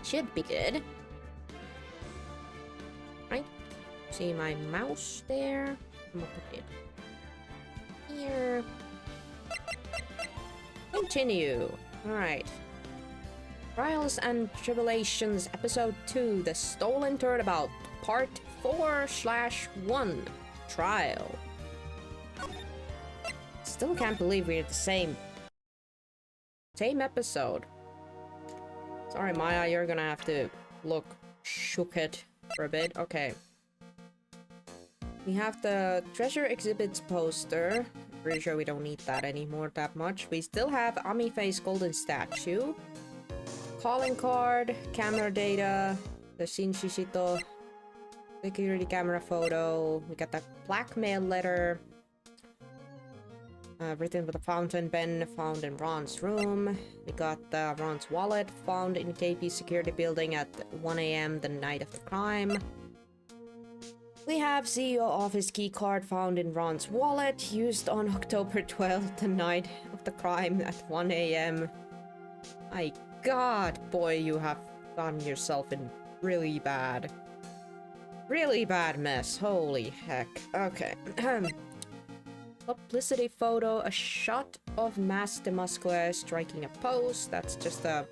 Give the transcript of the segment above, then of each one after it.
Should be good. Right? See my mouse there? I'm gonna put it here. Continue. Alright. Trials and Tribulations, Episode 2, The Stolen Turnabout, Part 4/1, Trial. Still can't believe we're the same episode. Sorry, Maya, you're gonna have to look shooked for a bit. Okay. We have the treasure exhibits poster. Pretty sure we don't need that anymore that much. We still have Amifa's golden statue. Calling card, camera data, the Shinshishito security camera photo. We got the blackmail letter. Written with a fountain pen found in Ron's room. We got Ron's wallet found in KP's security building at 1 AM the night of the crime. We have CEO office key card found in Ron's wallet, used on October 12th, the night of the crime at 1 AM. My god, boy, you have gotten yourself in really bad mess. Holy heck. Okay. Publicity photo, a shot of Mass Demasque striking a pose. That's just a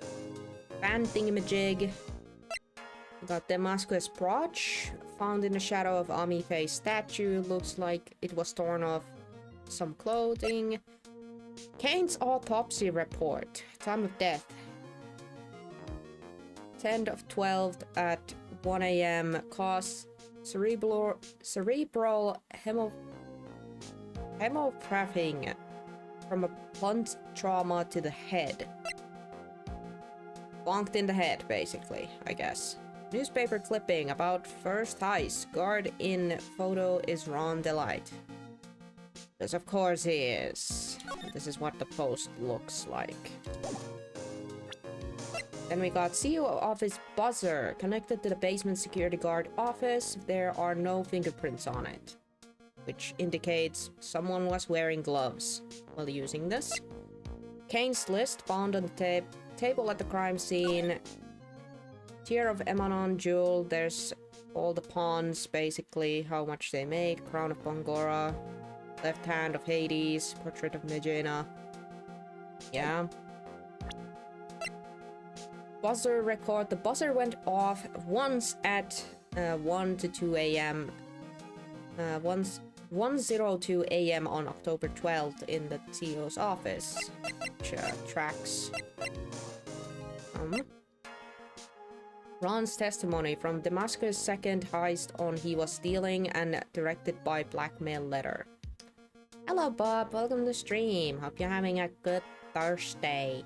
fan thingamajig. We got Demasque's brooch, found in the shadow of Amifa's statue. Looks like it was torn off some clothing. Kane's autopsy report. Time of death. 10th of 12th at 1 AM. Cause cerebral hemorrhaging from a blunt trauma to the head. Bonked in the head, basically, I guess. Newspaper clipping about first heist. Guard in photo is Ron Delight. Yes, of course he is. This is what the post looks like. Then we got CEO office buzzer connected to the basement security guard office. There are no fingerprints on it, which indicates someone was wearing gloves while using this. Kane's list found on the table at the crime scene. Tier of Emanon jewel. There's all the pawns, basically, how much they make. Crown of Bangora. Left hand of Hades. Portrait of Megena. Yeah. Buzzer record. The buzzer went off once at 1 to 2 AM. 1:02 AM on October 12th in the CEO's office, which tracks Ron's testimony from Damascus' second heist on he was stealing and directed by blackmail letter. Hello Bob, welcome to the stream. Hope you're having a good Thursday.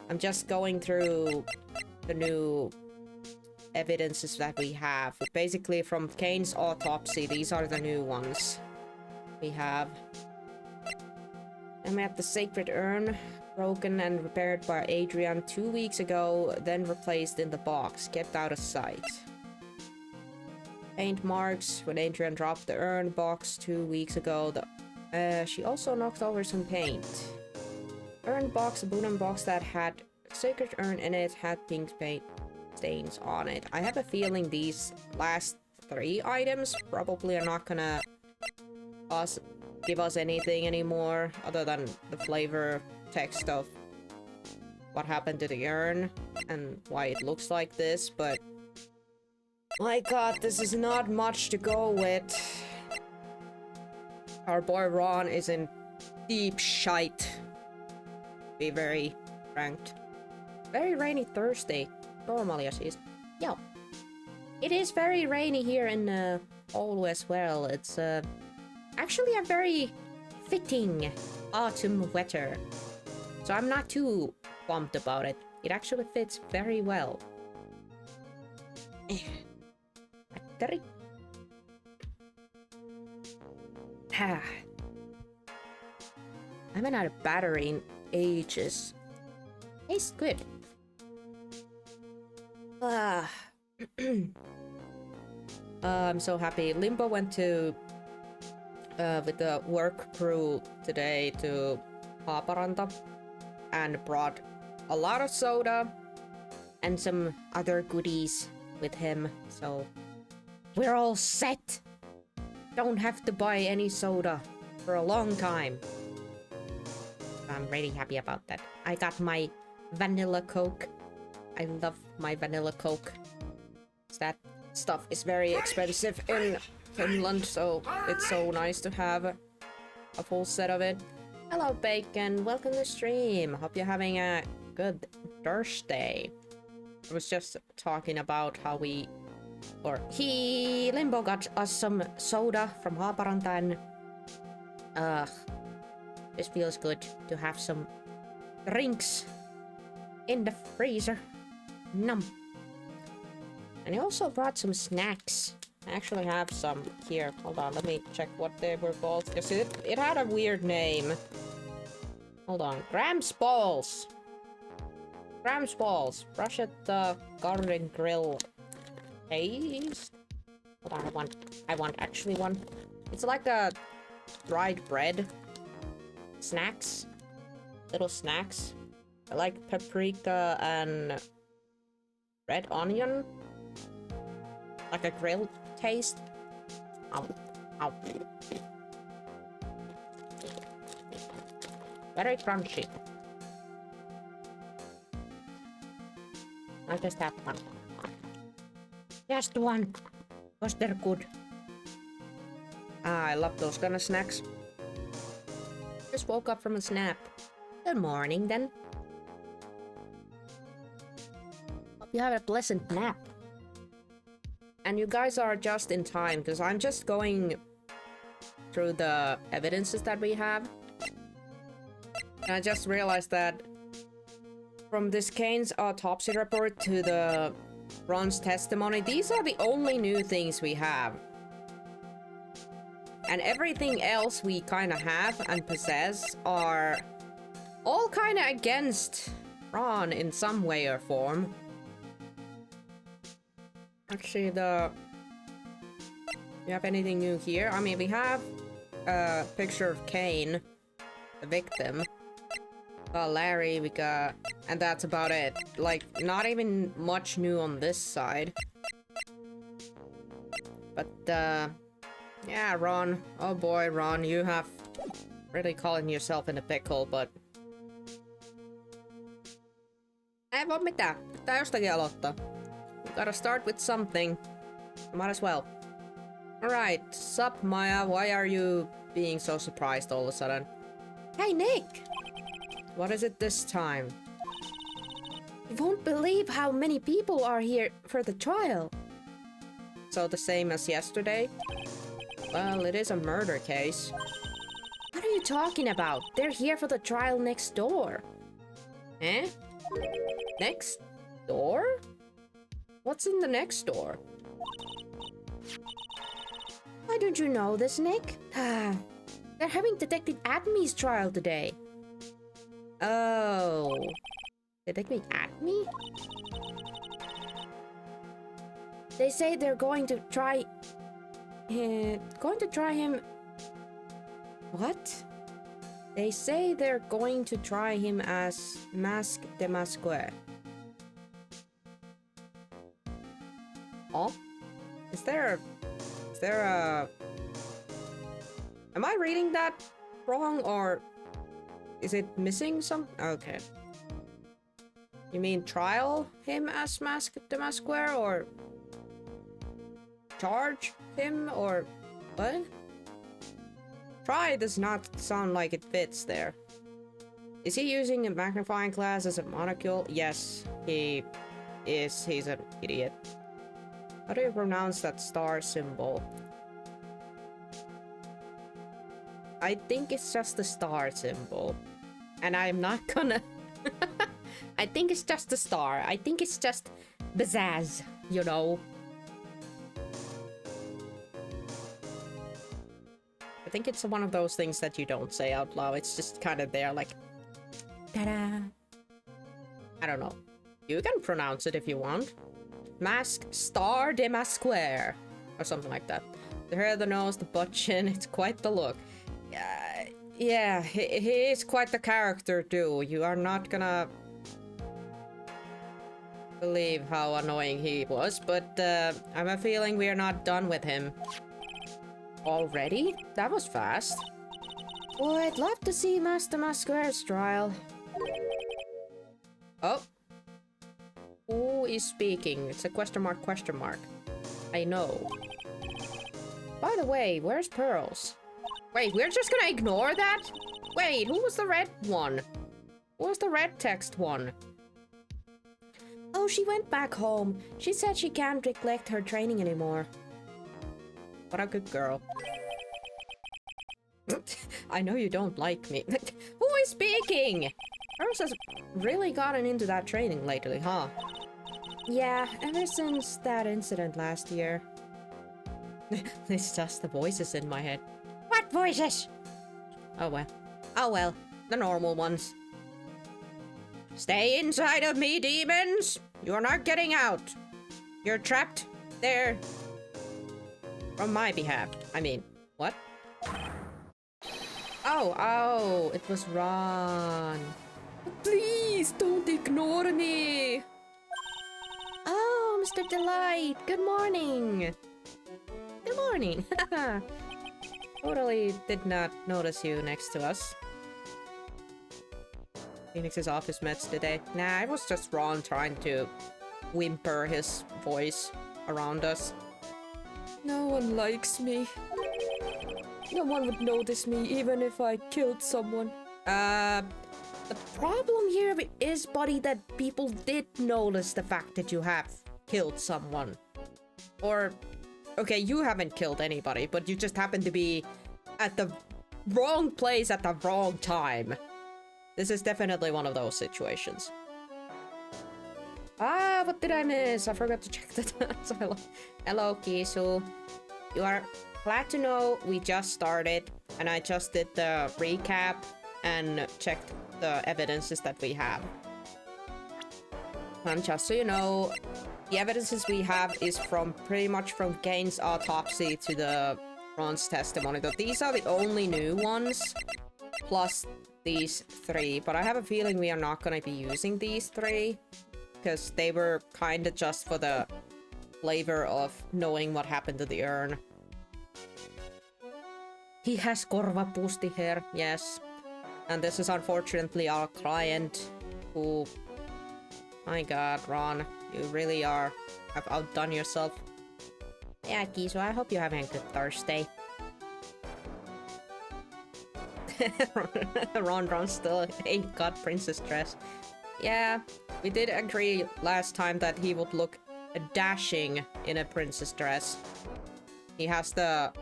I'm just going through the new evidences that we have. Basically from Kane's autopsy, these are the new ones we have. And we have the sacred urn, broken and repaired by Adrian 2 weeks ago, then replaced in the box, kept out of sight. Paint marks when Adrian dropped the urn box 2 weeks ago. She also knocked over some paint. Urn box, a wooden box that had sacred urn in it, had pink paint stains on it. I have a feeling these last 3 items probably are not gonna give us anything anymore other than the flavor text of what happened to the urn and why it looks like this, but my god, this is not much to go with. Our boy Ron is in deep shite. Be very ranked. Very rainy Thursday. Normally, as is. Yo. It is very rainy here in Oulu as well. It's actually a very fitting autumn weather. So I'm not too pumped about it. It actually fits very well. Battery. I haven't had a battery in ages. Tastes good. I'm so happy. Limbo went to with the work crew today to Haaparanta and brought a lot of soda and some other goodies with him, so we're all set. Don't have to buy any soda for a long time. I'm really happy about that. I got my vanilla Coke. I love my vanilla Coke. That stuff is very expensive in Finland, so it's so nice to have a full set of it. Hello, Bacon. Welcome to the stream. Hope you're having a good Thursday. I was just talking about how Limbo got us some soda from Haaparanta, and this feels good to have some drinks in the freezer. Num. And he also brought some snacks. I actually have some here. Hold on, let me check what they were called, because it had a weird name. Hold on. Graham's Balls. Graham's Balls. Brush at the garden grill. Taste. Hold on, I want actually one. It's like a dried bread. Snacks. Little snacks. I like paprika and red onion. Like a grilled taste. Ow. Ow. Very crunchy. I'll just have one. Just one. Because they're good. I love those kind of snacks. Just woke up from a snap. Good morning, then. Hope you have a pleasant nap. And you guys are just in time, because I'm just going through the evidences that we have. And I just realized that from this Kane's autopsy report to the Ron's testimony, these are the only new things we have. And everything else we kind of have and possess are all kind of against Ron in some way or form. Actually, you have anything new here? I mean, we have a picture of Kane, the victim. Larry, we got... And that's about it. Like, not even much new on this side. But, yeah, Ron. Oh boy, Ron, you have really calling yourself in a pickle, but... Ei voi mitään. Pitää jostakin aloittaa. We gotta start with something. Might as well. Alright, sup, Maya? Why are you being so surprised all of a sudden? Hey, Nick! What is it this time? You won't believe how many people are here for the trial. So the same as yesterday? Well, it is a murder case. What are you talking about? They're here for the trial next door. Eh? Next door? What's in the next door? Why don't you know this, Nick? They're having Detective Adme's trial today. Oh. Detective Adme? They say they're going to try... him... What? They say they're going to try him as Masque de Masque. Oh? Is there a... Am I reading that wrong, or is it missing some? Okay. You mean trial him as Masque de Masque, or charge him, or what? Try does not sound like it fits there. Is he using a magnifying glass as a monocle? Yes, he is. He's an idiot. How do you pronounce that star symbol? I think it's just the star symbol. And I'm not gonna... I think it's just a star. I think it's just pizzazz, you know? I think it's one of those things that you don't say out loud. It's just kind of there, like... Ta-da! I don't know. You can pronounce it if you want. Masque Star de Masque, or something like that. The hair, the nose, the butt chin, it's quite the look. Yeah, he is quite the character too. You are not gonna... believe how annoying he was, but I have a feeling we are not done with him. Already? That was fast. Well, I'd love to see Master Masquerade's trial. Oh. Who is speaking? It's a question mark, question mark. I know. By the way, where's Pearls? Wait, we're just gonna ignore that? Wait, who was the red one? Who was the red text one? Oh, she went back home. She said she can't neglect her training anymore. What a good girl. I know you don't like me. Who is speaking? Pearls has really gotten into that training lately, huh? Yeah, ever since that incident last year. It's just the voices in my head. What voices? Oh well. Oh well. The normal ones. Stay inside of me, demons! You're not getting out. You're trapped there. From my behalf. I mean, what? Oh, it was Ron. Please don't ignore me. Oh, Mr. Delight. Good morning. Good morning. Totally did not notice you next to us. Phoenix's office mates today. Nah, it was just Ron trying to whimper his voice around us. No one likes me. No one would notice me even if I killed someone. The problem here is, buddy, that people did notice the fact that you have killed someone. Or, okay, you haven't killed anybody, but you just happen to be at the wrong place at the wrong time. This is definitely one of those situations. Ah, what did I miss? I forgot to check the Hello, Kisu. You are glad to know we just started, and I just did the recap and checked the evidences that we have. And just so you know, the evidences we have is from pretty much from Gain's autopsy to the Ron's testimony. But these are the only new ones, plus these three. But I have a feeling we are not going to be using these three, because they were kind of just for the flavor of knowing what happened to the urn. He has korvapusti hair, yes. And this is unfortunately our client who... My god, Ron, you really have outdone yourself. Yeah, Kisu, I hope you're having a good Thursday. Ron still ain't got princess dress. Yeah, we did agree last time that he would look dashing in a princess dress. He has the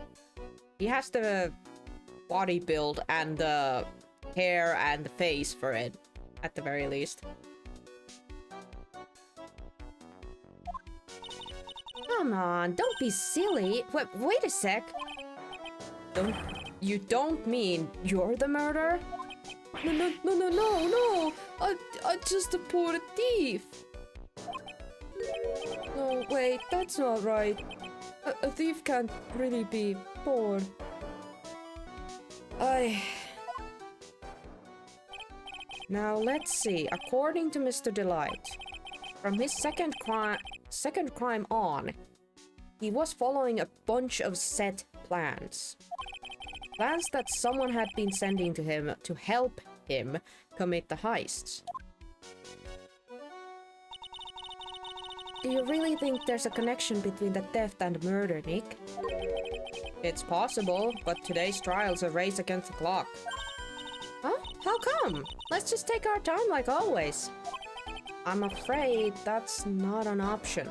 body build and the hair and the face for it, at the very least. Come on, don't be silly. Wait a sec. You don't mean you're the murderer? No. I'm just a poor thief. No, wait, that's not right. A thief can't really be poor. Now let's see. According to Mr. Delight, from his second crime on, he was following a bunch of set plans. Plans that someone had been sending to him to help him commit the heists. Do you really think there's a connection between the theft and murder, Nick? It's possible, but today's trial's a race against the clock. Huh? How come? Let's just take our time like always. I'm afraid that's not an option.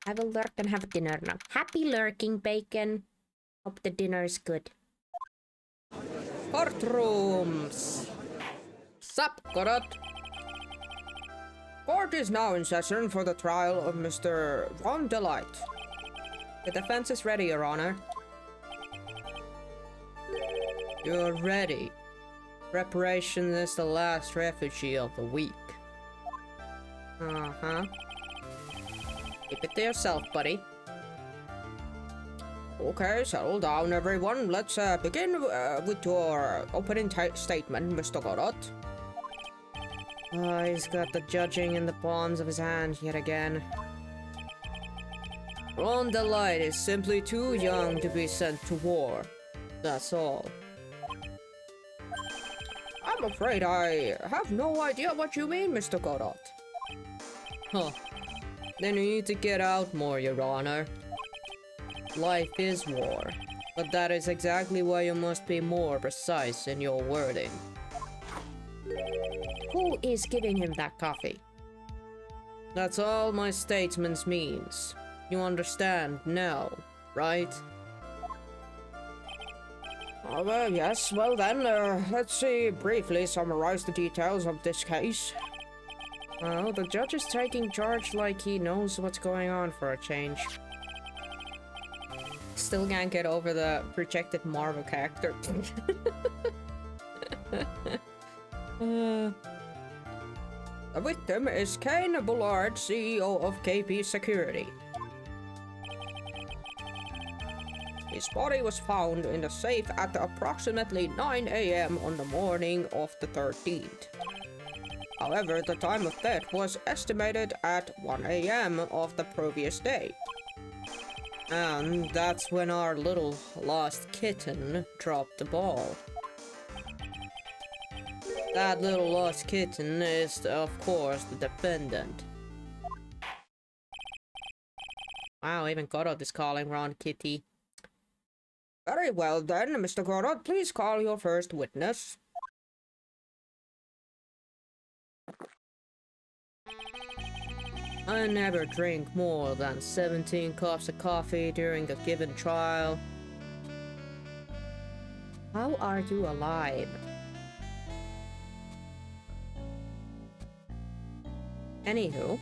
I will lurk and have dinner now. Happy lurking, Bacon. Hope the dinner is good. Courtrooms! Sup, Godot? Court is now in session for the trial of Mr. Von Delight. The defense is ready, Your Honor. You're ready. Preparation is the last refugee of the week. Uh-huh. Keep it to yourself, buddy. Okay, settle down everyone. Let's begin with your opening statement, Mr. Godot. He's got the judging in the palms of his hand yet again. Ron Delight is simply too young to be sent to war. That's all. I'm afraid I have no idea what you mean, Mr. Godot. Huh. Then you need to get out more, Your Honor. Life is war, but that is exactly why you must be more precise in your wording. Who is giving him that coffee? That's all my statements means. You understand now, right? Well, yes. Well then, let's briefly summarize the details of this case. Well, the judge is taking charge like he knows what's going on for a change. Still can't get over the projected Marvel character. The victim is Kane Bullard, CEO of KP Security. His body was found in the safe at approximately 9 AM on the morning of the 13th. However, the time of death was estimated at 1 AM of the previous day. And that's when our little lost kitten dropped the ball. That little lost kitten is, of course, the defendant. Wow, even Godot is calling Ron Kitty. Very well then, Mr. Godot, please call your first witness. I never drink more than 17 cups of coffee during a given trial. How are you alive? Anywho.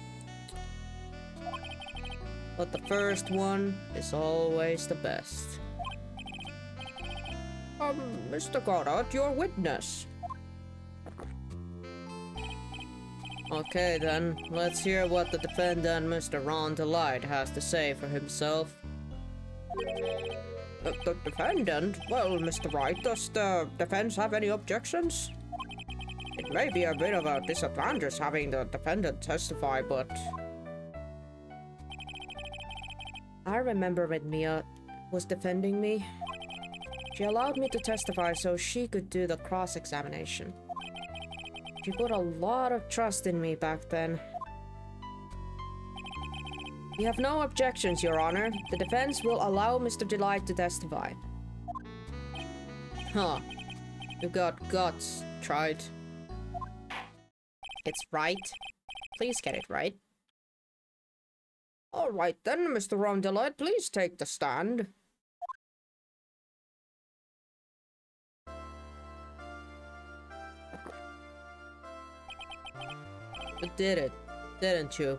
But the first one is always the best. Mr. Godot, your witness. Okay then, let's hear what the defendant, Mr. Ron Delight, has to say for himself. The defendant? Well, Mr. Wright, does the defense have any objections? It may be a bit of a disadvantage having the defendant testify, but... I remember when Mia was defending me. She allowed me to testify so she could do the cross-examination. She put a lot of trust in me back then. We have no objections, Your Honor. The defense will allow Mr. Delight to testify. Huh. You got guts, tried. It's right. Please get it right. Alright then, Mr. Ron Delight, please take the stand. You did it, didn't you?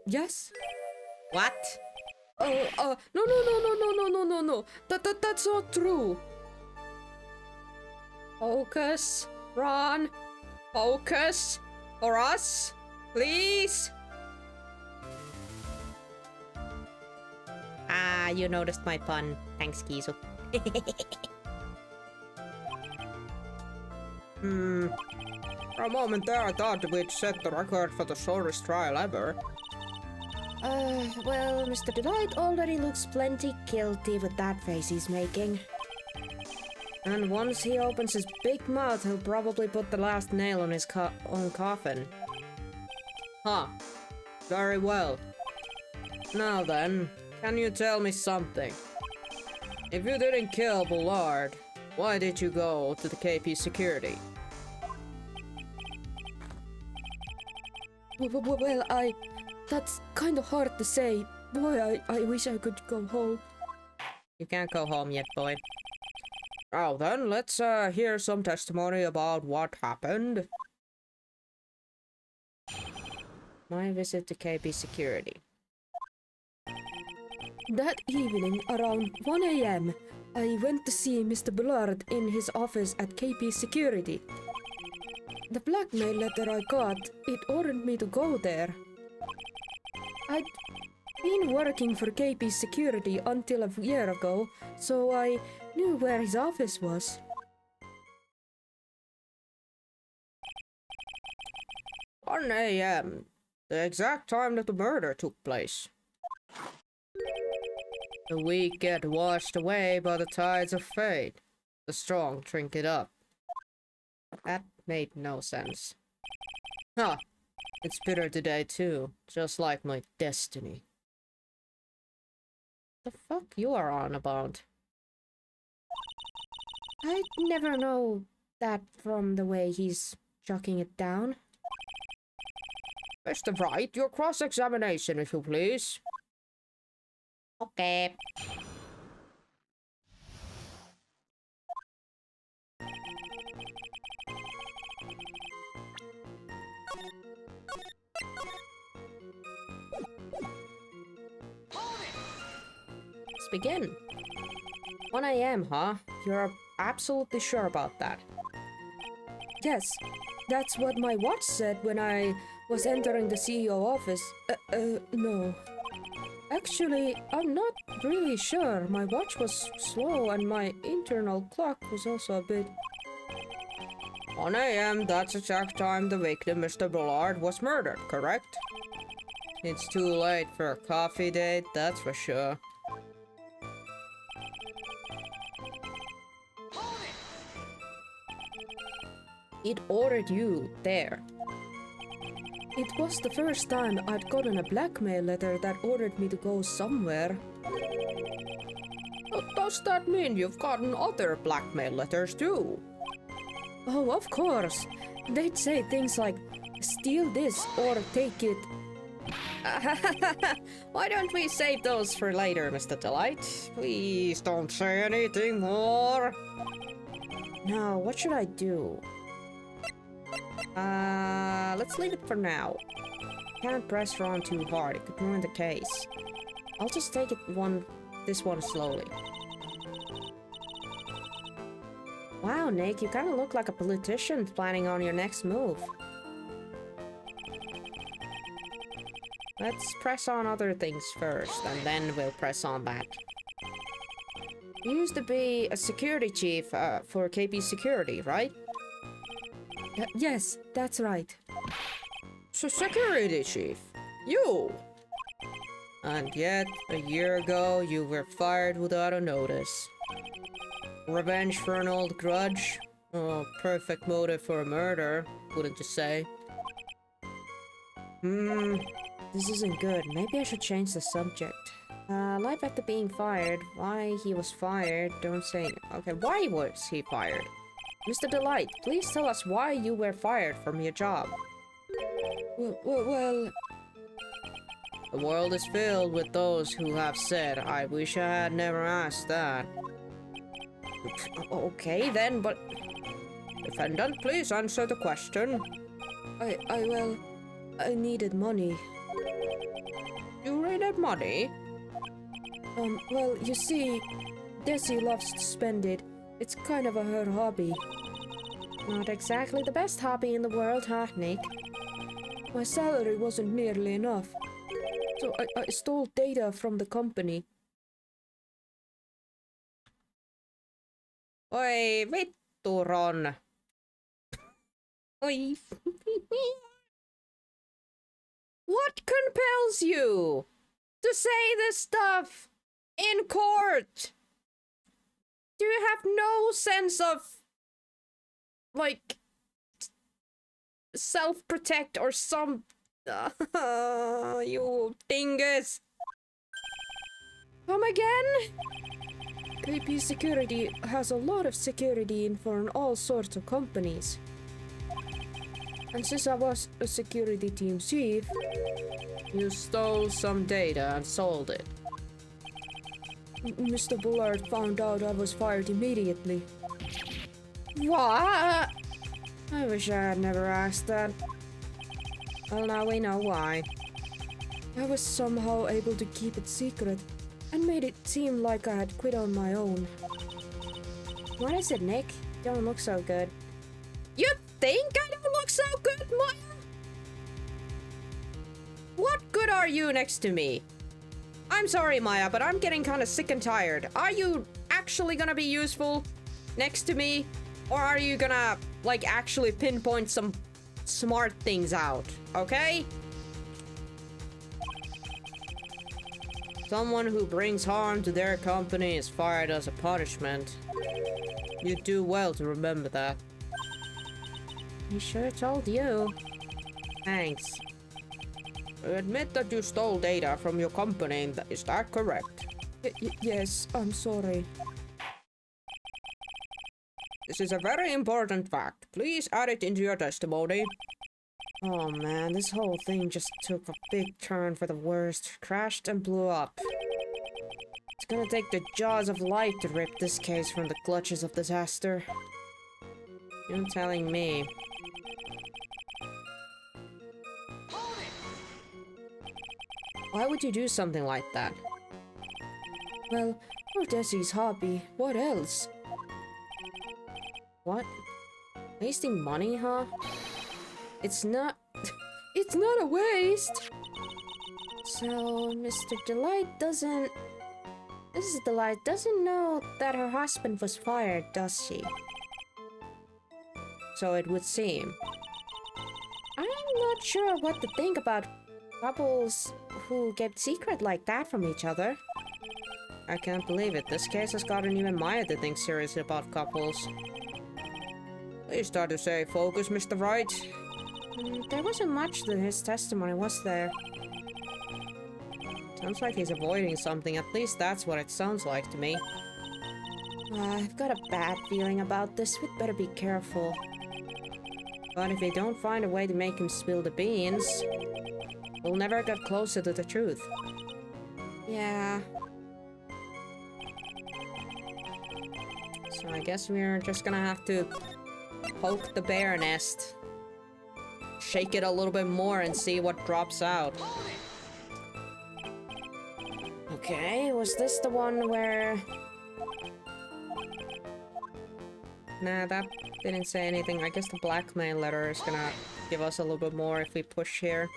Yes? What? No. That's not true. Focus, Ron. Focus. For us, please. Ah, you noticed my pun. Thanks, Kizu. For a moment there, I thought we'd set the record for the shortest trial ever. Well, Mr. Delight already looks plenty guilty with that face he's making. And once he opens his big mouth, he'll probably put the last nail on his own coffin. Huh. Very well. Now then, can you tell me something? If you didn't kill Bullard, why did you go to the KP Security? Well, that's kind of hard to say. Boy, I wish I could go home. You can't go home yet, boy. Oh, then let's hear some testimony about what happened. My visit to KP Security. That evening, around 1 AM, I went to see Mr. Bullard in his office at KP Security. The blackmail letter I got, it ordered me to go there. been working for KP Security until a year ago, so I knew where his office was. 1 a.m. The exact time that the murder took place. The weak get washed away by the tides of fate. The strong drink it up. That made no sense. Huh. It's bitter today too, just like my destiny. The fuck you are on about? I'd never know that from the way he's chucking it down. Mr. Wright, your cross-examination, if you please. Okay. Let's begin. 1 a.m., huh? You're absolutely sure about that? Yes, that's what my watch said when I was entering the CEO office. No. Actually, I'm not really sure. My watch was slow and my internal clock was also a bit... 1 a.m., that's the exact time the victim, Mr. Bullard, was murdered, correct? It's too late for a coffee date, that's for sure. It ordered you there. It was the first time I'd gotten a blackmail letter that ordered me to go somewhere. Does that mean you've gotten other blackmail letters too? Oh, of course. They'd say things like, steal this or take it. Why don't we save those for later, Mr. Delight? Please don't say anything more. Now, what should I do? Let's leave it for now. Can't press Ron too hard, it could ruin the case. I'll just take this one slowly. Wow, Nick, you kinda look like a politician planning on your next move. Let's press on other things first, and then we'll press on that. You used to be a security chief for KP Security, right? Yes, that's right. So security chief, you! And yet, a year ago, you were fired without a notice. Revenge for an old grudge? Oh, perfect motive for a murder, wouldn't you say? This isn't good. Maybe I should change the subject. Life after being fired. Why he was fired, don't say... Okay, why was he fired? Mr. Delight, please tell us why you were fired from your job. Well... The world is filled with those who have said, I wish I had never asked that. Okay then, but... Defendant, please answer the question. I needed money. You needed money? Well, you see, Desi loves to spend it. It's kind of her hobby. Not exactly the best hobby in the world, huh, Nick? My salary wasn't nearly enough. So I stole data from the company. Oi, vittu, Ron. Oi. What compels you to say this stuff in court? Do you have no sense of, like, self-protect or some... you dingus. Come again? KP Security has a lot of security info on all sorts of companies. And since I was a security team chief... You stole some data and sold it. Mr. Bullard found out I was fired immediately. What? I wish I had never asked that. Well, now we know why. I was somehow able to keep it secret and made it seem like I had quit on my own. What is it, Nick? You don't look so good. You think I don't look so good, Maya? What good are you next to me? I'm sorry, Maya, but I'm getting kind of sick and tired. Are you actually gonna be useful next to me? Or are you gonna, like, actually pinpoint some smart things out, okay? Someone who brings harm to their company is fired as a punishment. You do well to remember that. He sure told you. Thanks. Admit that you stole data from your company, is that correct? Yes, I'm sorry. This is a very important fact. Please add it into your testimony. Oh man, this whole thing just took a big turn for the worst. Crashed and blew up. It's gonna take the jaws of life to rip this case from the clutches of disaster. You're telling me. Why would you do something like that? Well, for Desi's hobby, what else? What? Wasting money, huh? It's not... It's not a waste! So, Mr. Delight doesn't... Mrs. Delight doesn't know that her husband was fired, does she? So it would seem. I'm not sure what to think about couples who kept secret like that from each other. I can't believe it. This case has gotten even Maya to think seriously about couples. Please start to say focus, Mr. Wright. There wasn't much to his testimony, was there? Sounds like he's avoiding something. At least that's what it sounds like to me. I've got a bad feeling about this. We'd better be careful. But if we don't find a way to make him spill the beans, we'll never get closer to the truth. Yeah. So I guess we're just gonna have to poke the bear nest. Shake it a little bit more and see what drops out. Okay, was this the one where... Nah, that didn't say anything. I guess the blackmail letter is gonna give us a little bit more if we push here.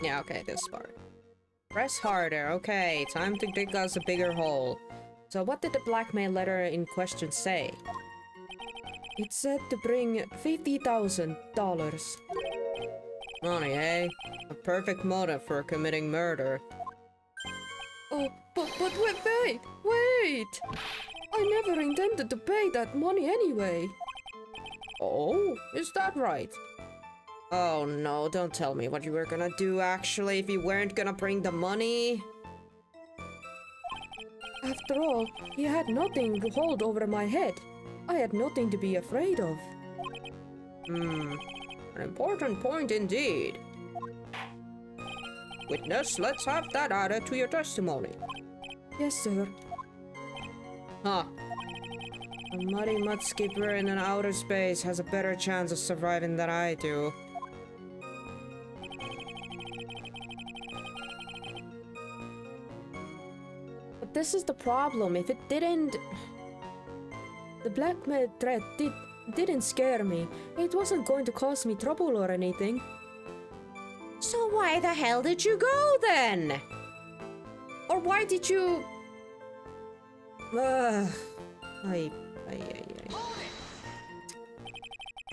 Yeah, okay, this part. Press harder. Okay, time to dig us a bigger hole. So what did the blackmail letter in question say? It said to bring $50,000. Money, eh? A perfect motive for committing murder. Oh, but wait! I never intended to pay that money anyway. Oh, is that right? Oh no, don't tell me what you were gonna do actually if you weren't gonna bring the money. After all, he had nothing to hold over my head. I had nothing to be afraid of. An important point indeed. Witness, let's have that added to your testimony. Yes, sir. Huh. A muddy mud skipper in an outer space has a better chance of surviving than I do. But this is the problem. If it didn't... The blackmail threat didn't scare me. It wasn't going to cause me trouble or anything. So why the hell did you go then? Or why did you... Ay.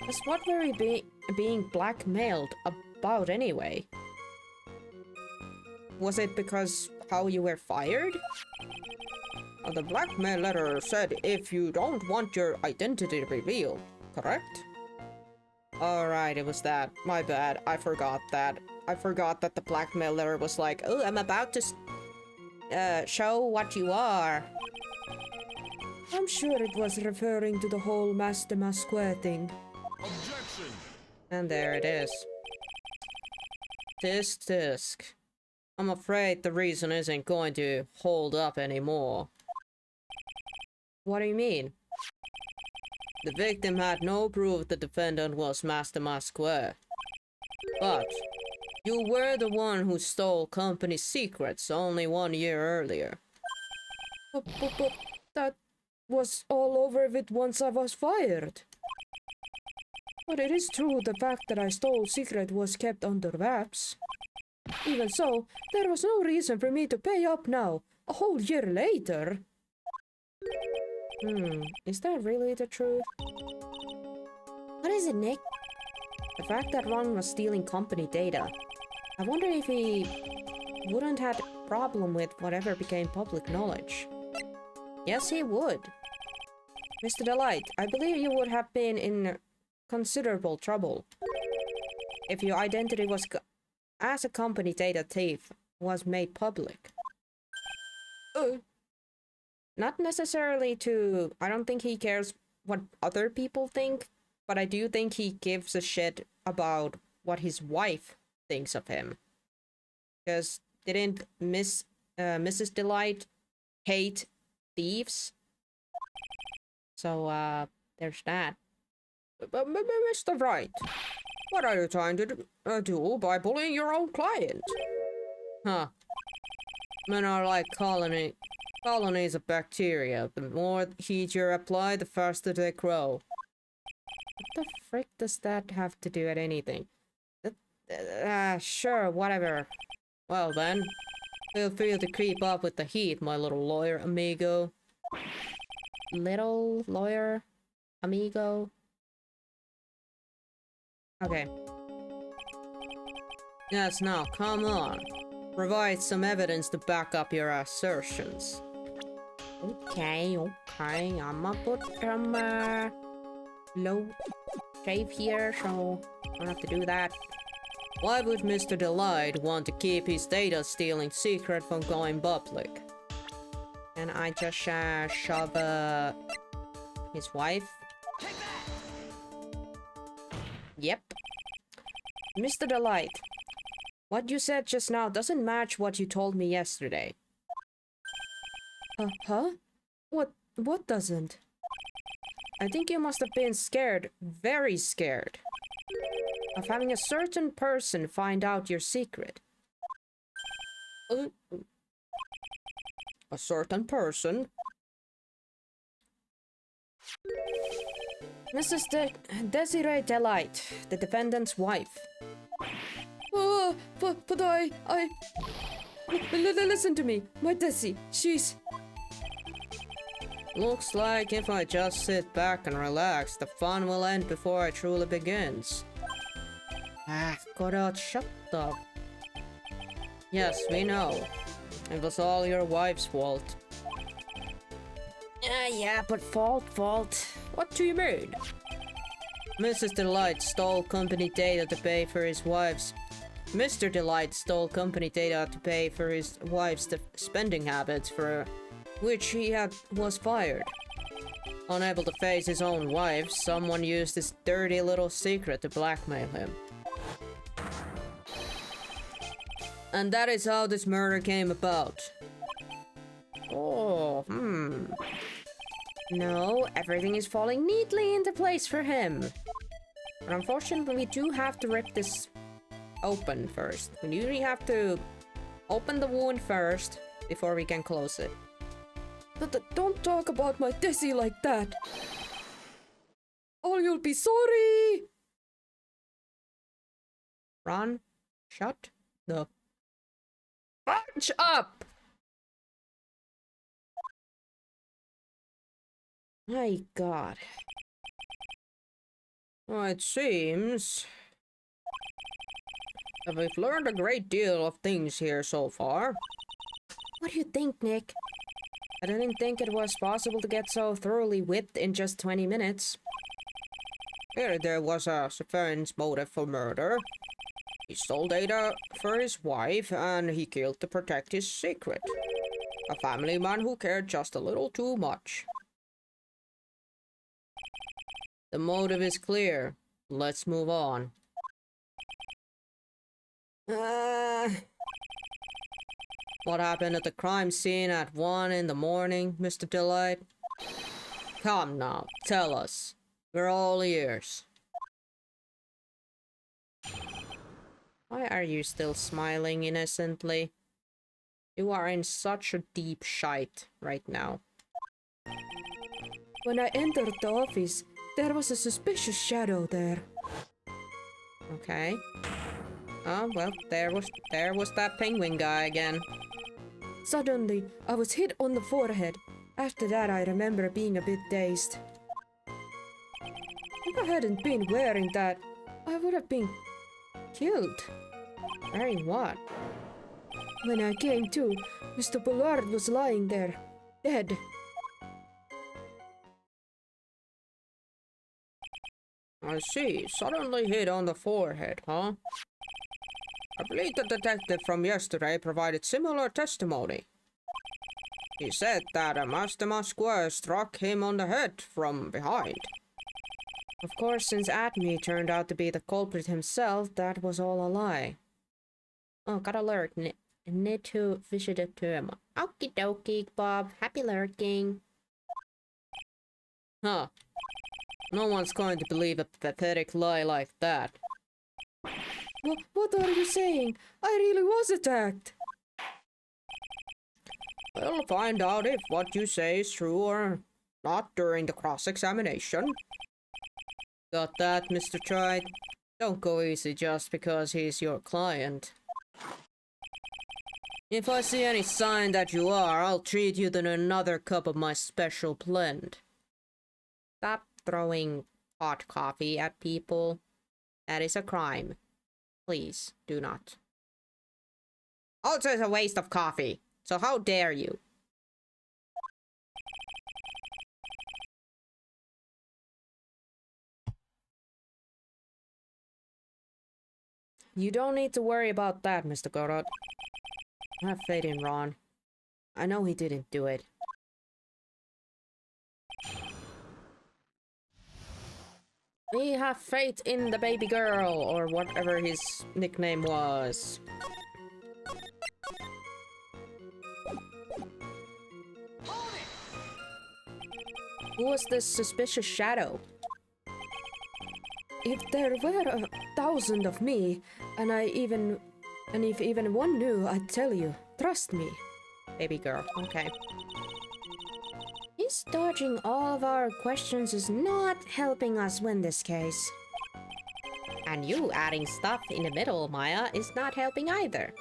That's what were we being blackmailed about anyway? Was it because how you were fired? The blackmail letter said if you don't want your identity revealed, correct? Alright, it was that. My bad. I forgot that. I forgot that the blackmail letter was like, oh, I'm about to show what you are. I'm sure it was referring to the whole Master Masquer thing. Objection! And there it is. Tisk. I'm afraid the reason isn't going to hold up anymore. What do you mean? The victim had no proof the defendant was Master Masquer. But you were the one who stole company secrets only 1 year earlier. But that was all over with once I was fired. But it is true the fact that I stole secret was kept under wraps. Even so, there was no reason for me to pay up now, a whole year later. Is that really the truth? What is it, Nick? The fact that Ron was stealing company data. I wonder if he wouldn't have a problem with whatever became public knowledge. Yes, he would. Mr. Delight, I believe you would have been in considerable trouble if your identity was as a company data thief was made public. Not necessarily to... I don't think he cares what other people think, but I do think he gives a shit about what his wife thinks of him. Because didn't Mrs. Delight hate thieves? So, there's that. Mr. Wright, what are you trying to do by bullying your own client? Huh. Men are like colonies of bacteria. The more heat you apply, the faster they grow. What the frick does that have to do with anything? Sure, whatever. Well then, feel free to creep up with the heat, my little lawyer amigo. Little lawyer amigo? Okay. Yes, now, come on. Provide some evidence to back up your assertions. Okay, I'ma put some, low shave here, so I don't have to do that. Why would Mr. Delight want to keep his data stealing secret from going public? And I just shove his wife. Yep. Mr. Delight, what you said just now doesn't match what you told me yesterday. Huh? What doesn't? I think you must have been scared, very scared, of having a certain person find out your secret. A certain person? Mrs. Desiree Delight, the defendant's wife. But I... Listen to me, my Desi, she's... Looks like if I just sit back and relax, the fun will end before it truly begins. Godot, shut up. Yes, we know. It was all your wife's fault. Yeah, but fault. What do you mean? Mrs. Delight stole company data to pay for his wife's... Mr. Delight stole company data to pay for his wife's spending habits, for which he was fired. Unable to face his own wife, someone used this dirty little secret to blackmail him. And that is how this murder came about. Oh, No, everything is falling neatly into place for him. But unfortunately, we do have to rip this open first. We usually have to open the wound first before we can close it. Don't talk about my Desi like that. Oh, you'll be sorry. Ron, shut the bunch up! My God. Well, it seems that we've learned a great deal of things here so far. What do you think, Nick? I didn't think it was possible to get so thoroughly whipped in just 20 minutes. Here, there was a sufficient motive for murder. He stole data for his wife, and he killed to protect his secret. A family man who cared just a little too much. The motive is clear. Let's move on. What happened at the crime scene at 1 in the morning, Mr. Delight? Come now, tell us. We're all ears. Why are you still smiling innocently? You are in such a deep shite right now. When I entered the office, There was a suspicious shadow there. Okay. Oh, well, there was that penguin guy again. Suddenly, I was hit on the forehead. After that, I remember being a bit dazed. If I hadn't been wearing that, I would have been killed. Very what? When I came to, Mr. Bullard was lying there, dead. I see. Suddenly hit on the forehead, huh? I believe the detective from yesterday provided similar testimony. He said that Master Masquer struck him on the head from behind. Of course, since Admi turned out to be the culprit himself, that was all a lie. Oh, got alert. Need to visit the tomb. Okie dokie, Bob. Happy lurking. Huh. No one's going to believe a pathetic lie like that. What are you saying? I really was attacked. We'll find out if what you say is true or not during the cross-examination. Got that, Mr. Tried? Don't go easy just because he's your client. If I see any sign that you are, I'll treat you to another cup of my special blend. Stop throwing hot coffee at people. That is a crime. Please, do not. Also, it's a waste of coffee. So how dare you? You don't need to worry about that, Mr. Godot. Have faith in Ron. I know he didn't do it. We have faith in the baby girl, or whatever his nickname was. Who was this suspicious shadow? If there were 1,000 of me, and if even one knew, I'd tell you. Trust me. Baby girl, okay. His dodging all of our questions is not helping us win this case. And you adding stuff in the middle, Maya, is not helping either.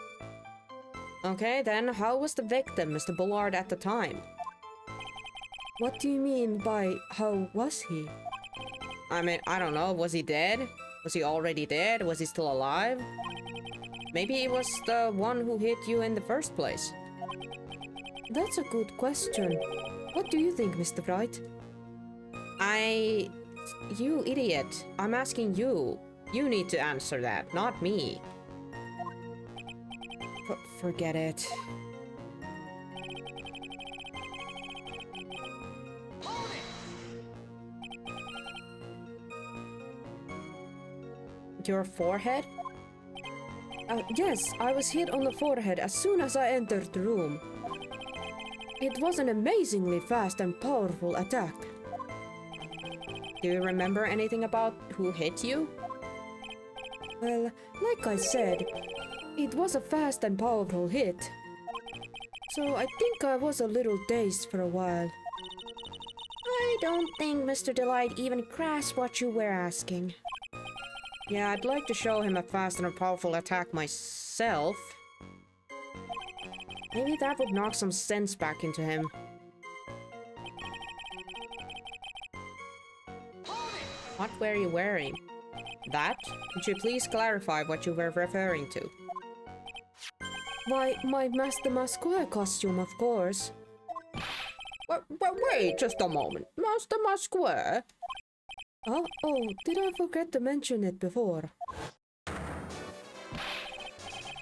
Okay, then how was the victim, Mr. Bullard, at the time? What do you mean by how was he? I mean, I don't know, was he dead? Was he already dead? Was he still alive? Maybe he was the one who hit you in the first place. That's a good question. What do you think, Mr. Wright? You idiot. I'm asking you. You need to answer that, not me. Forget it. Your forehead? Yes, I was hit on the forehead as soon as I entered the room. It was an amazingly fast and powerful attack. Do you remember anything about who hit you? Well, like I said, it was a fast and powerful hit. So I think I was a little dazed for a while. I don't think Mr. Delight even grasped what you were asking. Yeah, I'd like to show him a fast and a powerful attack myself. Maybe that would knock some sense back into him. What were you wearing? That? Could you please clarify what you were referring to? Why, my Master Masquer costume, of course. Wait just a moment. Master Masquer? Oh, did I forget to mention it before?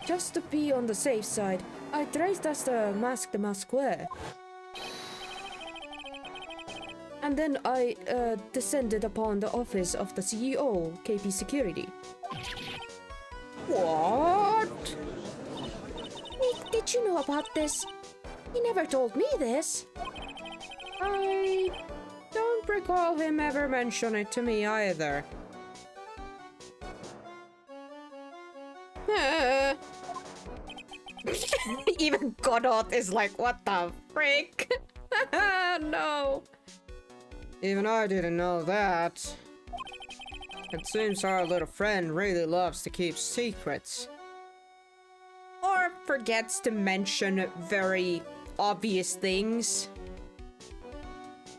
Just to be on the safe side, I traced as the Masked Masquer. And then I descended upon the office of the CEO, KP Security. What? Nick, did you know about this? He never told me this. I don't recall him ever mention it to me either. Even Godot is like, what the frick? No. Even I didn't know that. It seems our little friend really loves to keep secrets. Or forgets to mention very obvious things.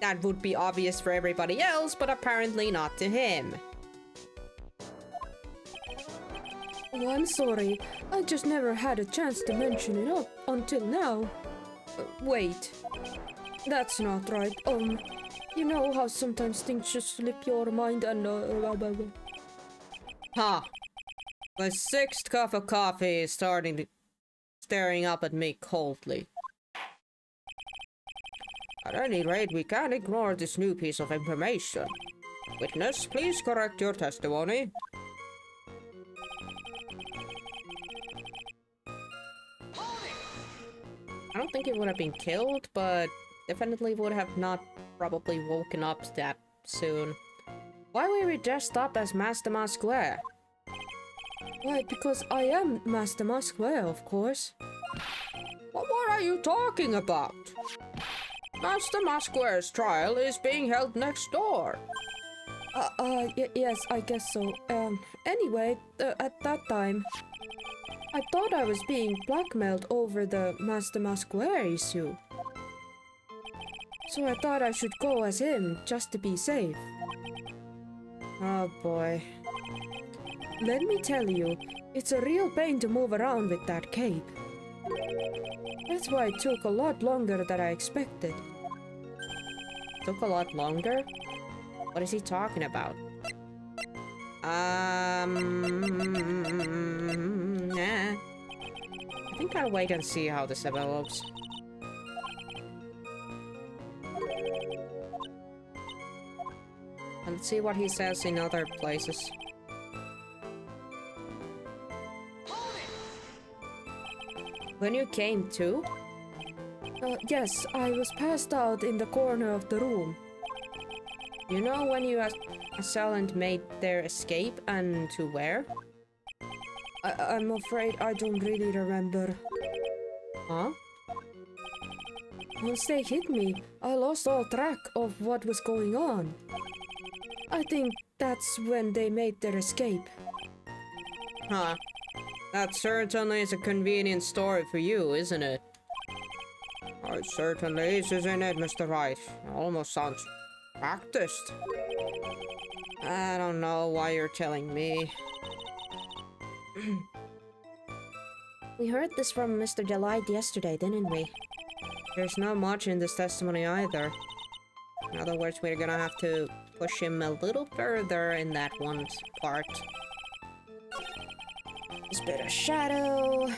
That would be obvious for everybody else, but apparently not to him. Oh, I'm sorry. I just never had a chance to mention it up until now. Wait. That's not right. You know how sometimes things just slip your mind and Huh. My sixth cup of coffee is staring up at me coldly. At any rate, we can't ignore this new piece of information. Witness, please correct your testimony. I don't think it would have been killed, but definitely would have not probably woken up that soon. Why were we dressed up as Master Masquer? Why, because I am Master Masquer, of course. What are you talking about? Master Masquer's trial is being held next door. Yes, I guess so. Anyway, at that time, I thought I was being blackmailed over the Master Masquer issue. So I thought I should go as him, just to be safe. Oh boy. Let me tell you, it's a real pain to move around with that cape. That's why it took a lot longer than I expected. Took a lot longer? What is he talking about? Nah. I think I'll wait and see how this develops. Let's see what he says in other places. When you came to? Yes, I was passed out in the corner of the room. You know when your assailant made their escape and to where? I'm afraid I don't really remember. Huh? Once they hit me, I lost all track of what was going on. I think that's when they made their escape. Huh. That certainly is a convenient story for you, isn't it? Oh, it certainly is, isn't it, Mr. Wright? It almost sounds practiced. I don't know why you're telling me. We heard this from Mr. Delight yesterday, didn't we? There's not much in this testimony either. In other words, we're gonna have to push him a little further in that one part. This bit of shadow.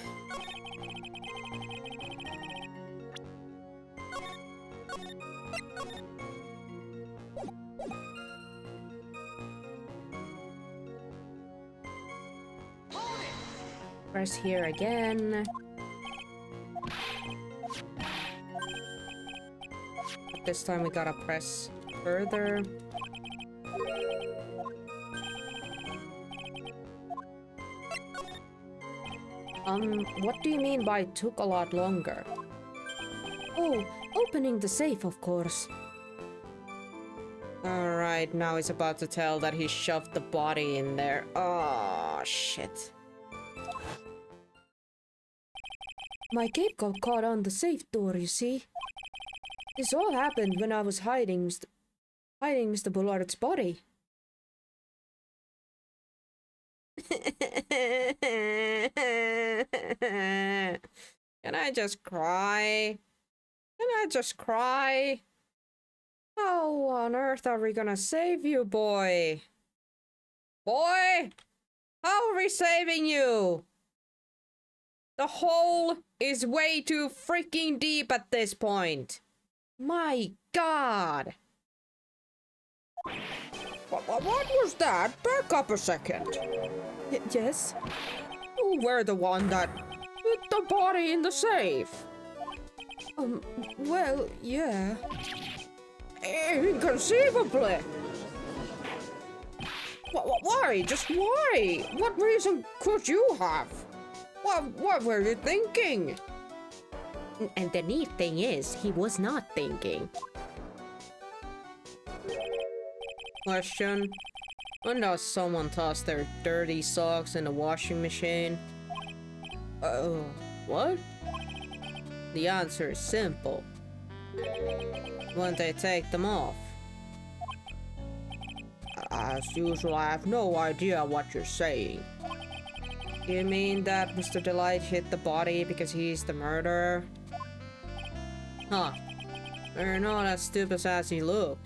Press here again. But this time we gotta press further. What do you mean by took a lot longer? Oh, opening the safe, of course. Alright, now he's about to tell that he shoved the body in there. Oh, shit. My cape got caught on the safe door, you see. This all happened when I was hiding Mr. Bullard's body. Can I just cry? Can I just cry? How on earth are we gonna save you, boy? Boy? How are we saving you? The hole is way too freaking deep at this point. My God. What was that? Back up a second. Yes? You were the one that put the body in the safe. Well, yeah. Inconceivably. Why? Just why? What reason could you have? What were you thinking? And the neat thing is, he was not thinking. Question. When does someone toss their dirty socks in the washing machine? What? The answer is simple. When they take them off. As usual, I have no idea what you're saying. You mean that Mr. Delight hit the body because he's the murderer? Huh. You're not as stupid as you look.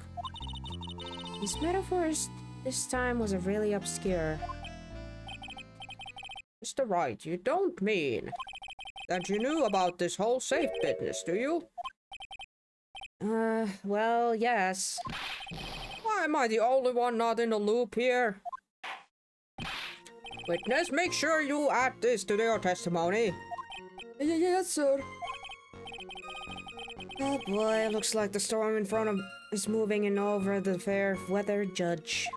His metaphors this time was really obscure. Mr. Wright, you don't mean that you knew about this whole safe business, do you? Well, yes. Why am I the only one not in the loop here? Witness, make sure you add this to your testimony. Yes, sir. Oh boy, looks like the storm in front of is moving in over the fair weather judge.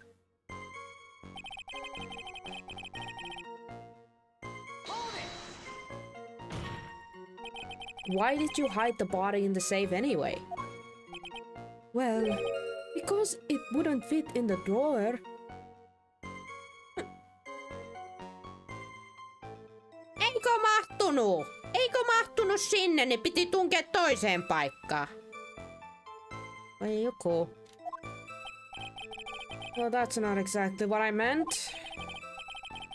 Why did you hide the body in the safe anyway? Well, because it wouldn't fit in the drawer. Eikö mahtunut? Eikö mahtunut sinne, niin piti tunkea toiseen paikkaan. Vai joku? Well, that's not exactly what I meant.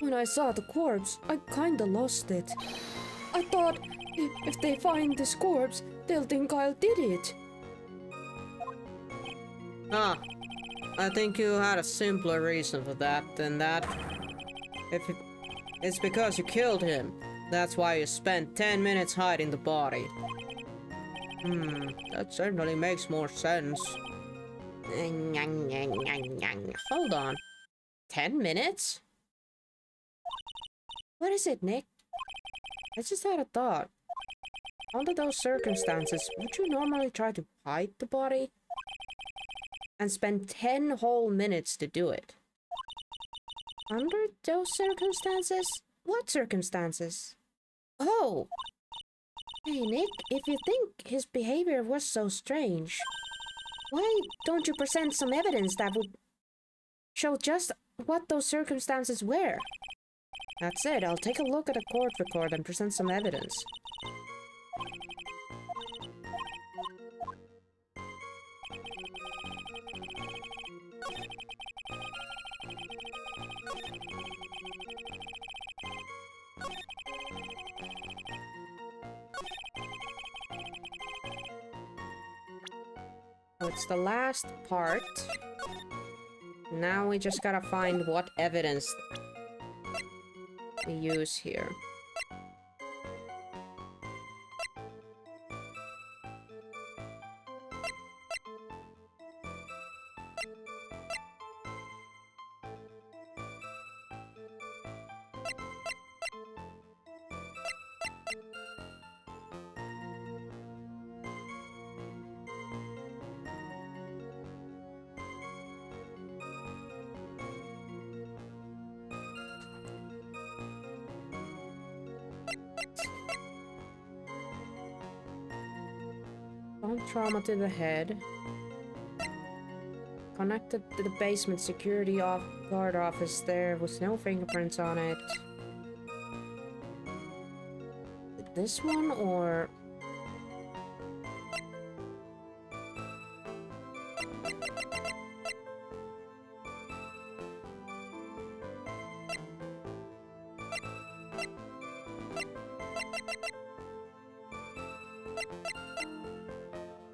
When I saw the corpse, I kinda lost it. I thought, if they find this corpse, they'll think I did it. I think you had a simpler reason for that than that. It's because you killed him. That's why you spent 10 minutes hiding the body. That certainly makes more sense. Hold on. 10 minutes? What is it, Nick? I just had a thought. Under those circumstances, would you normally try to hide the body? And spend 10 whole minutes to do it? Under those circumstances? What circumstances? Oh! Hey, Nick, if you think his behavior was so strange, why don't you present some evidence that would show just what those circumstances were? That's it, I'll take a look at a court record and present some evidence. It's the last part. Now we just gotta find what evidence we use here. Blunt trauma to the head. Connected to the basement security guard office. There was no fingerprints on it. This one or...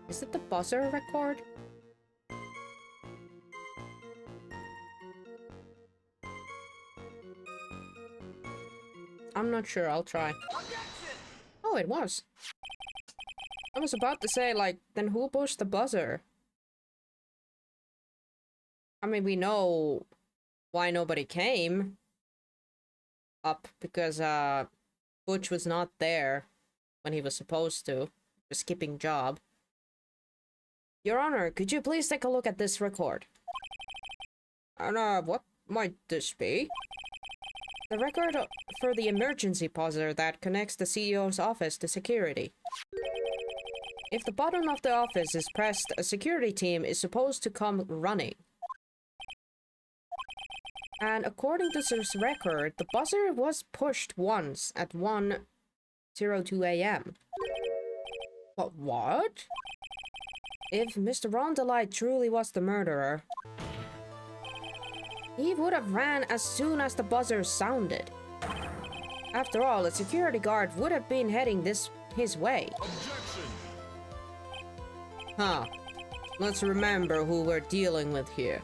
Is it the buzzer record? I'm not sure, I'll try. Oh, it was. I was about to say, like, then who pushed the buzzer? I mean, we know why nobody came up, because Butch was not there when he was supposed to. He was skipping job. Your Honor, could you please take a look at this record? And what might this be? The record for the emergency buzzer that connects the CEO's office to security. If the button of the office is pressed, a security team is supposed to come running. And according to this record, the buzzer was pushed once at 1:02 a.m. But what? If Mr. Rondelite truly was the murderer, he would have ran as soon as the buzzer sounded. After all, a security guard would have been heading his way. Objection! Huh. Let's remember who we're dealing with here.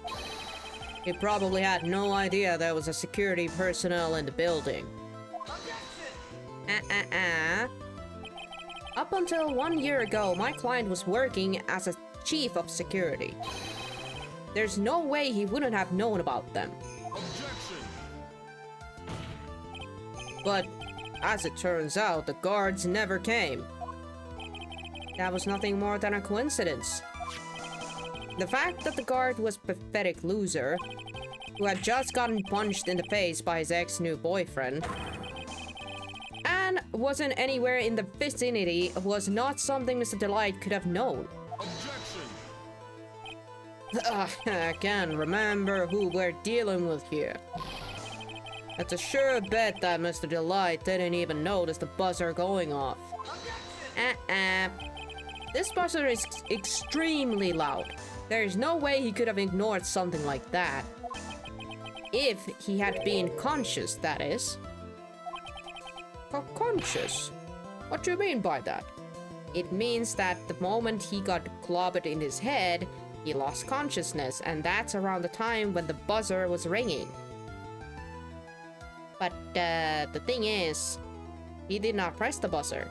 He probably had no idea there was a security personnel in the building. Up until 1 year ago, my client was working as a chief of security. There's no way he wouldn't have known about them. Objection! But as it turns out, the guards never came. That was nothing more than a coincidence. The fact that the guard was a pathetic loser who had just gotten punched in the face by his ex-new boyfriend and wasn't anywhere in the vicinity was not something Mr. Delight could have known. Again, remember who we're dealing with here. It's a sure bet that Mr. Delight didn't even notice the buzzer going off. This buzzer is extremely loud. There is no way he could have ignored something like that. If he had been conscious, that is. Conscious? What do you mean by that? It means that the moment he got clobbered in his head, he lost consciousness, and that's around the time when the buzzer was ringing. But the thing is, he did not press the buzzer.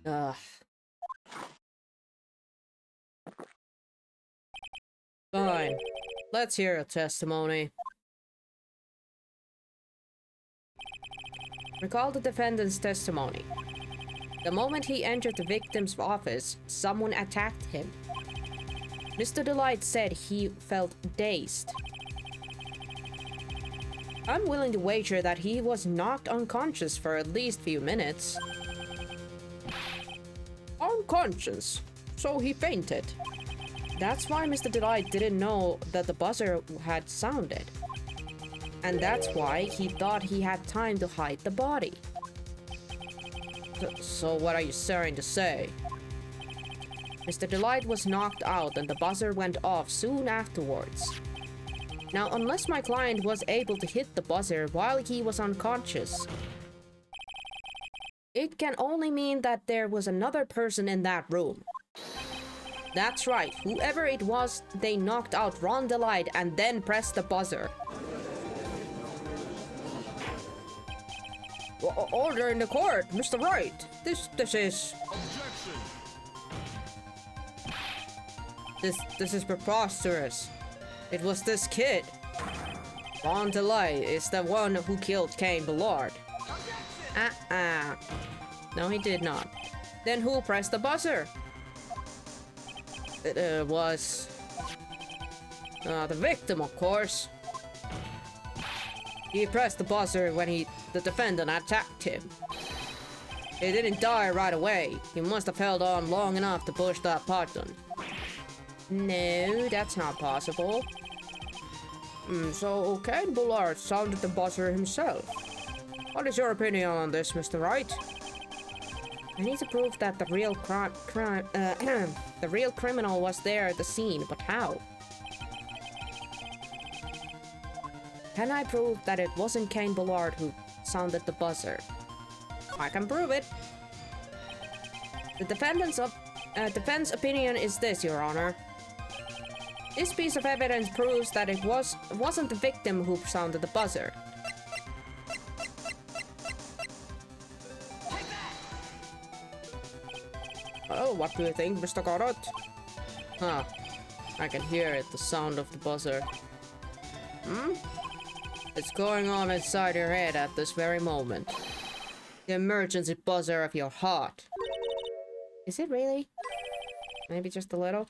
Ugh. Fine. Let's hear a testimony. Recall the defendant's testimony. The moment he entered the victim's office, someone attacked him. Mr. Delight said he felt dazed. I'm willing to wager that he was knocked unconscious for at least a few minutes. Unconscious? So he fainted. That's why Mr. Delight didn't know that the buzzer had sounded. And that's why he thought he had time to hide the body. So what are you trying to say? Mr. Delight was knocked out and the buzzer went off soon afterwards. Now, unless my client was able to hit the buzzer while he was unconscious, it can only mean that there was another person in that room. That's right, whoever it was, they knocked out Ron Delight and then pressed the buzzer. Order in the court, Mr. Wright. This is... Objection! This is preposterous. It was this kid. Ron Delight is the one who killed Cain Ballard. No, he did not. Then who pressed the buzzer? It was... the victim, of course. He pressed the buzzer when the defendant attacked him. He didn't die right away. He must have held on long enough to push that button. No, that's not possible. So Cain Ballard sounded the buzzer himself. What is your opinion on this, Mr. Wright? I need to prove that the real the real criminal was there at the scene, but how? Can I prove that it wasn't Cain Ballard who sounded the buzzer? I can prove it. The defense opinion is this, Your Honor. This piece of evidence proves that it wasn't the victim who sounded the buzzer. Oh, what do you think, Mr. Goddard? Huh. I can hear it, the sound of the buzzer. It's going on inside your head at this very moment. The emergency buzzer of your heart. Is it really? Maybe just a little?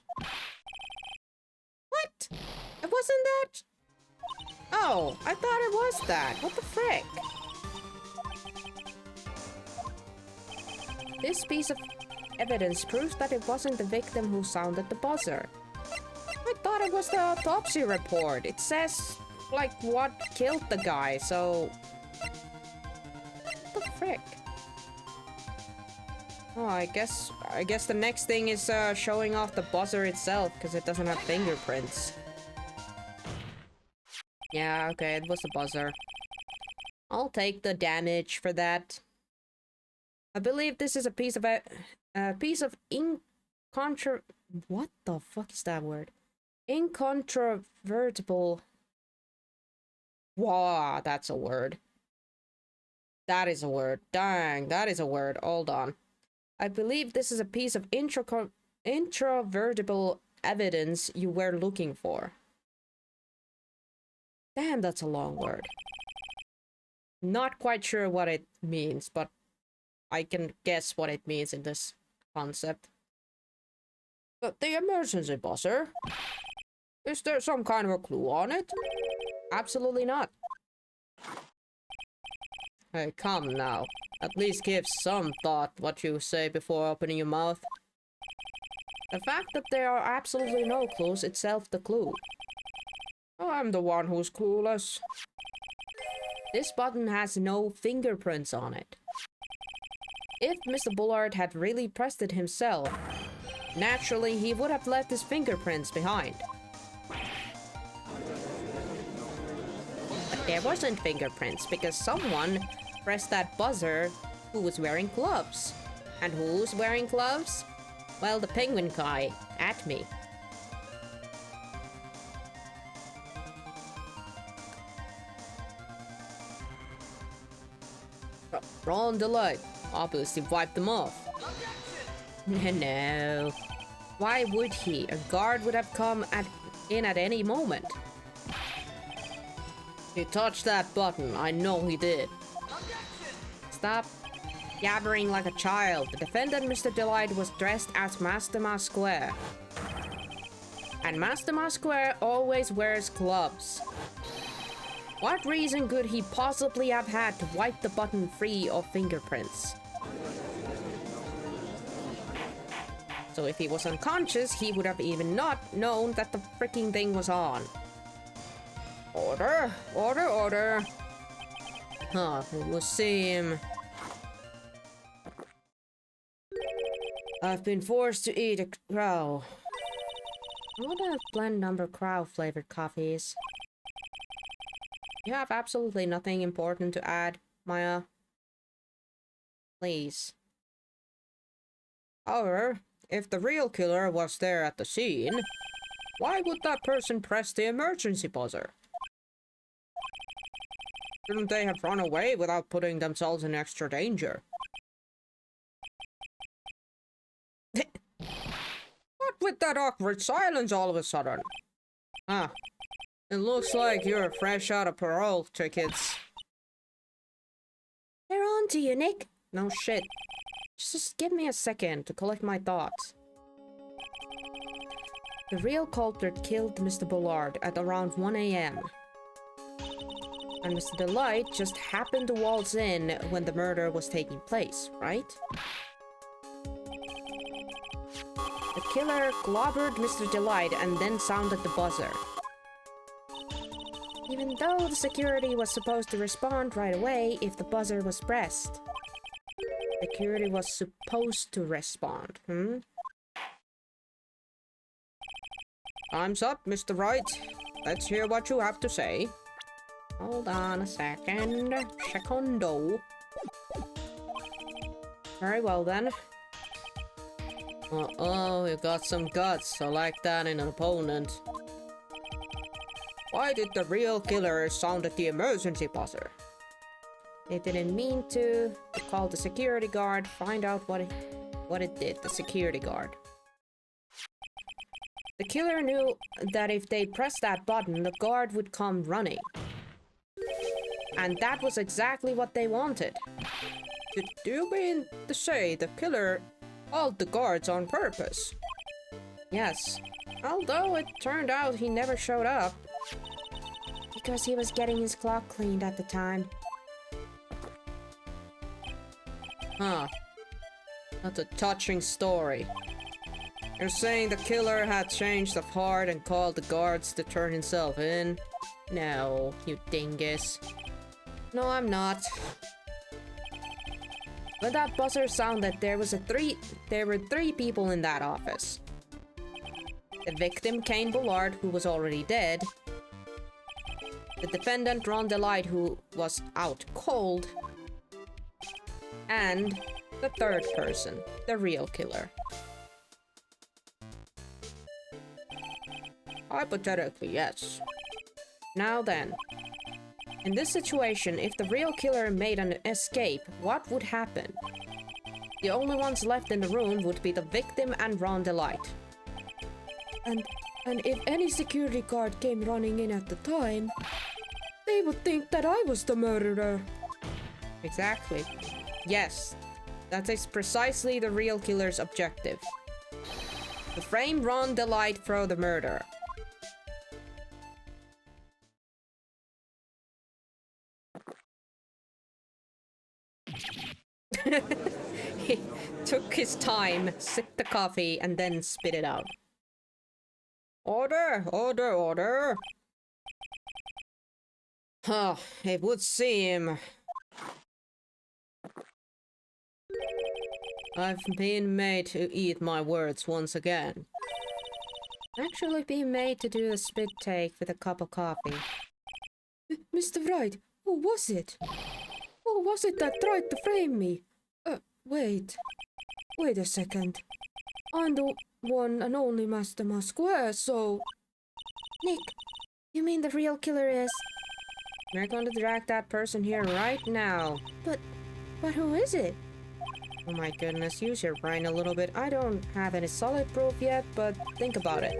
What? It wasn't that? Oh, I thought it was that. What the frick? This piece of evidence proves that it wasn't the victim who sounded the buzzer. I thought it was the autopsy report. It says, like, what killed the guy, so... What the frick? Oh, I guess the next thing is showing off the buzzer itself, because it doesn't have fingerprints. Yeah, okay, it was the buzzer. I'll take the damage for that. I believe this is a piece of what the fuck is that word? Incontrovertible. Wow, that's a word. That is a word. Dang, that is a word. Hold on. I believe this is a piece of introvertible evidence you were looking for. Damn, that's a long word. Not quite sure what it means, but I can guess what it means in this concept. But the emergency buzzer? Is there some kind of a clue on it? Absolutely not. Hey, come now. At least give some thought what you say before opening your mouth. The fact that there are absolutely no clues itself the clue. I'm the one who's clueless. This button has no fingerprints on it. If Mr. Bullard had really pressed it himself, naturally he would have left his fingerprints behind. But there wasn't fingerprints because someone pressed that buzzer who was wearing gloves. And who's wearing gloves? Well, the penguin guy at me. Ron Delight obviously wiped them off. No. Why would he? A guard would have come in at any moment. He touched that button. I know he did. Stop yabbering like a child. The defendant, Mr. Delight, was dressed as Master Masquer. And Master Masquer always wears gloves. What reason could he possibly have had to wipe the button free of fingerprints? So if he was unconscious, he would have even not known that the freaking thing was on. Order! Order, order! Huh, we'll see him. I've been forced to eat a crow. What a blend number crow flavored coffees. You have absolutely nothing important to add, Maya. Please. However, if the real killer was there at the scene, why would that person press the emergency buzzer? Shouldn't they have run away without putting themselves in extra danger? What with that awkward silence all of a sudden? Ah. It looks like you're fresh out of parole tickets. They're on to you, Nick. No shit. Just give me a second to collect my thoughts. The real culprit killed Mr. Bullard at around 1 a.m. And Mr. Delight just happened to waltz in when the murder was taking place, right? The killer clobbered Mr. Delight and then sounded the buzzer. Even though the security was supposed to respond right away if the buzzer was pressed. Security was supposed to respond, Time's up, Mr. Wright. Let's hear what you have to say. Hold on a second. Secondo. Very well then. Uh-oh, you got some guts. I like that in an opponent. Why did the real killer sound at the emergency buzzer? They didn't mean to. They called the security guard. Find out what it did. The security guard. The killer knew that if they pressed that button, the guard would come running. And that was exactly what they wanted. Do you mean to say the killer called the guards on purpose? Yes. Although it turned out he never showed up. Because he was getting his clock cleaned at the time. Huh. That's a touching story. You're saying the killer had changed of heart and called the guards to turn himself in? No, you dingus. No, I'm not. When that buzzer sounded, there were three people in that office. The victim, Kane Bullard, who was already dead. The defendant, Ron Delight, who was out cold. And the third person, the real killer. Hypothetically, yes. Now then. In this situation, if the real killer made an escape, what would happen? The only ones left in the room would be the victim and Ron Delight. And if any security guard came running in at the time, they would think that I was the murderer. Exactly. Yes, that is precisely the real killer's objective. To frame Ron Delight for the murder. He took his time, sipped the coffee, and then spit it out. Order! Order! Order! Huh, it would seem I've been made to eat my words once again. Actually been made to do a spit take with a cup of coffee. Mr. Wright, who was it? Who was it that tried to frame me? Wait. Wait a second. I'm the one and only Master Masquer, so... Nick, you mean the real killer is... We're going to drag that person here right now. But who is it? Oh my goodness, use your brain a little bit. I don't have any solid proof yet, but think about it.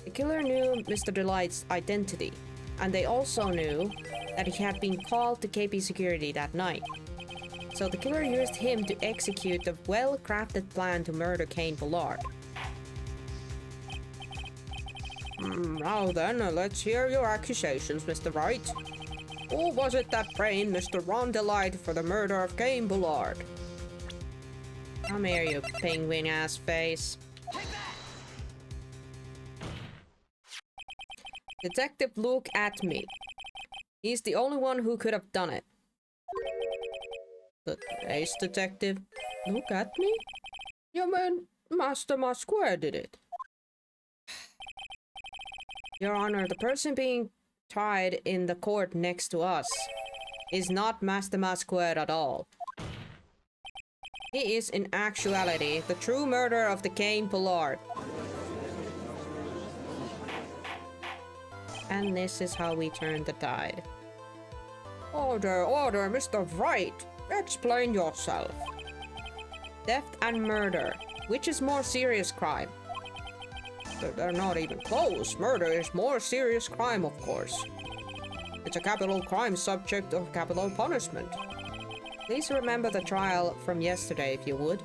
The killer knew Mr. Delight's identity, and they also knew that he had been called to KP security that night. So the killer used him to execute the well-crafted plan to murder Kane Bullard. Now then, let's hear your accusations, Mr. Wright. Who was it that framed Mr. Ron Delight for the murder of Kane Bullard? Come here, you penguin-ass face. Detective, look at me. He's the only one who could have done it. The Ace detective? Look at me? You mean Master Masquer did it? Your Honor, the person being tried in the court next to us is not Master Masquer at all. He is, in actuality, the true murderer of the Kane Bullard. And this is how we turn the tide. Order, order, Mr. Wright! Explain yourself. Theft and murder. Which is more serious crime? They're not even close. Murder is more serious crime, of course. It's a capital crime subject of capital punishment. Please remember the trial from yesterday, if you would.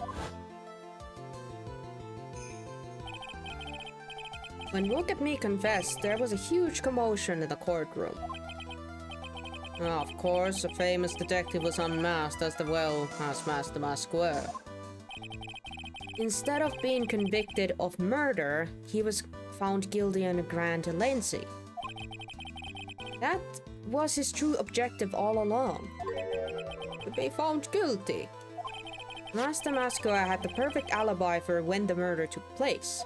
When Look at Me confessed, there was a huge commotion in the courtroom. Of course, a famous detective was unmasked as well as Master Masquer. Instead of being convicted of murder, he was found guilty on a grand lency. That was his true objective all along. To be found guilty. Master Masquer had the perfect alibi for when the murder took place.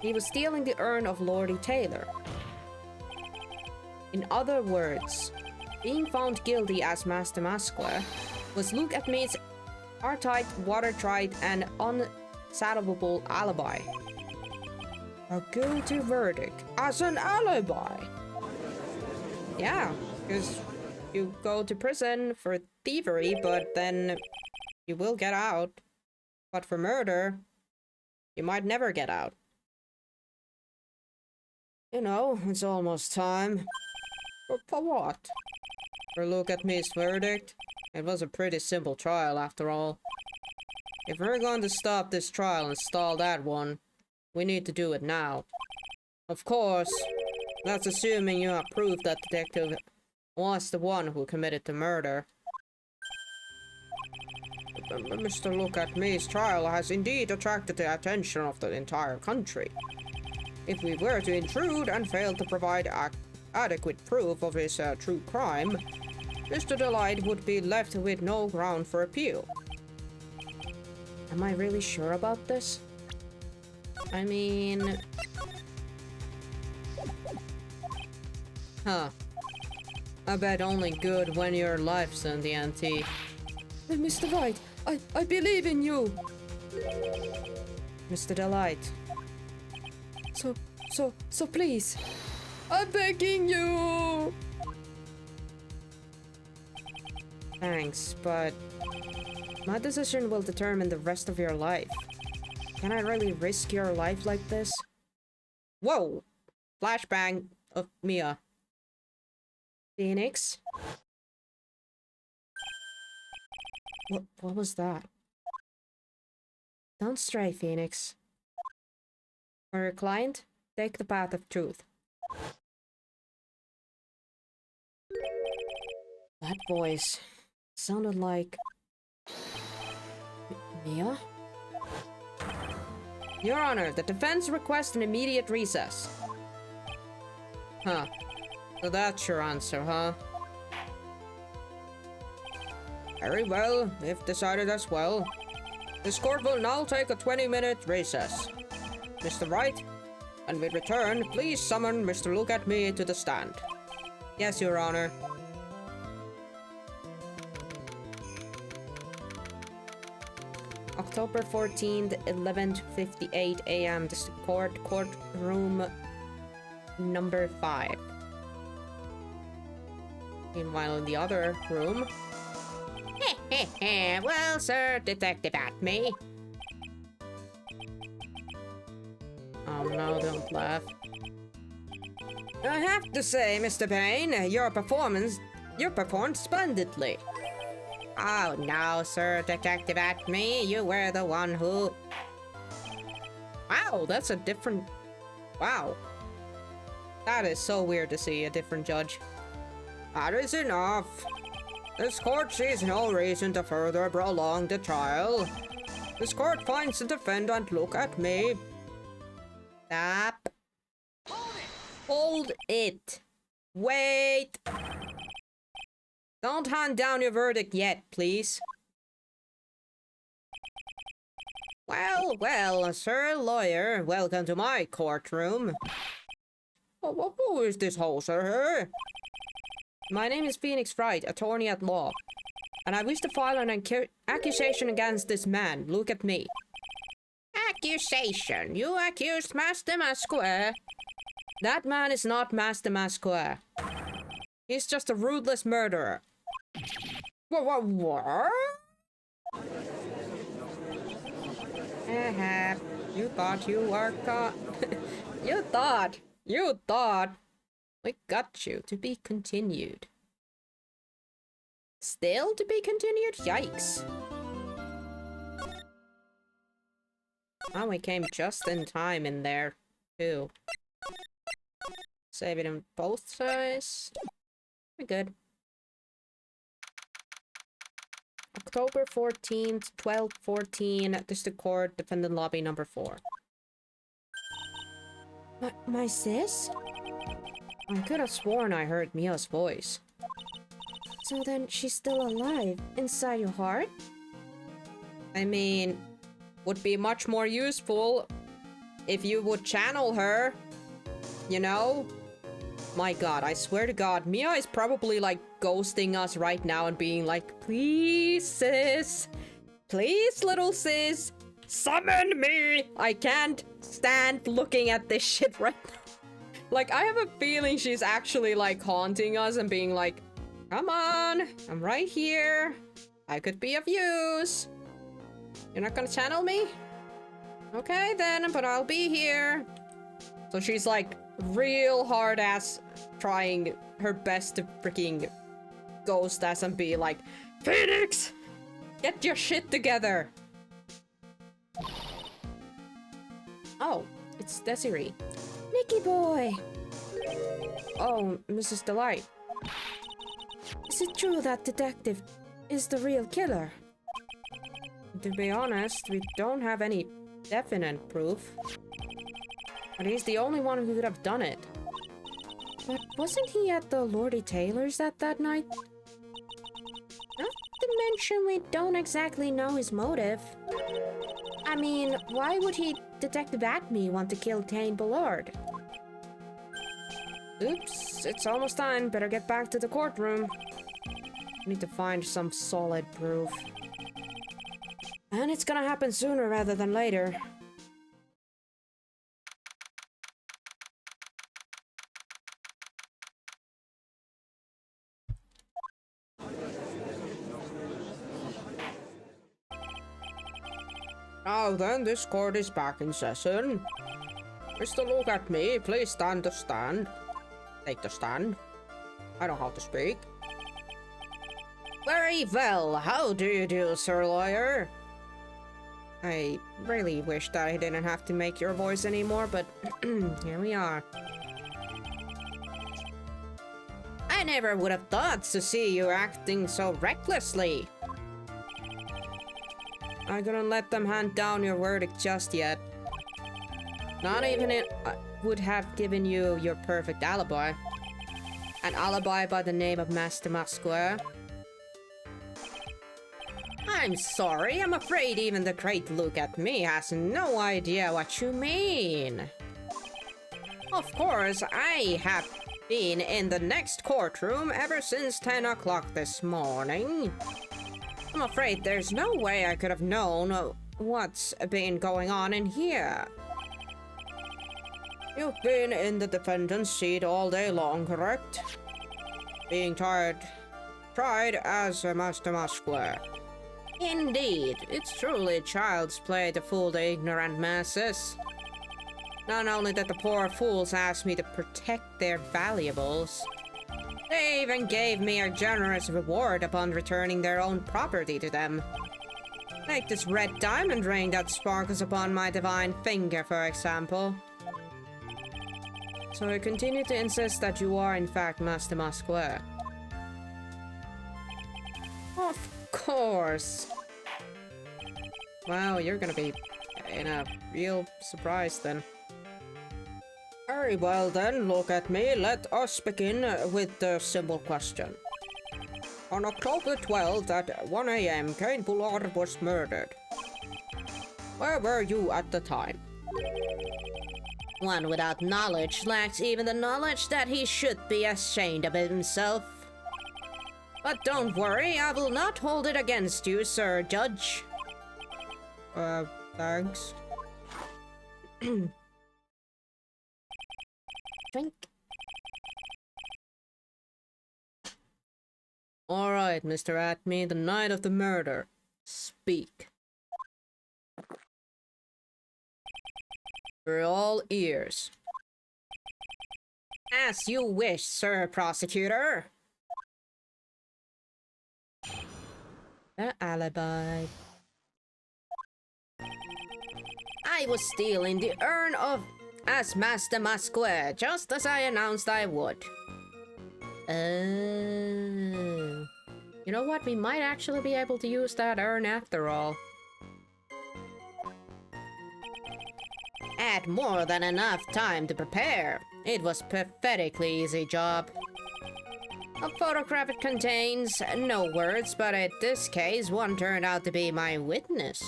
He was stealing the urn of Lordy Taylor. In other words, being found guilty as Master Masquer was Look at Me's airtight, watertight, and unsalvable alibi. A guilty verdict as an alibi. Yeah, because you go to prison for thievery, but then you will get out. But for murder, you might never get out. You know, it's almost time. For what? For Look at Me's verdict? It was a pretty simple trial, after all. If we're going to stop this trial and stall that one, we need to do it now. Of course, that's assuming you have proof that the detective was the one who committed the murder. Mr. Look at Me's trial has indeed attracted the attention of the entire country. If we were to intrude and fail to provide adequate proof of his true crime, Mr. Delight would be left with no ground for appeal. Am I really sure about this? I mean... Huh. I bet only good when your life's in the ante. Mr. Wright, I believe in you. Mr. Delight. So please. I'm begging you. Thanks, but my decision will determine the rest of your life. Can I really risk your life like this? Whoa! Flashbang of Mia. Phoenix? What was that? Don't stray, Phoenix. For your client, take the path of truth. That voice sounded like... Mia? Your Honor, the defense requests an immediate recess. Huh. So that's your answer, huh? Very well, if decided as well. This court will now take a 20-minute recess. Mr. Wright, when we return, please summon Mr. Look at Me to the stand. Yes, Your Honor. October 14th, 11:58 a.m. District Court, courtroom number 5. Meanwhile, in the other room... Well, sir, Detective at me. Oh no, don't laugh. I have to say, Mr. Payne, you performed splendidly. Oh no, sir, Detective at me, you were the one who... Wow, that's a different... Wow. That is so weird to see a different judge. That is enough. This court sees no reason to further prolong the trial. This court finds the defendant Look at Me. Stop. Hold it. Wait. Don't hand down your verdict yet, please. Well, sir lawyer, welcome to my courtroom. Who is this hoe, sir? My name is Phoenix Wright, attorney at law. And I wish to file an accusation against this man. Look at me. Accusation? You accused Master Masquer? That man is not Master Masquer. He's just a ruthless murderer. What? You thought you were caught. You thought. We got you. To be continued. Still to be continued? Yikes. Oh, we came just in time in there, too. Save it on both sides. We're good. October 14th, 12:14, District Court, Defendant Lobby number 4. My sis? I could have sworn I heard Mia's voice. So then she's still alive inside your heart? I mean, would be much more useful if you would channel her, you know? My god, I swear to god, Mia is probably like ghosting us right now and being like, please sis, please little sis, summon me! I can't stand looking at this shit right now. Like, I have a feeling she's actually like haunting us and being like, come on, I'm right here. I could be of use. You're not gonna channel me? Okay then, but I'll be here. So she's like real hard ass trying her best to freaking ghost us and be like, Phoenix! Get your shit together! Oh, it's Desiree. Nicky boy! Oh, Mrs. Delight. Is it true that detective is the real killer? To be honest, we don't have any definite proof. But he's the only one who could have done it. But wasn't he at the Lordy Taylor's that night? Not to mention we don't exactly know his motive. I mean, why would Detective Acme want to kill Tane Bullard? Oops, it's almost time. Better get back to the courtroom. Need to find some solid proof. And it's gonna happen sooner rather than later. Now then, this court is back in session. Mr. Look at me, please stand to stand. Take the stand. I know how to speak. Very well, how do you do, Sir Lawyer? I really wish that I didn't have to make your voice anymore, but here we are. I never would have thought to see you acting so recklessly. I couldn't let them hand down your verdict just yet. Not even it would have given you your perfect alibi. An alibi by the name of Master Masquer. I'm sorry, I'm afraid even the great Look at Me has no idea what you mean. Of course, I have been in the next courtroom ever since 10 o'clock this morning. I'm afraid there's no way I could have known what's been going on in here. You've been in the defendant's seat all day long, correct? Being tried as a Master Masquer. Indeed, it's truly child's play to fool the ignorant masses. Not only did the poor fools ask me to protect their valuables, they even gave me a generous reward upon returning their own property to them. Like this red diamond ring that sparkles upon my divine finger, for example. So I continue to insist that you are in fact Master Masquer. Of course. Wow, you're gonna be in a real surprise then. Very well then, look at me. Let us begin with the simple question. On October 12th at 1 AM, Kane Bullard was murdered. Where were you at the time? One without knowledge lacks even the knowledge that he should be ashamed of himself. But don't worry, I will not hold it against you, Sir Judge. Thanks. Drink. All right, Mr. Acme, the night of the murder. Speak. We're all ears. As you wish, Sir Prosecutor. The alibi. I was stealing the urn as Master Masquer, just as I announced I would. Oh. You know what? We might actually be able to use that urn after all. Had more than enough time to prepare. It was pathetically easy job. A photograph it contains no words, but in this case, one turned out to be my witness.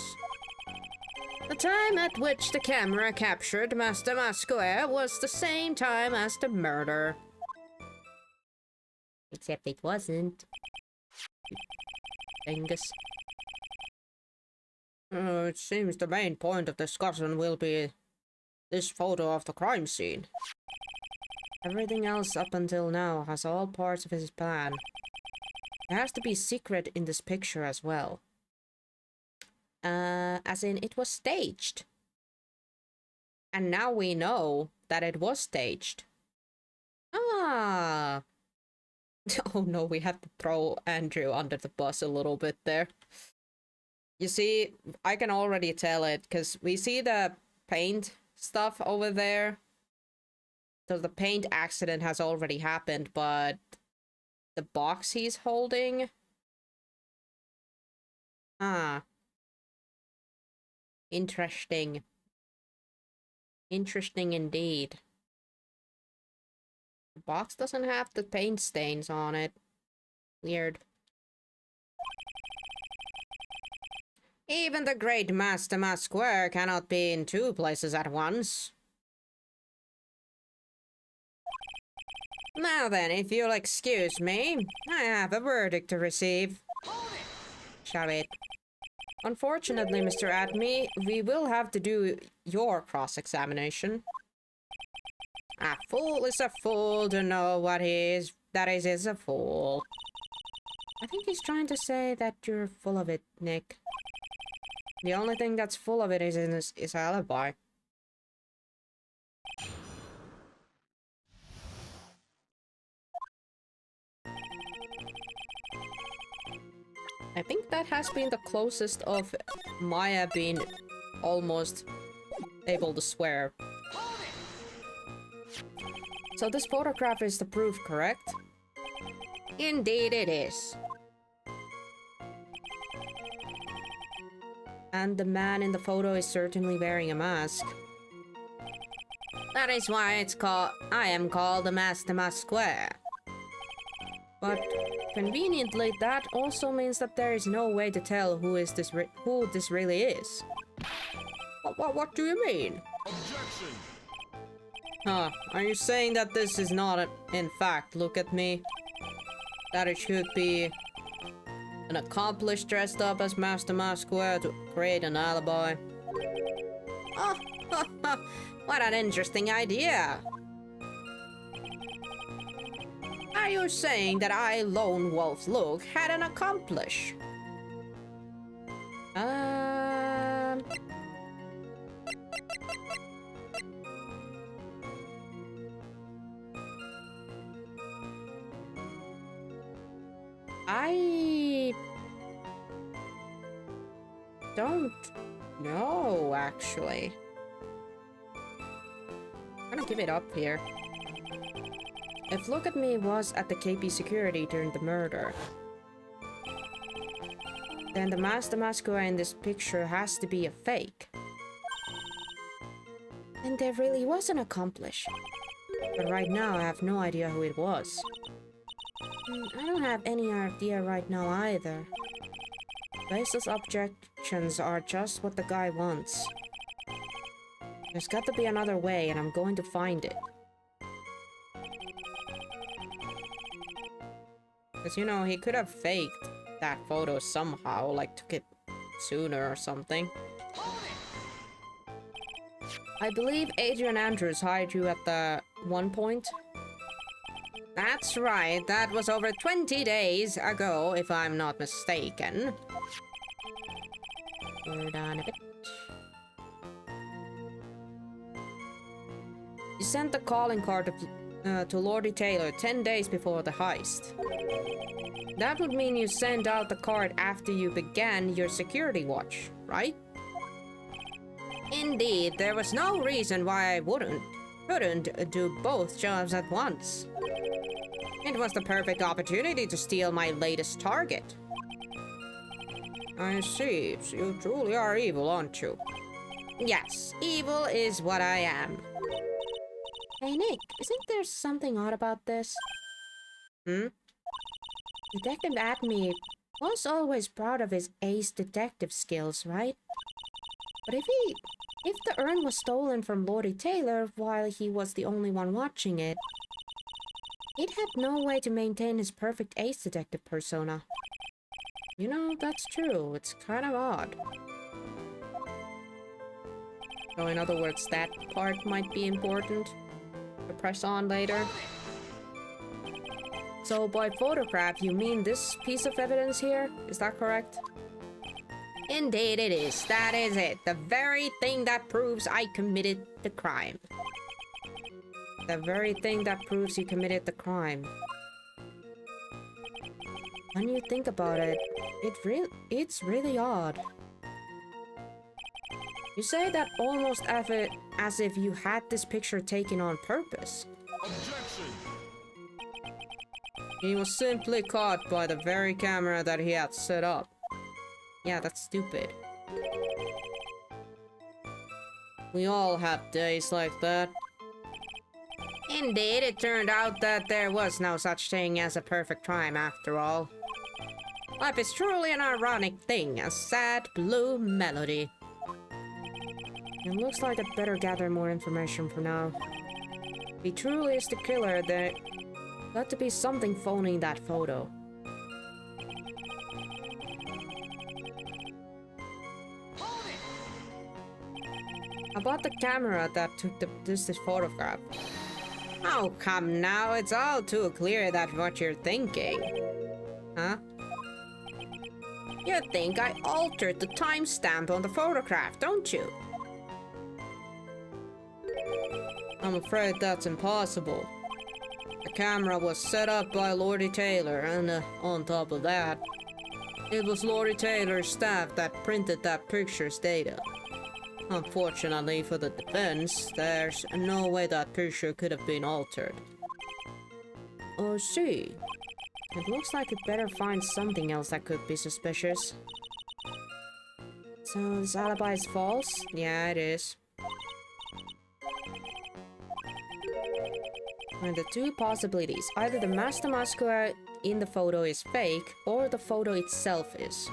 The time at which the camera captured Master Masquer was the same time as the murder. Except it wasn't. Angus. It seems the main point of discussion will be this photo of the crime scene. Everything else up until now has all parts of his plan. There has to be secret in this picture as well. As in, it was staged. And now we know that it was staged. Ah! Oh no, we have to throw Andrew under the bus a little bit there. You see, I can already tell it, because we see the paint stuff over there. So the paint accident has already happened, but the box he's holding... Ah. Interesting. Interesting indeed. The box doesn't have the paint stains on it. Weird. Even the great Master Square cannot be in two places at once. Now then, if you'll excuse me, I have a verdict to receive. Shall we? Unfortunately, Mr. Adme, we will have to do your cross-examination. A fool is a fool to know what he is. That is a fool. I think he's trying to say that you're full of it, Nick. The only thing that's full of it is in his alibi. I think that has been the closest of Maya being almost able to swear. So this photograph is the proof, correct? Indeed it is. And the man in the photo is certainly wearing a mask. That is why it's called... I am called the Master Square. But conveniently, that also means that there is no way to tell who this really is. What do you mean? Objection! Huh, are you saying that this is not, in fact, look at me? That it should be an accomplice dressed up as Master Square to create an alibi? Oh, what an interesting idea! Are you saying that I, Lone Wolf Luke, had an accomplice? I don't know, actually. I'm gonna give it up here. If Look at Me was at the KP security during the murder, then the Master Masquerade in this picture has to be a fake. And there really was an accomplice. But right now I have no idea who it was. I don't have any idea right now either. Baseless objections are just what the guy wants. There's got to be another way, and I'm going to find it. Because, you know, he could have faked that photo somehow, like took it sooner or something. I believe Adrian Andrews hired you at the one point. That's right, that was over 20 days ago, if I'm not mistaken. Hold on a bit. You sent the calling card to Lordy Taylor 10 days before the heist. That would mean you sent out the card after you began your security watch, right? Indeed, there was no reason why I couldn't do both jobs at once. It was the perfect opportunity to steal my latest target. I see, so you truly are evil, aren't you? Yes, evil is what I am. Hey Nick, isn't there something odd about this? Detective Acme was always proud of his ace detective skills, right? But if the urn was stolen from Lordy Taylor while he was the only one watching it, he'd had no way to maintain his perfect ace detective persona. You know, that's true. It's kind of odd. So in other words, that part might be important to press on later. So by photograph, you mean this piece of evidence here? Is that correct? Indeed it is. That is it. The very thing that proves I committed the crime. The very thing that proves you committed the crime. When you think about it, it's really odd. You say that almost as if you had this picture taken on purpose. Objection! He was simply caught by the very camera that he had set up. Yeah, that's stupid. We all have days like that. Indeed, it turned out that there was no such thing as a perfect time after all. Life is truly an ironic thing, a sad blue melody. It looks like I'd better gather more information for now. If he truly is the killer, there got to be something phony in that photo. About the camera that took this photograph. Oh, come now, it's all too clear that what you're thinking. Huh? You think I altered the timestamp on the photograph, don't you? I'm afraid that's impossible. The camera was set up by Lordy Taylor, and on top of that, it was Lordy Taylor's staff that printed that picture's data. Unfortunately for the defense, there's no way that picture could have been altered. Oh, see. It looks like we'd better find something else that could be suspicious. So this alibi is false? Yeah, it is. And the two possibilities. Either the Master Masquerade in the photo is fake, or the photo itself is.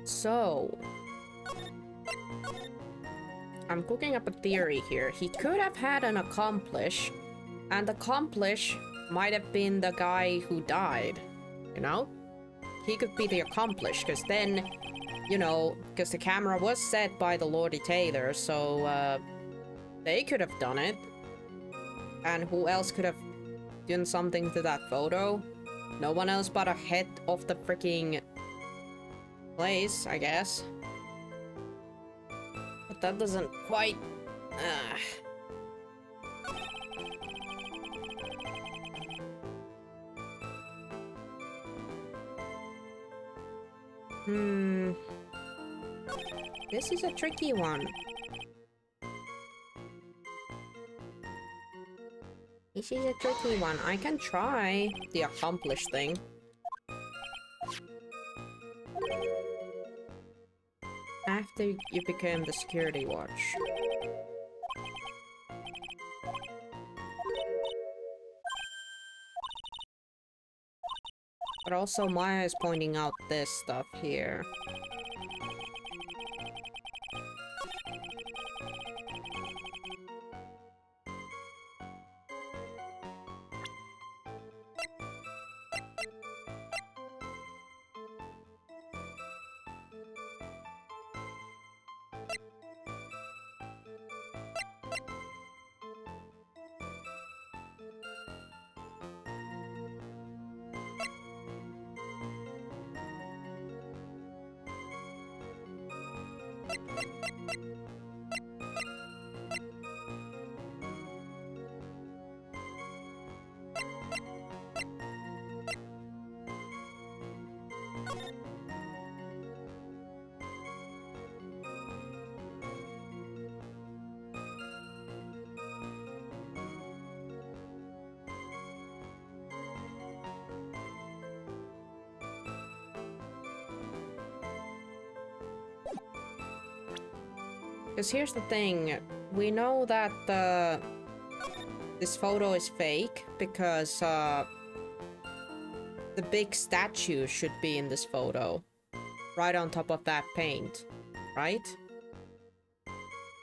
So, I'm cooking up a theory here. He could have had an accomplice, and the accomplice might have been the guy who died, you know? He could be the accomplice, because then, you know, because the camera was set by the Lordy Taylor, so, they could have done it. And who else could have done something to that photo? No one else but a head of the freaking place, I guess. But that doesn't quite... This is a tricky one. This is a tricky one. I can try the accomplish thing. After you became the security watch. But also Maya is pointing out this stuff here. Because here's the thing, we know that this photo is fake because the big statue should be in this photo, right on top of that paint, right?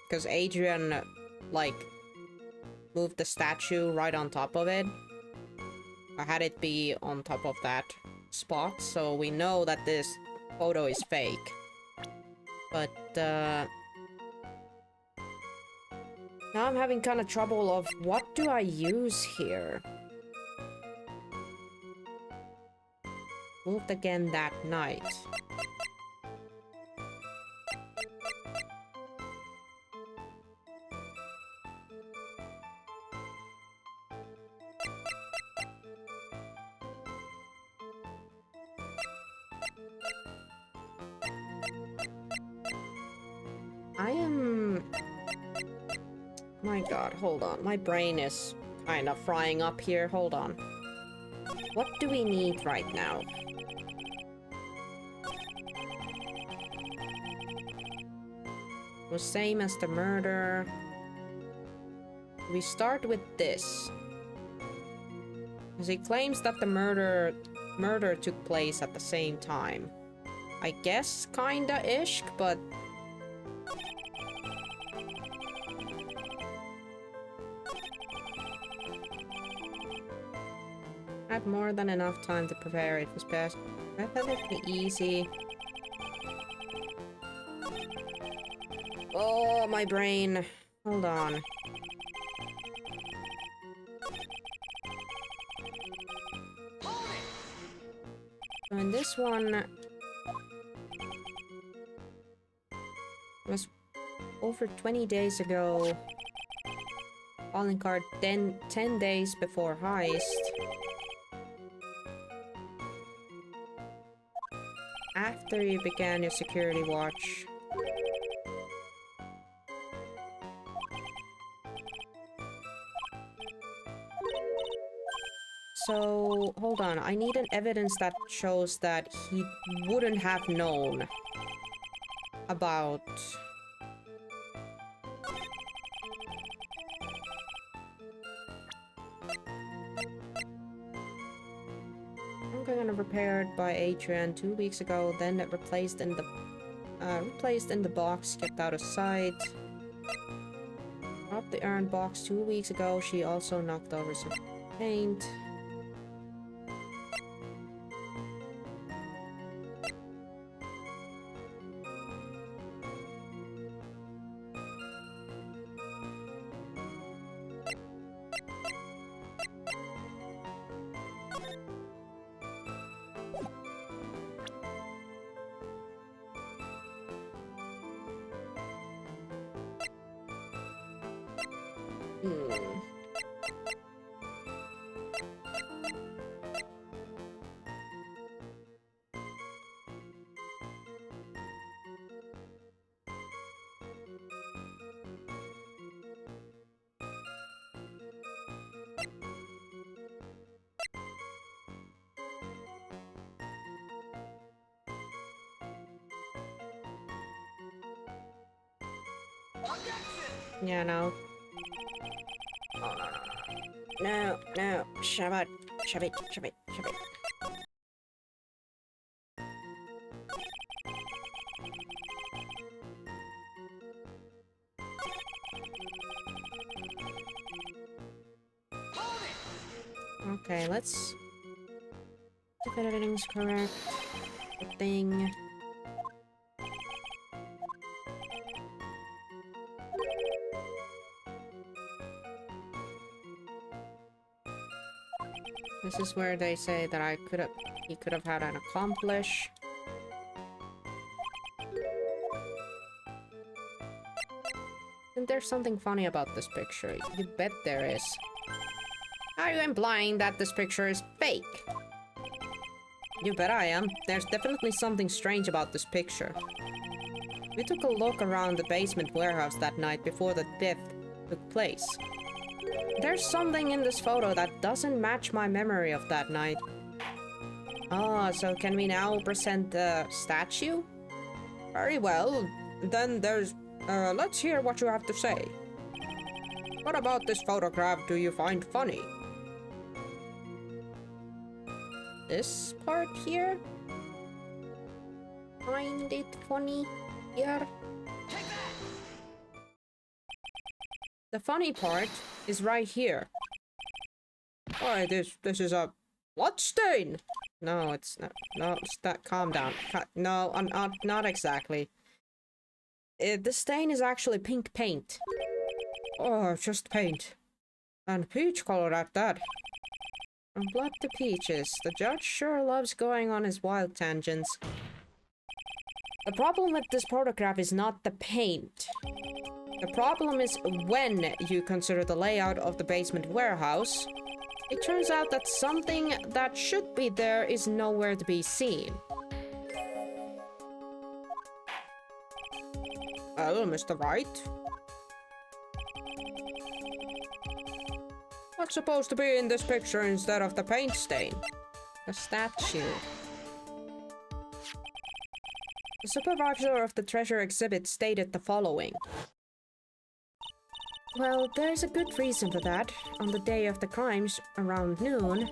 Because Adrian, like, moved the statue right on top of it. I had it be on top of that spot, so we know that this photo is fake. But, now I'm having kind of trouble of what do I use here? Moved again that night. I am... My god, hold on. My brain is kind of frying up here. Hold on. What do we need right now? The same as the murder. We start with this. Because he claims that the murder took place at the same time. I guess kinda-ish, but... Had more than enough time to prepare. It was perfectly easy. Oh, my brain. Hold on. So in this one... was over 20 days ago. Calling card 10 days before heist. After you began your security watch. So, hold on. I need an evidence that shows that he wouldn't have known about... I'm gonna prepared by Adrian 2 weeks ago, then it replaced in the box, kept out of sight. Dropped the urn box 2 weeks ago. She also knocked over some paint. Yeah, no. Oh, no. No. Shove it. Shove it. Shove it. Shove it. Okay, let's... if everything's correct. Good thing. This is where they say that he could have had an accomplish. And there's something funny about this picture. You bet there is. Are you implying that this picture is fake? You bet I am. There's definitely something strange about this picture. We took a look around the basement warehouse that night before the death took place. There's something in this photo that doesn't match my memory of that night. Ah, so can we now present the statue? Very well. Then there's... let's hear what you have to say. What about this photograph do you find funny? This part here? Find it funny here? The funny part is right here. Why, this is a blood stain. No, it's not. No, calm down. No, not exactly. The stain is actually pink paint. Oh, just paint. And peach color at that. From blood to peaches. The judge sure loves going on his wild tangents. The problem with this photograph is not the paint. The problem is when you consider the layout of the basement warehouse, it turns out that something that should be there is nowhere to be seen. Well, Mr. Wright. What's supposed to be in this picture instead of the paint stain? A statue. The supervisor of the treasure exhibit stated the following. Well, there's a good reason for that. On the day of the crimes, around noon,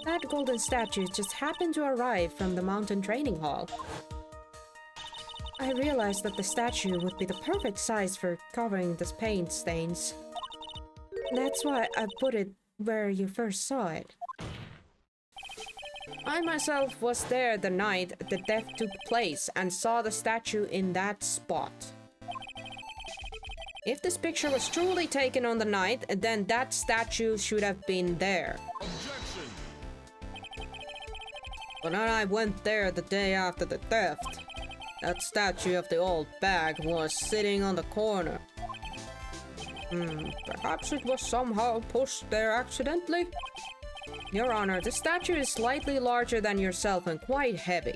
that golden statue just happened to arrive from the mountain training hall. I realized that the statue would be the perfect size for covering the paint stains. That's why I put it where you first saw it. I myself was there the night the theft took place and saw the statue in that spot. If this picture was truly taken on the night, then that statue should have been there. Objection! But when I went there the day after the theft, that statue of the old bag was sitting on the corner. Perhaps it was somehow pushed there accidentally? Your Honor, the statue is slightly larger than yourself and quite heavy.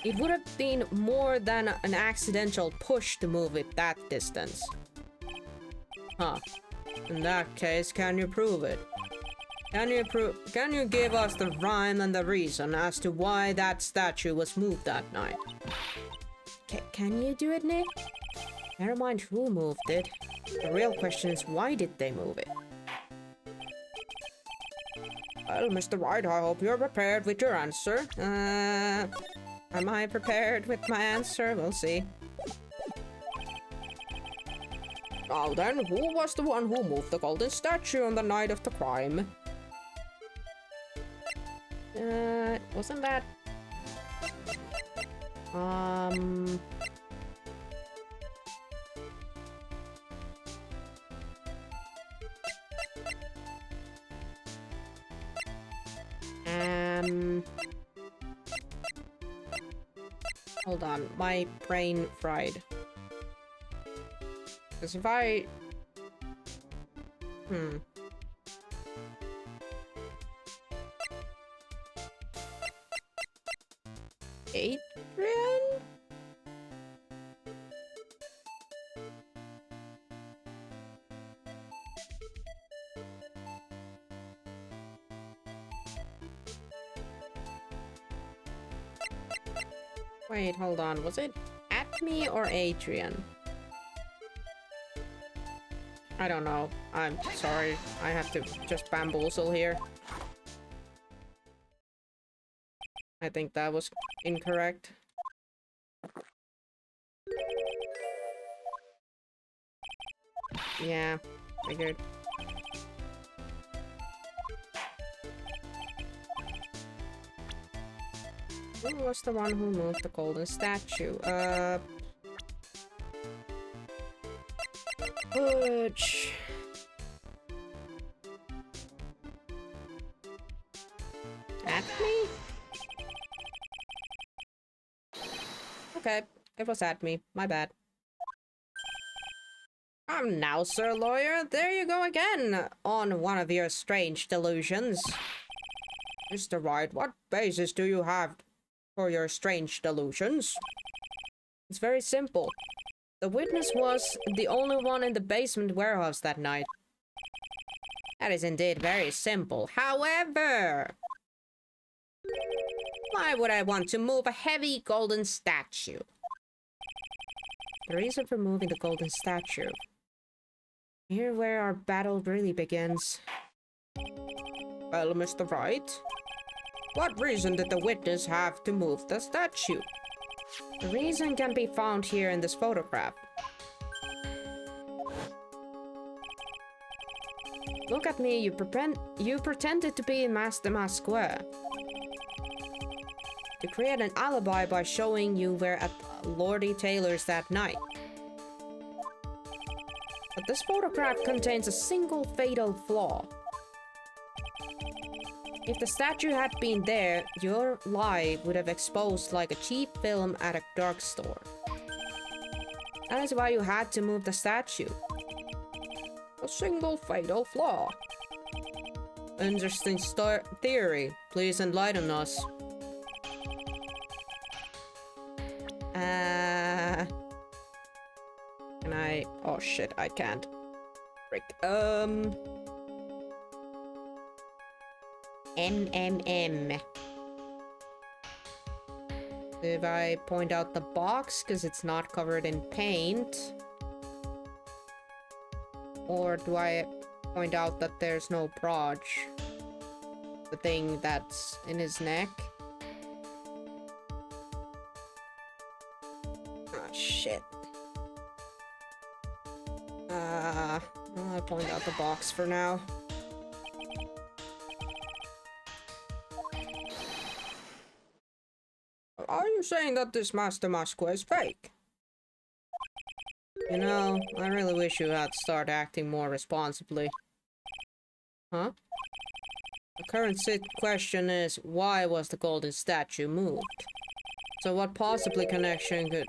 It would have been more than an accidental push to move it that distance. Huh. In that case, can you prove it? Can you give us the rhyme and the reason as to why that statue was moved that night? Can you do it, Nick? Never mind who moved it. The real question is, why did they move it? Well, Mr. Wright, I hope you're prepared with your answer. Am I prepared with my answer? We'll see. Now then, who was the one who moved the golden statue on the night of the crime? Wasn't that... Hold on, my brain fried. Because if I... Adrian? Wait, hold on. Was it Atme or Adrian? I don't know. I'm sorry. I have to just bamboozle here. I think that was incorrect. Yeah, figured. Who was the one who moved the golden statue? Butch. Atme? Okay, it was Atme. My bad. Now, Sir Lawyer, there you go again, on one of your strange delusions. Mr. Wright, what basis do you have for your strange delusions? It's very simple. The witness was the only one in the basement warehouse that night. That is indeed very simple. However, why would I want to move a heavy golden statue? The reason for moving the golden statue. Here where our battle really begins. Well, Mr. Wright, what reason did the witness have to move the statue? The reason can be found here in this photograph. Look at me, you pretended to be in Mastermas Square. To create an alibi by showing you were at Lordy Taylor's that night. But this photograph contains a single fatal flaw. If the statue had been there, your lie would have exposed like a cheap film at a drugstore. That is why you had to move the statue. A single fatal flaw. Interesting theory. Please enlighten us. Oh shit, I can't. Frick. M. If I point out the box because it's not covered in paint? Or do I point out that there's no brooch? The thing that's in his neck? Ah, shit. I'll point out the box for now. Are you saying that this Master Masque is fake? You know, I really wish you had started acting more responsibly. Huh? The current question is, why was the golden statue moved? So what possibly connection could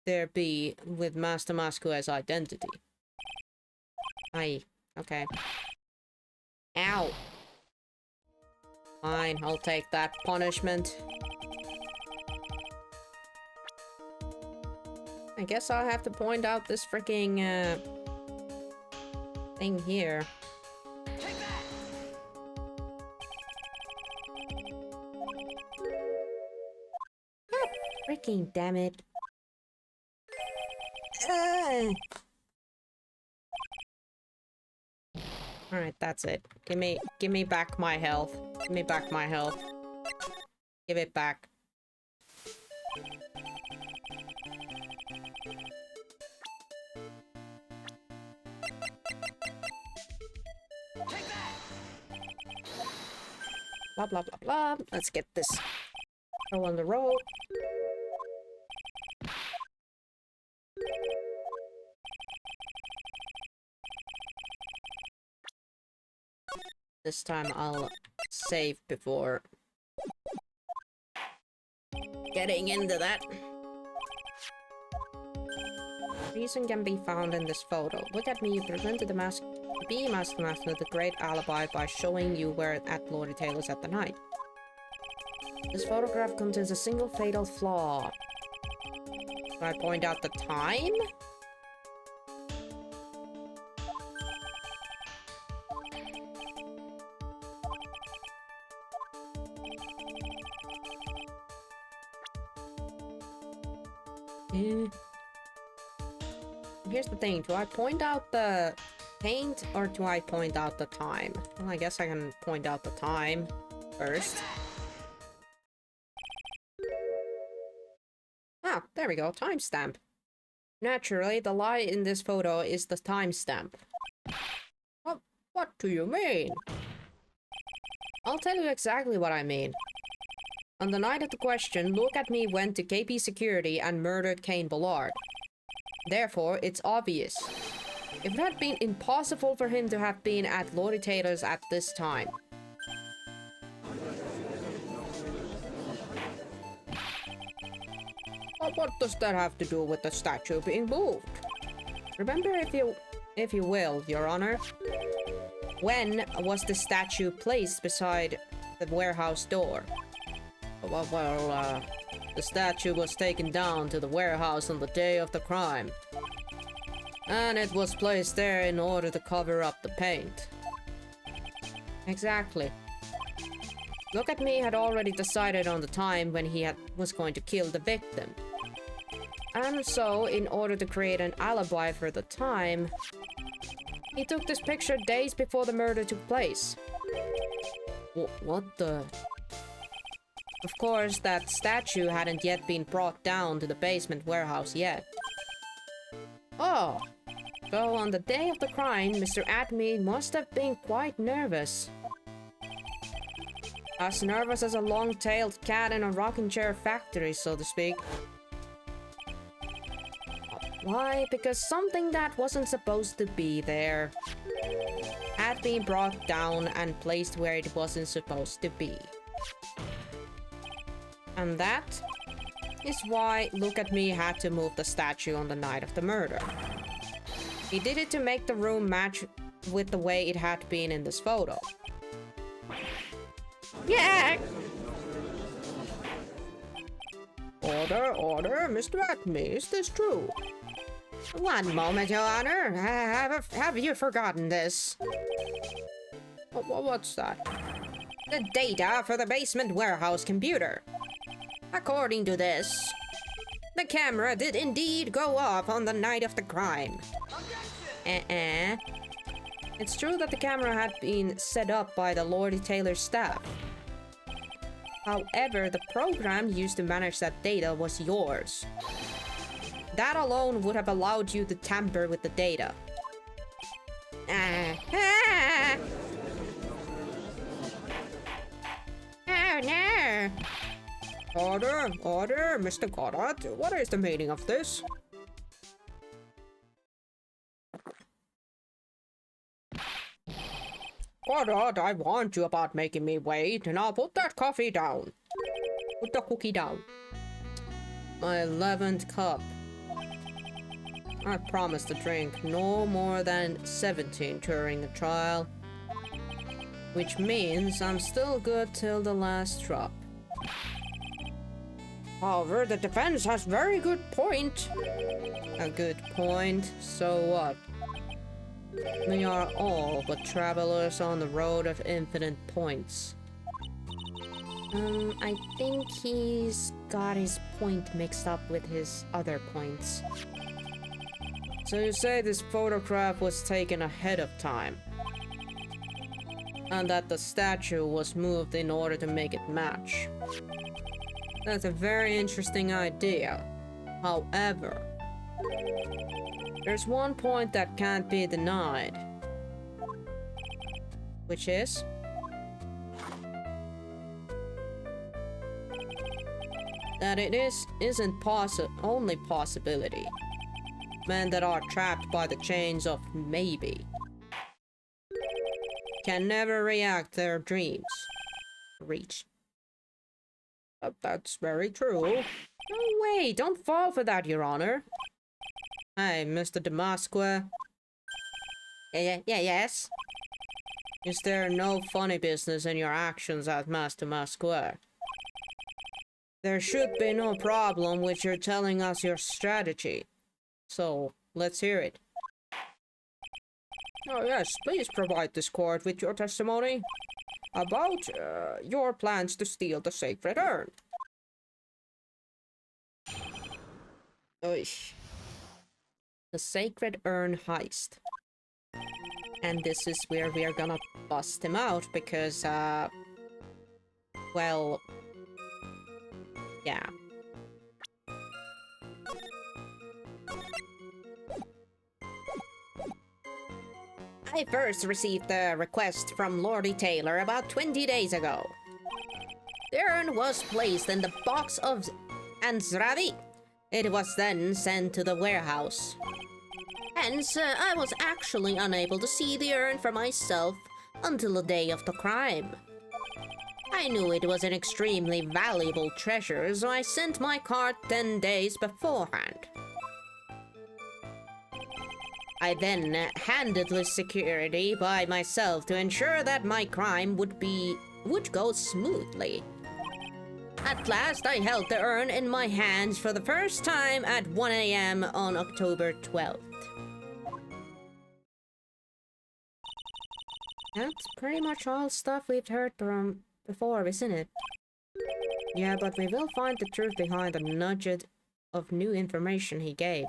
there be with Master Masque's identity? Aye, okay. Ow! Fine, I'll take that punishment. I guess I'll have to point out this freaking thing here. Take that! God freaking damn it. Alright, that's it. Give me back my health. Give me back my health. Give it back. Take that! Blah blah blah blah. Let's get this show on the road. This time I'll save before getting into that. Reason can be found in this photo. Look at me, you presented the Master Master with a great alibi by showing you were at Lord Taylor's at the night. This photograph contains a single fatal flaw. Can I point out the time? Here's the thing, do I point out the paint or do I point out the time? Well, I guess I can point out the time first. Ah, there we go, timestamp. Naturally, the lie in this photo is the timestamp. What do you mean? I'll tell you exactly what I mean. On the night of the question, Look at Me went to KP Security and murdered Kane Ballard. Therefore, it's obvious. If it had been impossible for him to have been at Lord Taylor's at this time. What does that have to do with the statue being moved? Remember, if you will, Your Honor, when was the statue placed beside the warehouse door? Well, the statue was taken down to the warehouse on the day of the crime. And it was placed there in order to cover up the paint. Exactly. Look at Me had already decided on the time when he was going to kill the victim. And so, in order to create an alibi for the time, he took this picture days before the murder took place. What the... Of course, that statue hadn't yet been brought down to the basement warehouse yet. Oh, so on the day of the crime, Mr. Atme must have been quite nervous. As nervous as a long-tailed cat in a rocking chair factory, so to speak. Why? Because something that wasn't supposed to be there had been brought down and placed where it wasn't supposed to be. And that is why Look at Me had to move the statue on the night of the murder. He did it to make the room match with the way it had been in this photo. Yeah! Order, Mr. Atme, is this true? One moment, Your Honor. Have you forgotten this? What's that? The data for the basement warehouse computer. According to this, the camera did indeed go off on the night of the crime. It's true that the camera had been set up by the Lord Taylor's staff. However, the program used to manage that data was yours. That alone would have allowed you to tamper with the data. Oh no! Order, Mr. Goddard. What is the meaning of this? Goddard, I warned you about making me wait. Now put that coffee down. Put the cookie down. My 11th cup. I promised to drink no more than 17 during a trial. Which means I'm still good till the last drop. However, the defense has very good point. A good point? So what? We are all but travelers on the road of infinite points. I think he's got his point mixed up with his other points. So you say this photograph was taken ahead of time? And that the statue was moved in order to make it match? That's a very interesting idea. However, there's one point that can't be denied. Which is? That it isn't only possibility. Men that are trapped by the chains of maybe can never react their dreams. Reach. That's very true. No way, don't fall for that, Your Honor. Hey, Mr. Damasque. Yes? Is there no funny business in your actions at Master Damasque? There should be no problem with your telling us your strategy. So, let's hear it. Oh yes, please provide this court with your testimony about your plans to steal the sacred urn. Oish. The sacred urn heist. And this is where we are gonna bust him out because, well, yeah. I first received the request from Lordy Taylor about 20 days ago. The urn was placed in the box of Anzravi. It was then sent to the warehouse. Hence, I was actually unable to see the urn for myself until the day of the crime. I knew it was an extremely valuable treasure, so I sent my card 10 days beforehand. I then handled the security by myself to ensure that my crime would go smoothly. At last, I held the urn in my hands for the first time at 1 AM on October 12th. That's pretty much all stuff we've heard from before, isn't it? Yeah, but we will find the truth behind the nugget of new information he gave.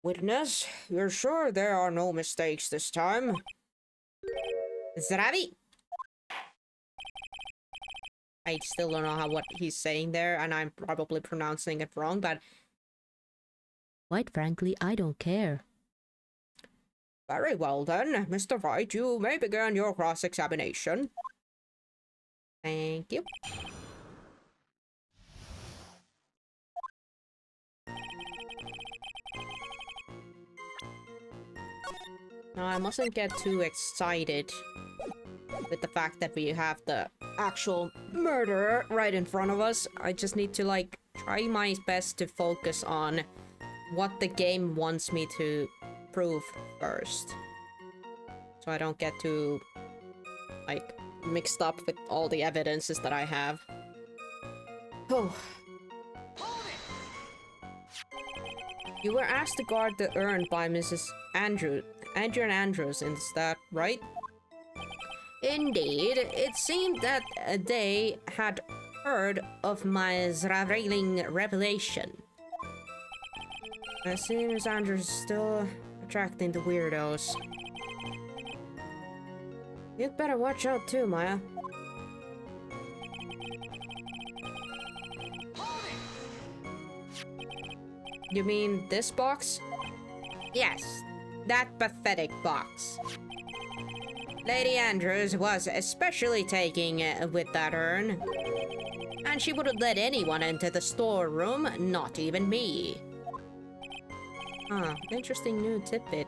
Witness, you're sure there are no mistakes this time? Zravi! I still don't know what he's saying there, and I'm probably pronouncing it wrong, but quite frankly, I don't care. Very well then, Mr. Wright, you may begin your cross-examination. Thank you. Now, I mustn't get too excited with the fact that we have the actual murderer right in front of us. I just need to, like, try my best to focus on what the game wants me to prove first. So I don't get too, like, mixed up with all the evidences that I have. Oh. You were asked to guard the urn by Mrs. Adrian Andrews, is that right? Indeed, it seemed that they had heard of my revealing revelation. I see Miss Andrews is still attracting the weirdos. You'd better watch out too, Maya. You mean this box? Yes, that pathetic box. Lady Andrews was especially taking with that urn. And she wouldn't let anyone enter the storeroom, not even me. Ah, interesting new tidbit.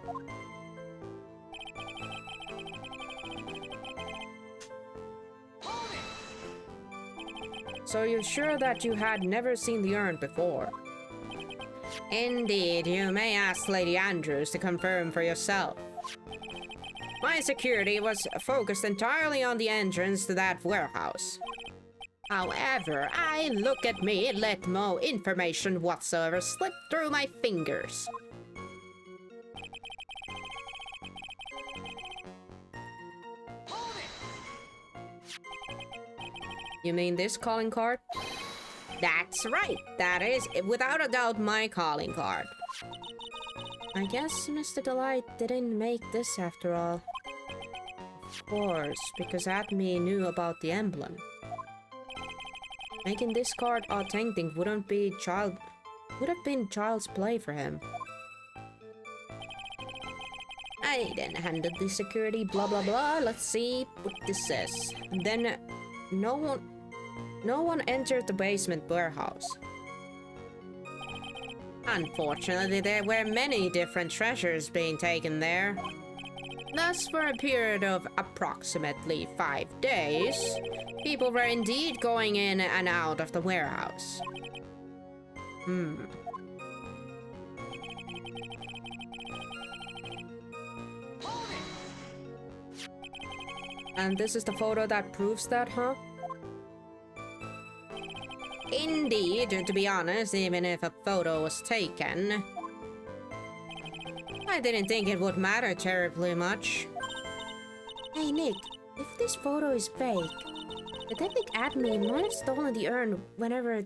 So you're sure that you had never seen the urn before? Indeed, you may ask Lady Andrews to confirm for yourself. My security was focused entirely on the entrance to that warehouse. However, look at me, let no information whatsoever slip through my fingers. You mean this calling card? That's right. That is, without a doubt, my calling card. I guess Mr. Delight didn't make this after all. Of course, because Admi knew about the emblem. Making this card authentic would have been child's play for him. I then handled the security, blah blah blah. Let's see what this says. And then no one entered the basement warehouse. Unfortunately, there were many different treasures being taken there. Thus, for a period of approximately 5 days, people were indeed going in and out of the warehouse. And this is the photo that proves that, huh? Indeed, to be honest, even if a photo was taken, I didn't think it would matter terribly much. Hey Nick, if this photo is fake, Detective Admin might have stolen the urn whenever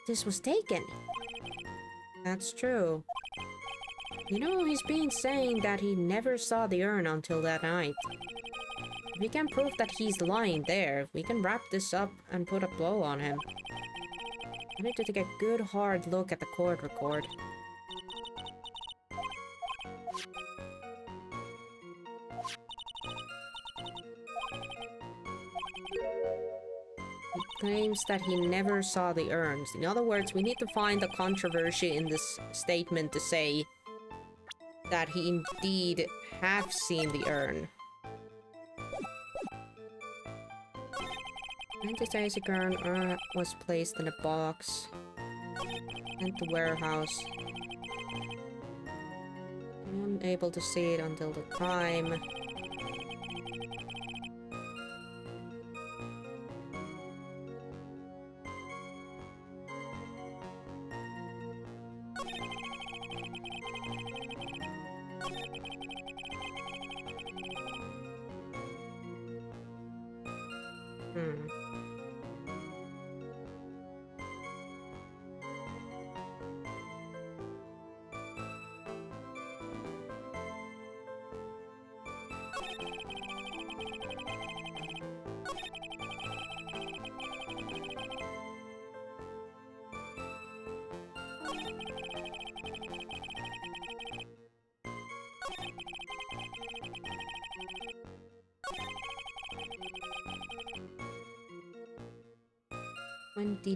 this was taken. That's true. You know, he's been saying that he never saw the urn until that night. If we can prove that he's lying there, we can wrap this up and put a blow on him. I need to take a good hard look at the court record. He claims that he never saw the urns. In other words, we need to find a controversy in this statement to say that he indeed have seen the urn. Anti-static urn was placed in a box in the warehouse. Unable to see it until the crime.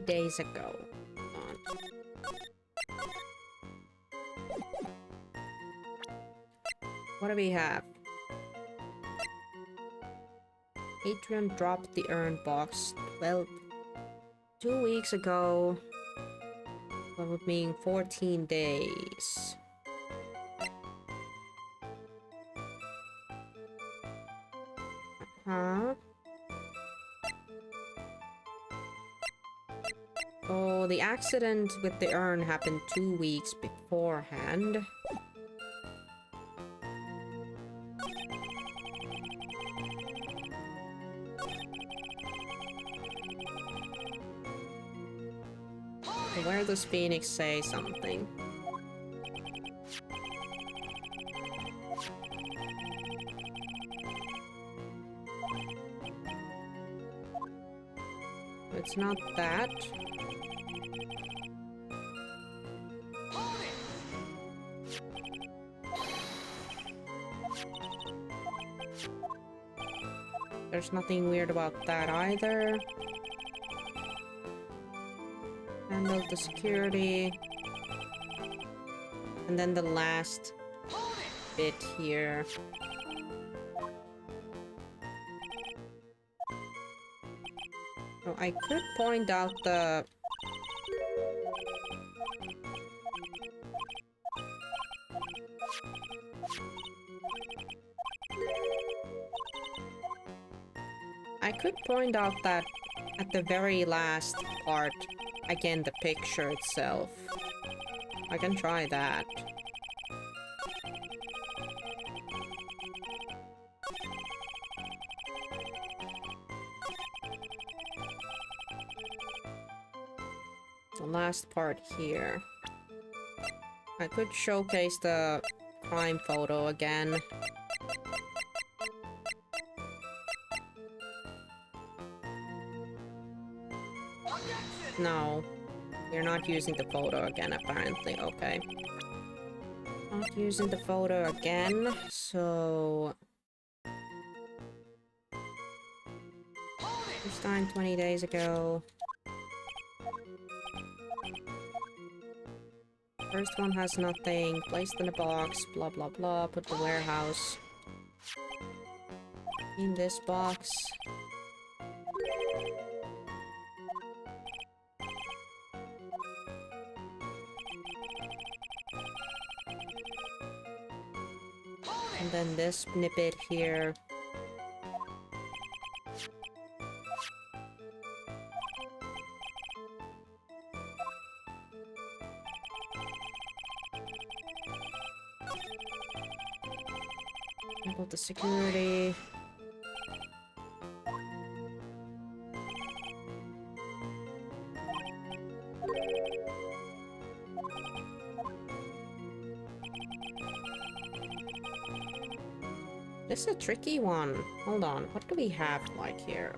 Days ago. What do we have? Adrian dropped the urn box 2 weeks ago. That would mean 14 days. Huh? Oh, the accident with the urn happened 2 weeks beforehand. Where does Phoenix say something? It's not that. There's nothing weird about that either. Handle the security. And then the last bit here. Oh, I could point out the... I could point out that at the very last part, again, the picture itself. I can try that. The last part here. I could showcase the crime photo again. No, you're not using the photo again, apparently. Okay. Not using the photo again, so... First time 20 days ago. First one has nothing. Placed in a box, blah blah blah. Put the warehouse in this box. And then this snippet here. About the security. This is a tricky one. Hold on. What do we have like here?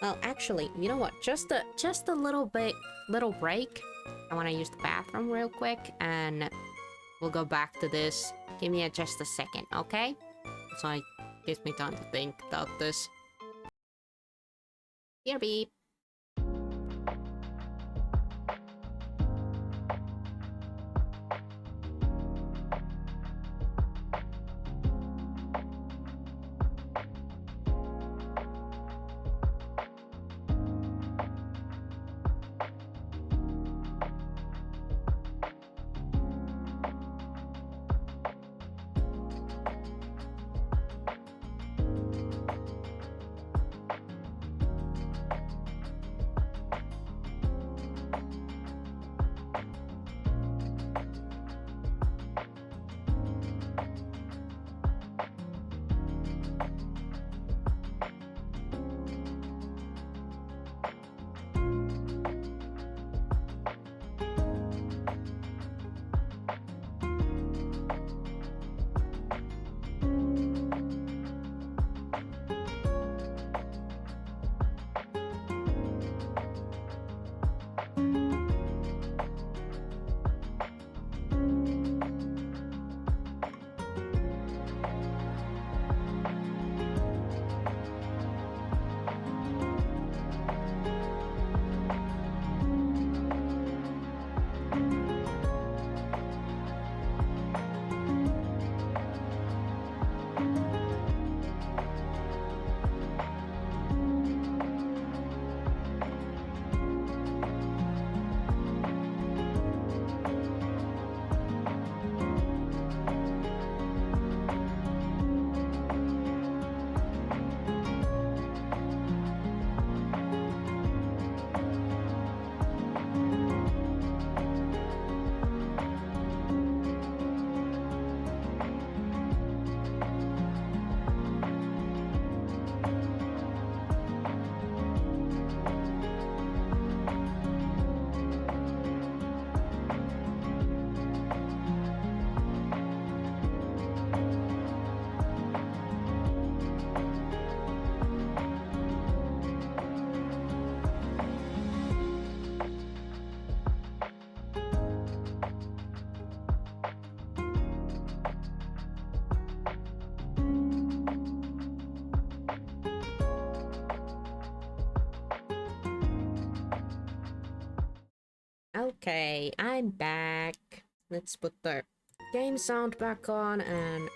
Well, actually, you know what? Just a little break. I want to use the bathroom real quick, and we'll go back to this. Give me just a second, okay? So it gives me time to think about this. Here, beep. Okay, I'm back. Let's put the game sound back on and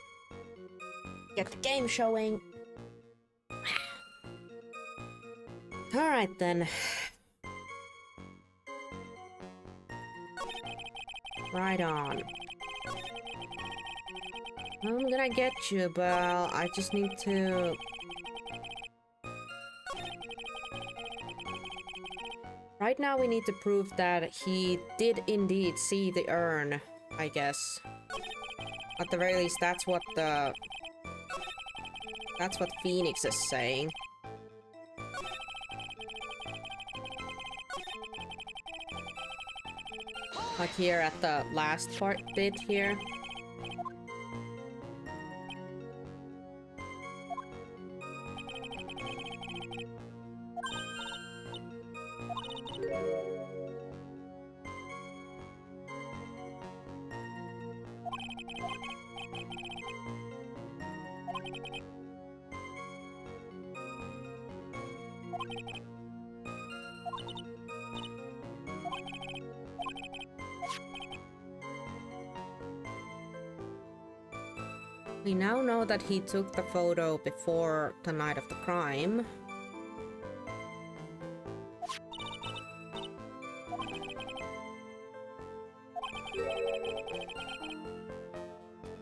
get the game showing. Alright then. Right on. I'm gonna get you, but I just need to... Right now we need to prove that he did indeed see the urn, I guess. At the very least, that's what Phoenix is saying. Like here at the last bit here. We now know that he took the photo before the night of the crime.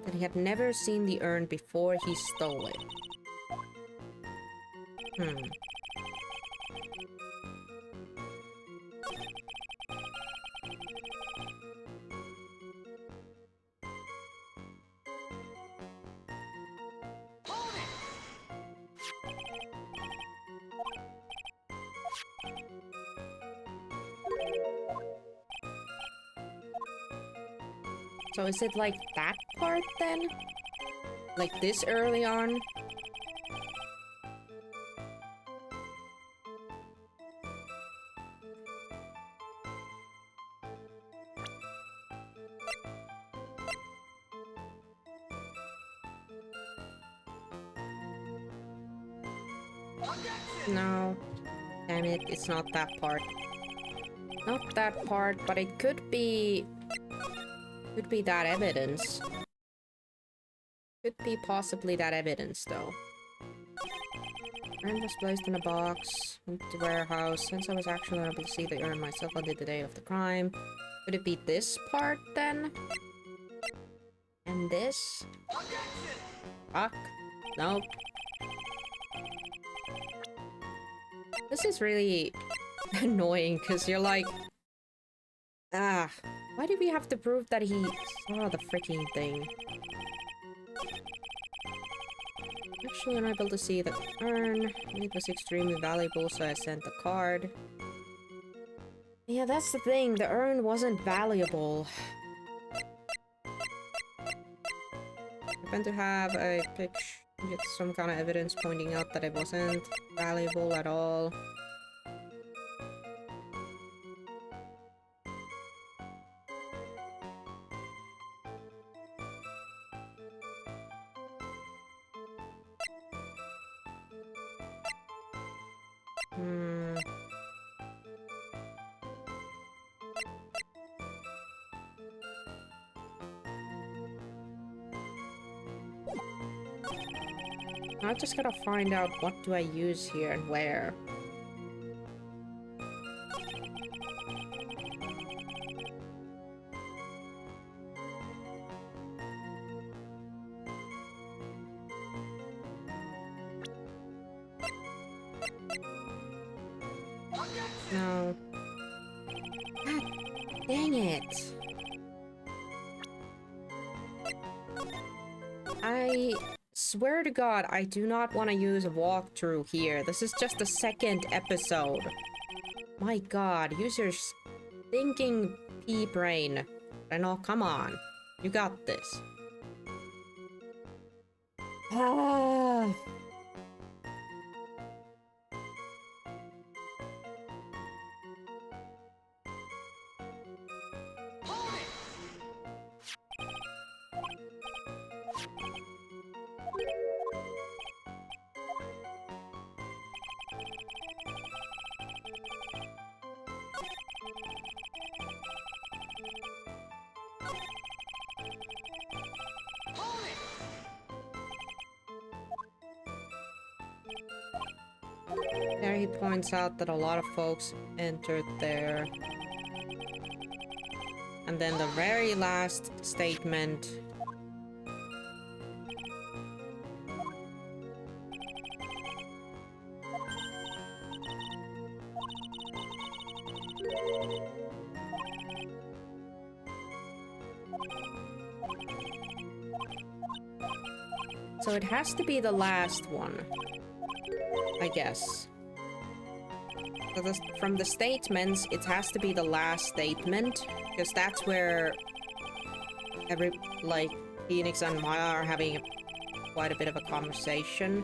That he had never seen the urn before he stole it. So is it like that part then? Like this early on? No. Damn it, it's not that part. Not that part, but it could be... Could be that evidence. Could be possibly that evidence, though. Urn was placed in a box in the warehouse. Since I was actually unable to see the urn myself on the day of the crime. Could it be this part, then? And this? Fuck. Nope. This is really annoying, because you're like... why do we have to prove that he saw the freaking thing? Actually unable to see the urn. It was extremely valuable, so I sent the card. Yeah, that's the thing. The urn wasn't valuable. Happen to have a picture, get some kind of evidence pointing out that it wasn't valuable at all. I just gotta find out what do I use here and where. No. God dang it. I swear to God, I do not want to use a walkthrough here. This is just the second episode. My God, use your stinking pea brain. Reno, come on. You got this. Ah. he points out that a lot of folks entered there. And then the very last statement. So it has to be the last one, I guess. So from the statements, it has to be the last statement, because that's where Phoenix and Maya are having quite a bit of a conversation.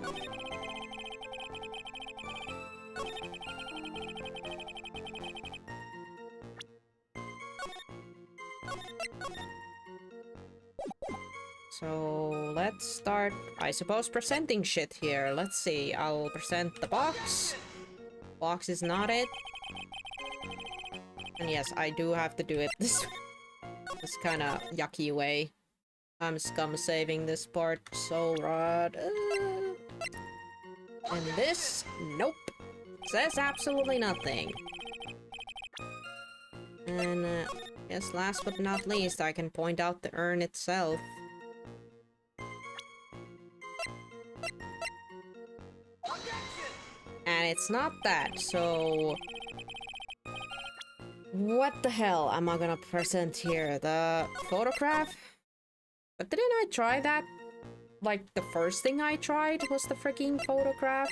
So let's start, I suppose, presenting shit here. Let's see, I'll present the box. Box is not it. And yes, I do have to do it this kind of yucky way. I'm scum saving this part so right. And this, nope. Says absolutely nothing. And yes, last but not least, I can point out the urn itself. And it's not that, so... What the hell am I gonna present here? The photograph? But didn't I try that? Like, the first thing I tried was the freaking photograph?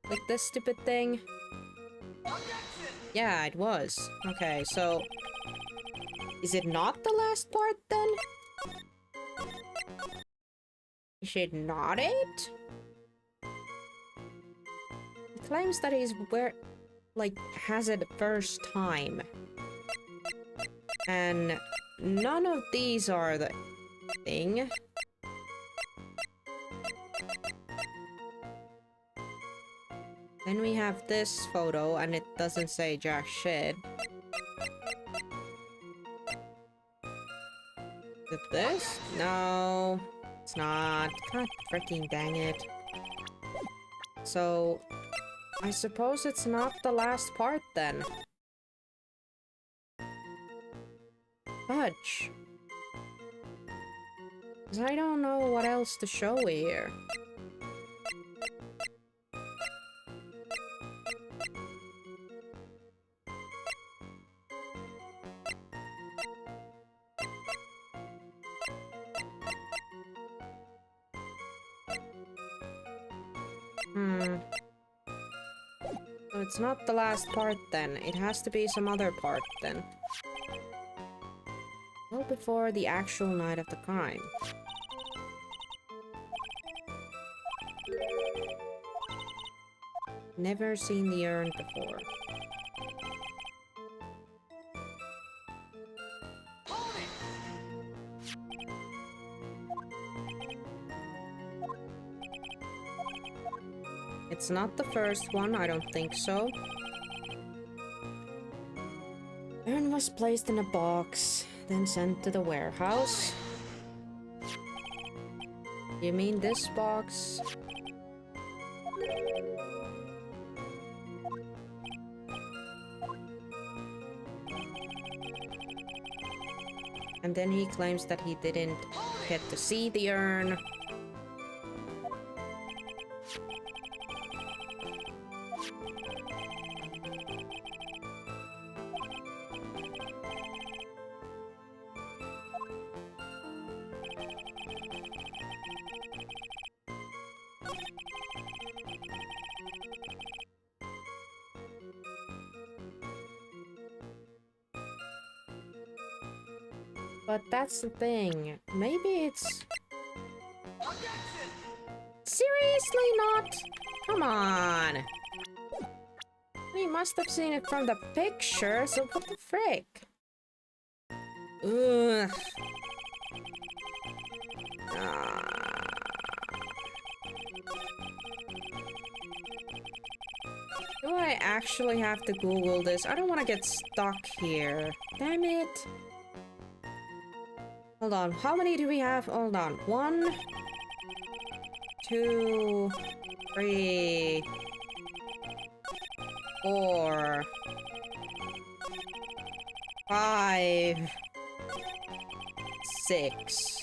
Like this stupid thing? Yeah, it was. Okay, so... Is it not the last part, then? Is it not it? He claims that he's has it first time. And none of these are the thing. Then we have this photo, and it doesn't say jack shit. Is it this? No, it's not. God freaking dang it. So, I suppose it's not the last part then. Fudge. 'Cause I don't know what else to show here. So it's not the last part then. It has to be some other part then. Well, before the actual night of the crime. Never seen the urn before. It's not the first one, I don't think so. Urn was placed in a box, then sent to the warehouse. You mean this box? And then he claims that he didn't get to see the urn. But that's the thing. Maybe it's... Seriously not? Come on. We must have seen it from the picture, so what the frick? Ugh. Do I actually have to Google this? I don't want to get stuck here. Damn it. Hold on, how many do we have? Hold on. 1, 2, 3, 4, 5, 6.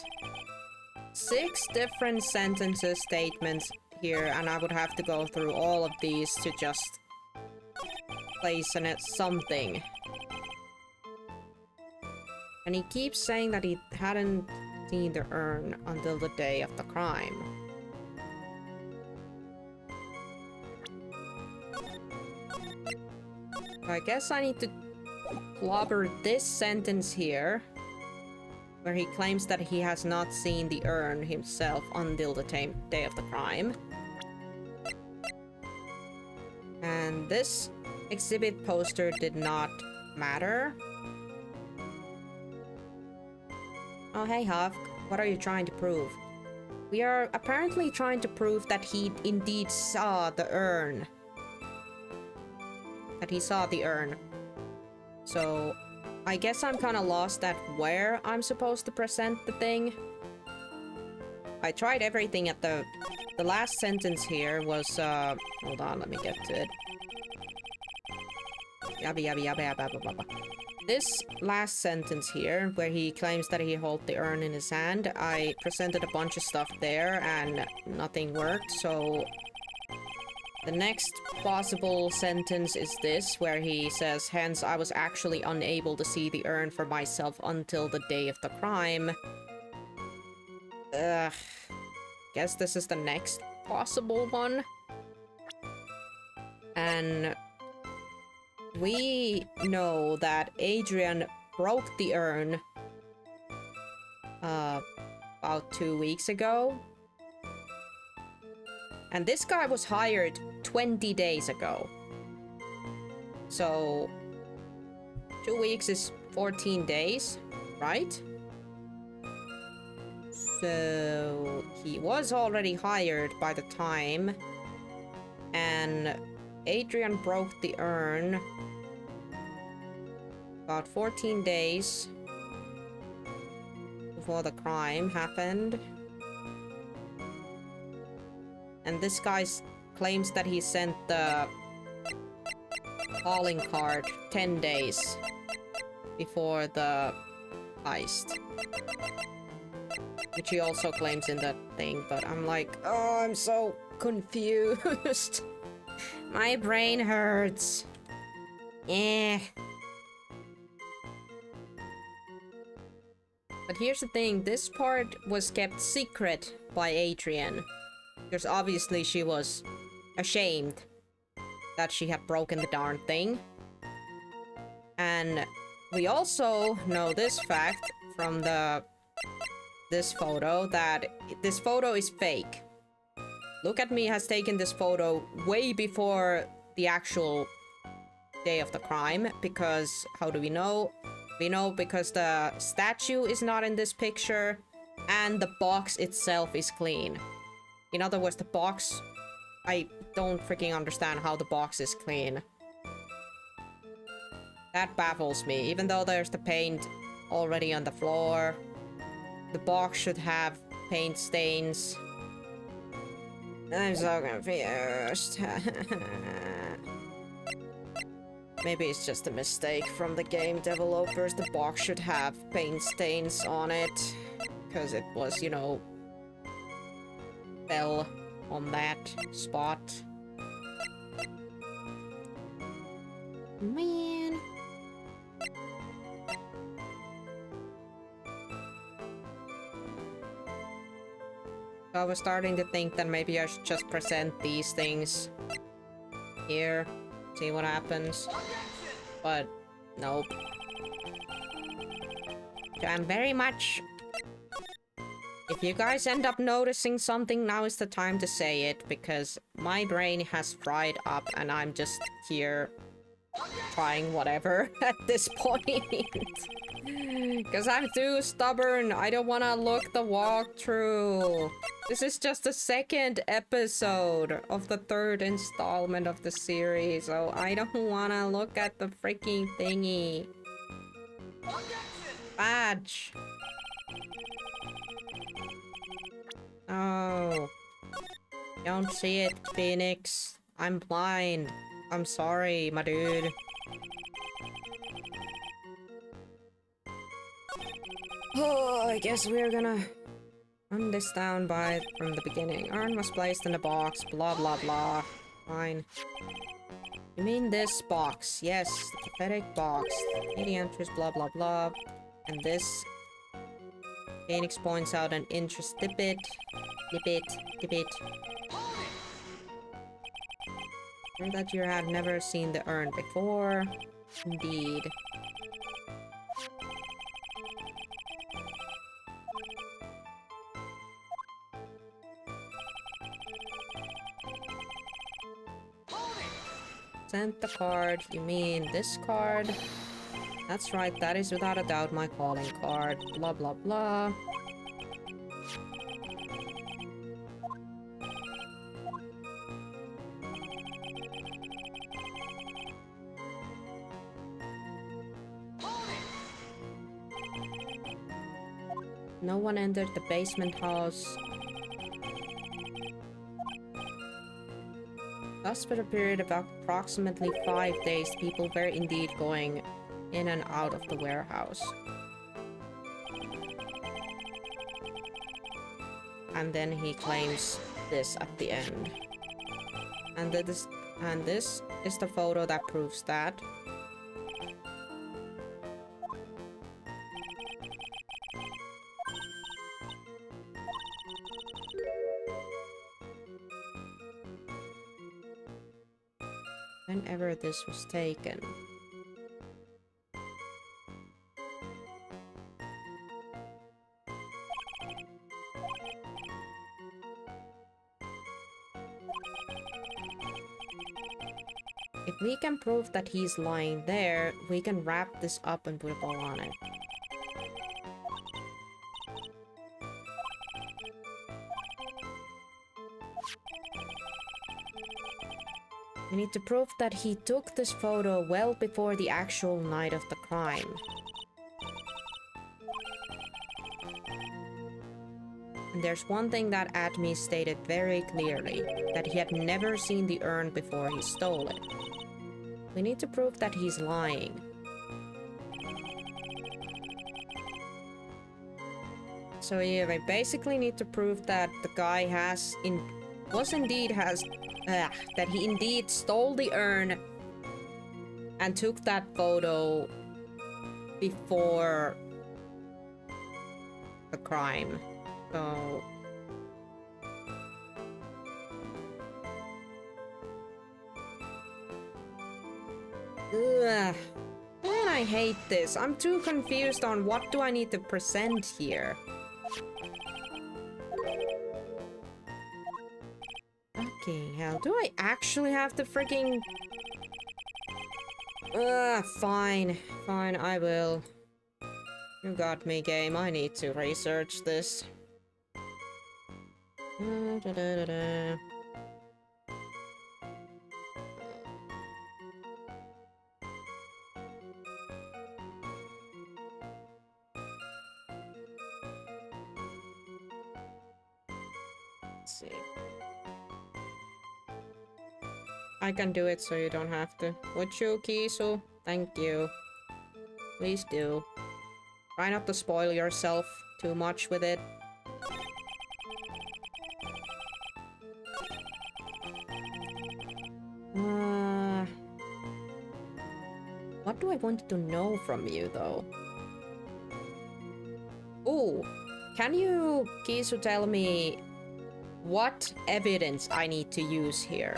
6 different sentences, statements here, and I would have to go through all of these to just place in it something. And he keeps saying that he hadn't seen the urn until the day of the crime. I guess I need to clobber this sentence here, where he claims that he has not seen the urn himself until the day of the crime. And this exhibit poster did not matter. Oh, hey, Huff. What are you trying to prove? We are apparently trying to prove that he indeed saw the urn. That he saw the urn. So, I guess I'm kind of lost at where I'm supposed to present the thing. I tried everything at the last sentence here was, hold on, let me get to it. Yabba yabba yabba yabba yabba yabba. This last sentence here, where he claims that he held the urn in his hand, I presented a bunch of stuff there and nothing worked, so the next possible sentence is this, where he says, hence I was actually unable to see the urn for myself until the day of the crime. Guess this is the next possible one. And we know that Adrian broke the urn about 2 weeks ago. And this guy was hired 20 days ago. So 2 weeks is 14 days, right? So he was already hired by the time, and Adrian broke the urn about 14 days before the crime happened. And this guy claims that he sent the calling card 10 days before the heist. Which he also claims in that thing, but I'm like, oh, I'm so confused. My brain hurts. Eh. But here's the thing, this part was kept secret by Adrian. Because obviously she was ashamed that she had broken the darn thing. And we also know this fact from this photo, that this photo is fake. Look at Me has taken this photo way before the actual day of the crime, because how do we know? We know because the statue is not in this picture and the box itself is clean. In other words, the box, I don't freaking understand how the box is clean. That baffles me. Even though there's the paint already on the floor, the box should have paint stains. I'm so confused. Maybe it's just a mistake from the game developers. The box should have paint stains on it. Because it was, you know, fell on that spot. Man. I was starting to think that maybe I should just present these things here, see what happens. But nope. I'm very much... If you guys end up noticing something, now is the time to say it, because my brain has fried up and I'm just here trying whatever at this point. Because I'm too stubborn. I don't want to look the walkthrough. This is just the second episode of the third installment of the series, so I don't want to look at the freaking thingy. Badge. Oh. Don't see it, Phoenix. I'm blind. I'm sorry, my dude. Oh, I guess we're gonna run this down from the beginning. Urn was placed in the box, blah blah blah. Fine. You mean this box? Yes, the pathetic box. The entries, blah blah blah. And this Phoenix points out an interest dip it. Heard that you have never seen the urn before. Indeed. Sent the card. You mean this card? That's right, that is without a doubt my calling card. Blah blah blah. No one entered the basement house. Thus, for a period of approximately 5 days, people were indeed going in and out of the warehouse. And then he claims this at the end. And this is the photo that proves that. Whenever this was taken. If we can prove that he's lying there, we can wrap this up and put a bow on it. We need to prove that he took this photo well before the actual night of the crime. And there's one thing that Admi stated very clearly, that he had never seen the urn before he stole it. We need to prove that he's lying. So yeah, we basically need to prove that the guy that he indeed stole the urn and took that photo before the crime. So ugh. Man, I hate this. I'm too confused on what do I need to present here. Okay, hell, do I actually have to freaking... fine. Fine, I will. You got me, game. I need to research this. Da-da-da-da. Let's see. I can do it so you don't have to. Would you, Kisu? Thank you. Please do. Try not to spoil yourself too much with it. What do I want to know from you, though? Oh, can you, Kisu, tell me what evidence I need to use here?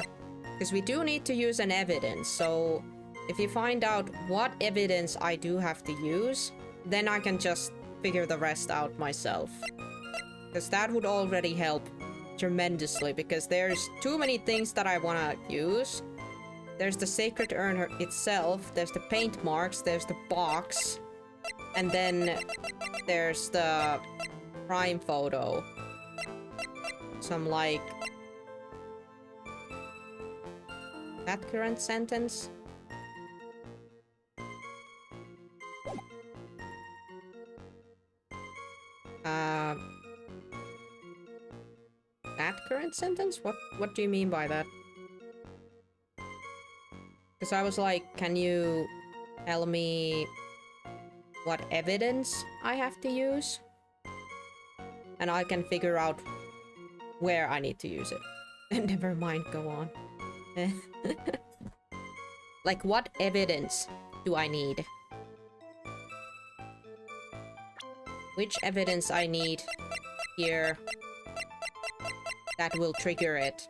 Because we do need to use an evidence, so if you find out what evidence I do have to use, then I can just figure the rest out myself. Because that would already help tremendously, because there's too many things that I want to use. There's the sacred urn itself, there's the paint marks, there's the box, and then there's the crime photo. Some like... that current sentence? That current sentence? What do you mean by that? Because I was like, can you tell me what evidence I have to use? And I can figure out where I need to use it. And never mind, go on. Like, what evidence do I need? Which evidence I need here that will trigger it?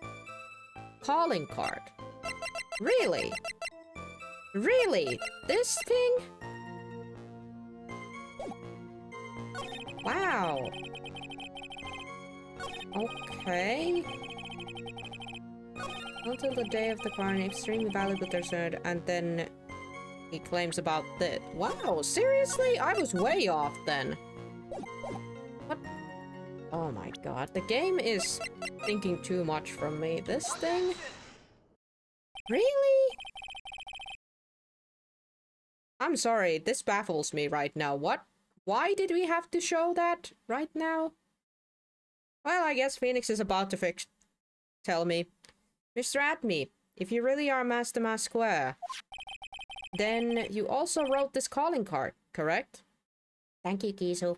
Calling card. Really? Really? This thing? Wow. Okay. Until the day of the card, extremely valuable dessert, and then he claims about that. Wow, seriously? I was way off then. What? Oh my god, the game is thinking too much from me. This thing? Really? I'm sorry, this baffles me right now. What? Why did we have to show that right now? Well, I guess Phoenix is about to tell me. Mr. Atme, if you really are Master Mask Square, then you also wrote this calling card, correct? Thank you, Kizu.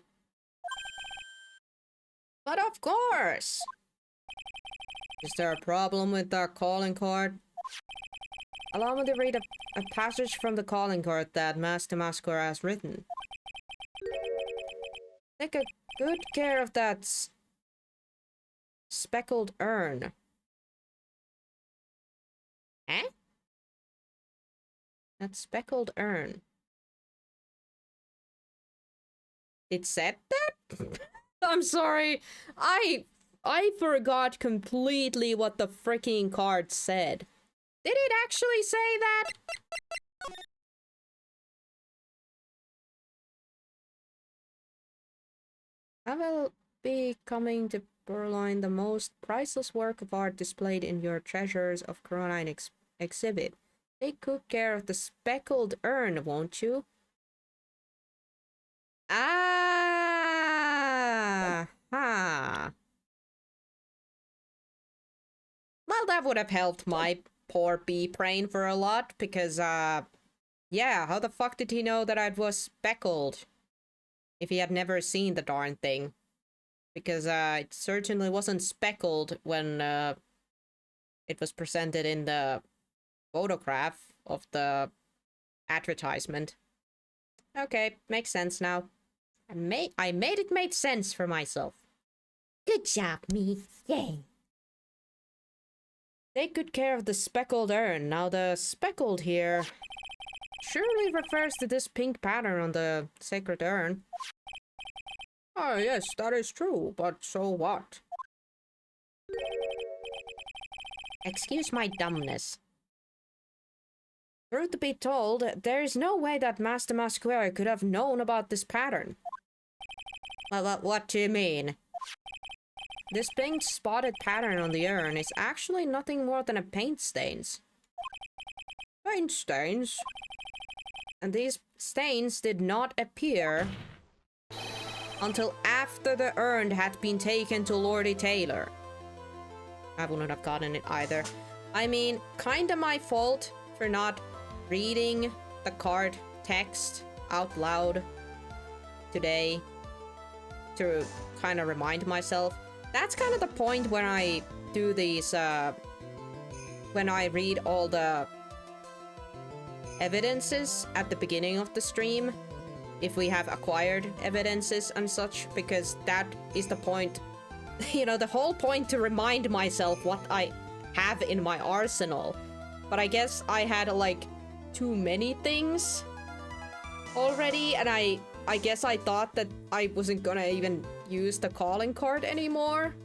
But of course! Is there a problem with the calling card? Allow me to read a passage from the calling card that Master Mask Square has written. Take a good care of that speckled urn. Eh? That speckled urn. It said that? I'm sorry. I forgot completely what the freaking card said. Did it actually say that? I will be coming to purloin the most priceless work of art displayed in your Treasures of Corona exhibit. Take good care of the speckled urn, won't you? Ah! Ha! Well, that would have helped my poor bee brain for a lot, because, yeah, how the fuck did he know that I was speckled? If he had never seen the darn thing. Because, it certainly wasn't speckled when, it was presented in the photograph of the advertisement. Okay, makes sense now. I made it make sense for myself. Good job, me. Yay. Take good care of the speckled urn. Now the speckled here surely refers to this pink pattern on the sacred urn. Oh yes, that is true, but so what? Excuse my dumbness. Truth to be told, there is no way that Master Masquerade could have known about this pattern. What do you mean? This pink spotted pattern on the urn is actually nothing more than a paint stains. Paint stains? And these stains did not appear until after the urn had been taken to Lordy Taylor. I wouldn't have gotten it either. I mean, kinda my fault for not reading the card text out loud today to kind of remind myself. That's kind of the point when I do these, when I read all the evidences at the beginning of the stream, if we have acquired evidences and such, because that is the point, you know, the whole point to remind myself what I have in my arsenal. But I guess I had, like, too many things already, and I guess I thought that I wasn't gonna even use the calling card anymore,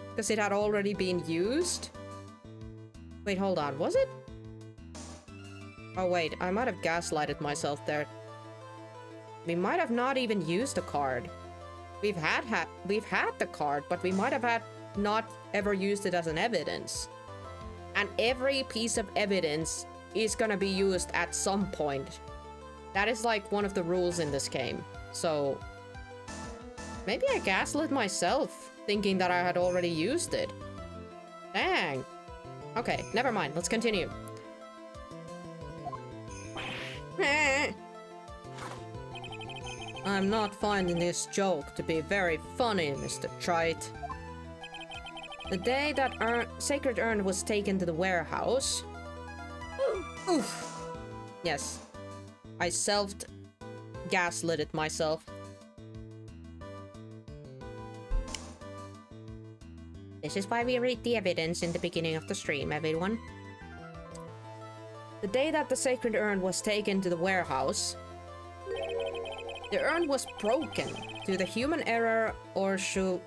because it had already been used. Wait, hold on, was it? Oh wait, I might have gaslighted myself there. We might have not even used the card. We've had the card, but we might have not ever used it as an evidence. And every piece of evidence is gonna be used at some point. That is like one of the rules in this game. So maybe I gaslit myself, thinking that I had already used it. Dang. Okay, never mind. Let's continue. I'm not finding this joke to be very funny, Mr. Trite. The day that sacred urn was taken to the warehouse... Oof. Yes. I gaslit it myself. This is why we read the evidence in the beginning of the stream, everyone. The day that the sacred urn was taken to the warehouse, the urn was broken due to human error, or should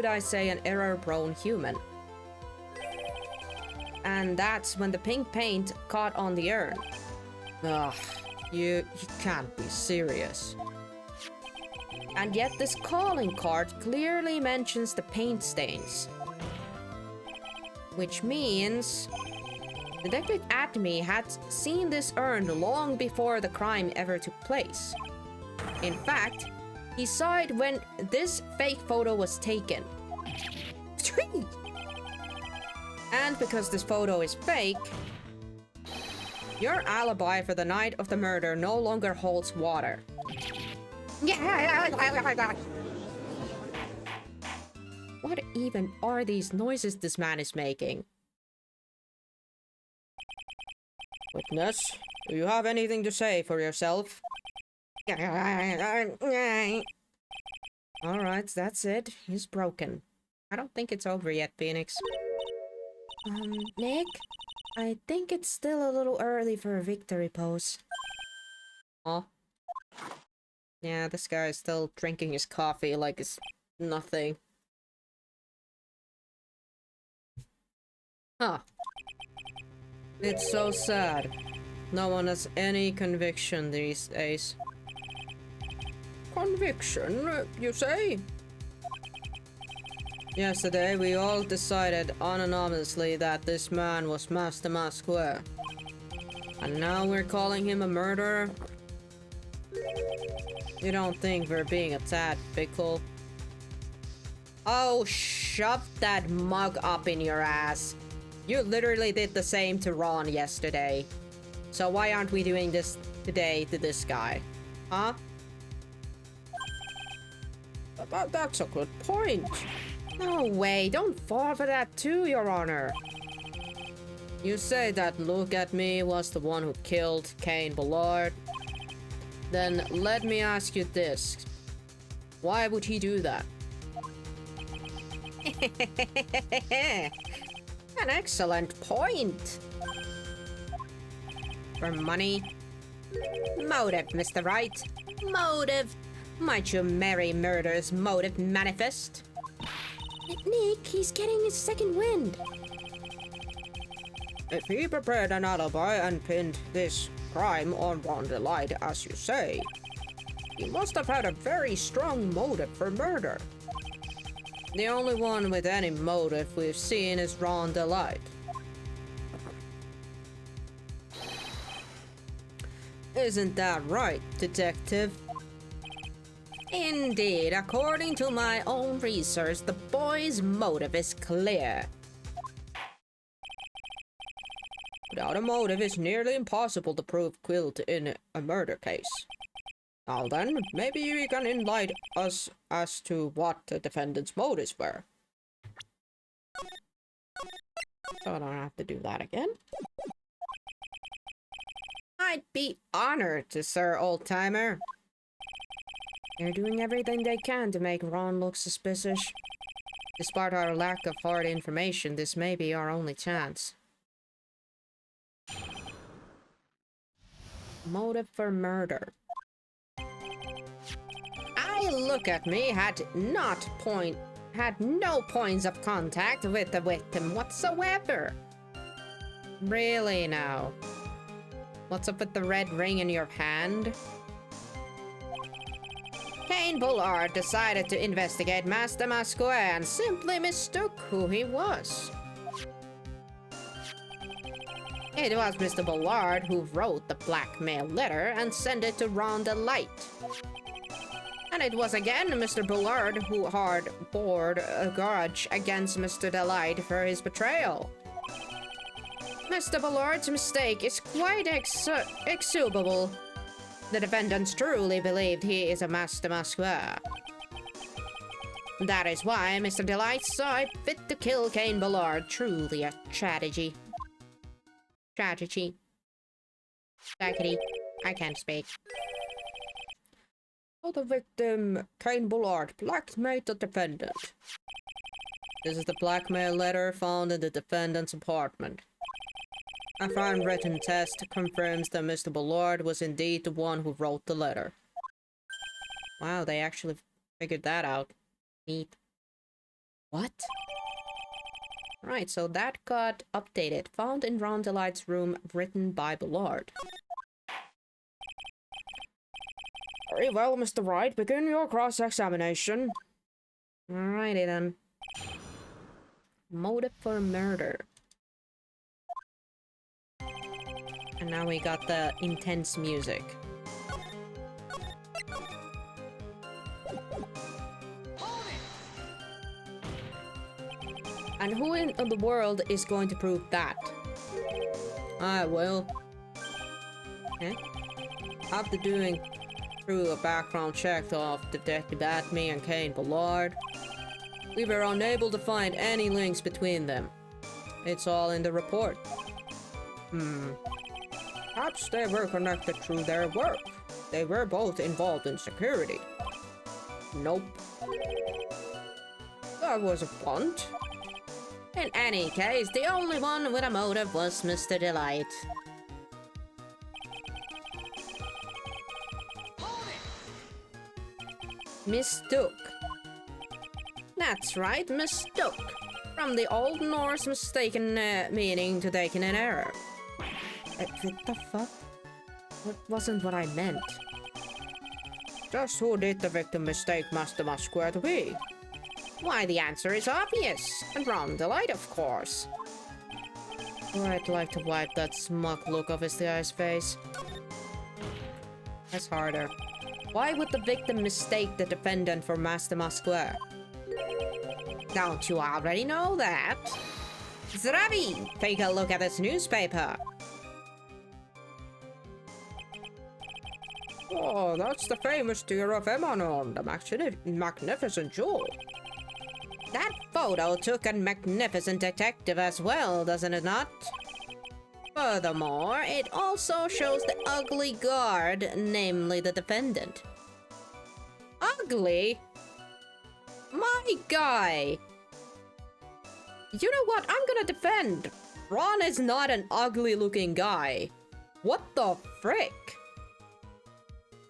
I say an error-prone human. And that's when the pink paint caught on the urn. Ugh, you can't be serious. And yet this calling card clearly mentions the paint stains. Which means Detective Atme had seen this urn long before the crime ever took place. In fact, he saw it when this fake photo was taken. And because this photo is fake, your alibi for the night of the murder no longer holds water. What even are these noises this man is making? Witness, do you have anything to say for yourself? Alright, that's it. He's broken. I don't think it's over yet, Phoenix. Nick? I think it's still a little early for a victory pose. Oh. Yeah, this guy is still drinking his coffee like it's nothing. Huh. It's so sad. No one has any conviction these days. Conviction, you say? Yesterday, we all decided unanimously that this man was Master Masque. And now we're calling him a murderer? You don't think we're being a tad fickle? Oh, shove that mug up in your ass. You literally did the same to Ron yesterday. So why aren't we doing this today to this guy? Huh? That's a good point. No way, don't fall for that too, Your Honor. You say that Look at Me was the one who killed Cain Bullard. Then let me ask you this. Why would he do that? An excellent point. For money? Motive, Mr. Wright. Motive. Might your merry murder's motive manifest? Nick, he's getting his second wind. If he prepared an alibi and pinned this crime on Ron Delight, as you say, he must have had a very strong motive for murder. The only one with any motive we've seen is Ron Delight. Isn't that right, Detective? Indeed, according to my own research, the boy's motive is clear. Without a motive, it's nearly impossible to prove guilt in a murder case. Now then, maybe you can enlighten us as to what the defendant's motives were. So I don't have to do that again. I'd be honored to, Sir Old-Timer. They're doing everything they can to make Ron look suspicious. Despite our lack of hard information, this may be our only chance. Motive for murder. Look at Me had no points of contact with the victim whatsoever. Really now? What's up with the red ring in your hand? Cain Bullard decided to investigate Master Masque and simply mistook who he was. It was Mr. Bullard who wrote the blackmail letter and sent it to Ron Delight. And it was again Mr. Bullard who harbored a grudge against Mr. Delight for his betrayal. Mr. Ballard's mistake is quite exubable. The defendants truly believed he is a master masquer. That is why Mr. Delight saw it fit to kill Cain Ballard. Truly a tragedy. Tragedy. I can't speak. So the victim, Cain Ballard, blackmailed the defendant. This is the blackmail letter found in the defendant's apartment. A handwritten test confirms that Mr. Ballard was indeed the one who wrote the letter. Wow, they actually figured that out. Neat. What? Right, so that got updated. Found in Ron Delight's room, written by Ballard. Very well, Mr. Wright. Begin your cross-examination. Alrighty then. Motive for murder. And now we got the intense music. And who in the world is going to prove that? I will. Eh? After doing through a background check of Detective Atme and Cain Ballard, we were unable to find any links between them. It's all in the report. Perhaps they were connected through their work. They were both involved in security. Nope. That was a punt. In any case, the only one with a motive was Mr. Delight. Mistook. That's right, mistook. From the Old Norse mistaken meaning to taken an error. What the fuck? That wasn't what I meant. Just who did the victim mistake Master Masquer to be? Why, the answer is obvious. And Ron Delight, of course. Or I'd like to wipe that smug look off his guy's face. That's harder. Why would the victim mistake the defendant for Master Masquer? Don't you already know that? Zrabi, take a look at this newspaper. Oh, that's the famous deer of Emanon, the magnificent jewel. That photo took a magnificent detective as well, doesn't it not? Furthermore, it also shows the ugly guard, namely the defendant. Ugly? My guy! You know what? I'm gonna defend. Ron is not an ugly-looking guy. What the frick?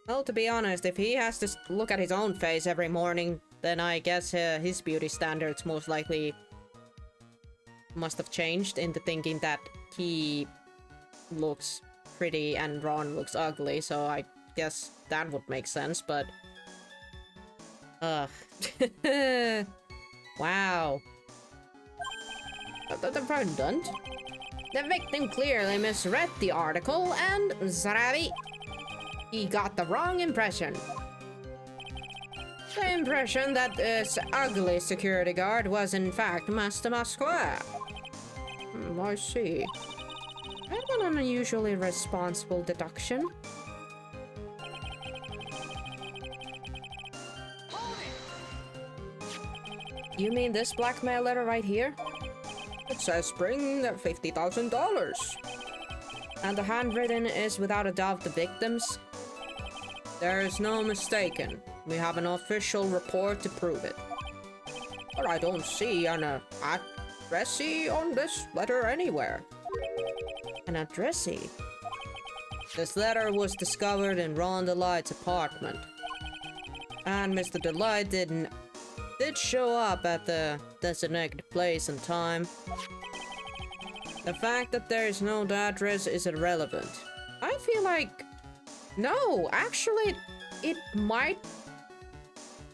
Well, to be honest, if he has to look at his own face every morning, then I guess his beauty standards most likely must have changed into thinking that he looks pretty and Ron looks ugly, so I guess that would make sense, but... Ugh. Wow. The defendant? The victim clearly misread the article, and Zarabi, he got the wrong impression. The impression that this ugly security guard was in fact Master Masquer. I see. That's an unusually responsible deduction. You mean this blackmail letter right here? It says bring $50,000. And the handwritten is without a doubt the victim's? There is no mistaken. We have an official report to prove it. But I don't see an addressee on this letter anywhere. An addressee? This letter was discovered in Ron Delight's apartment. And Mr. Delight did show up at the designated place and time. The fact that there is no address is irrelevant. I feel like... No, actually, it might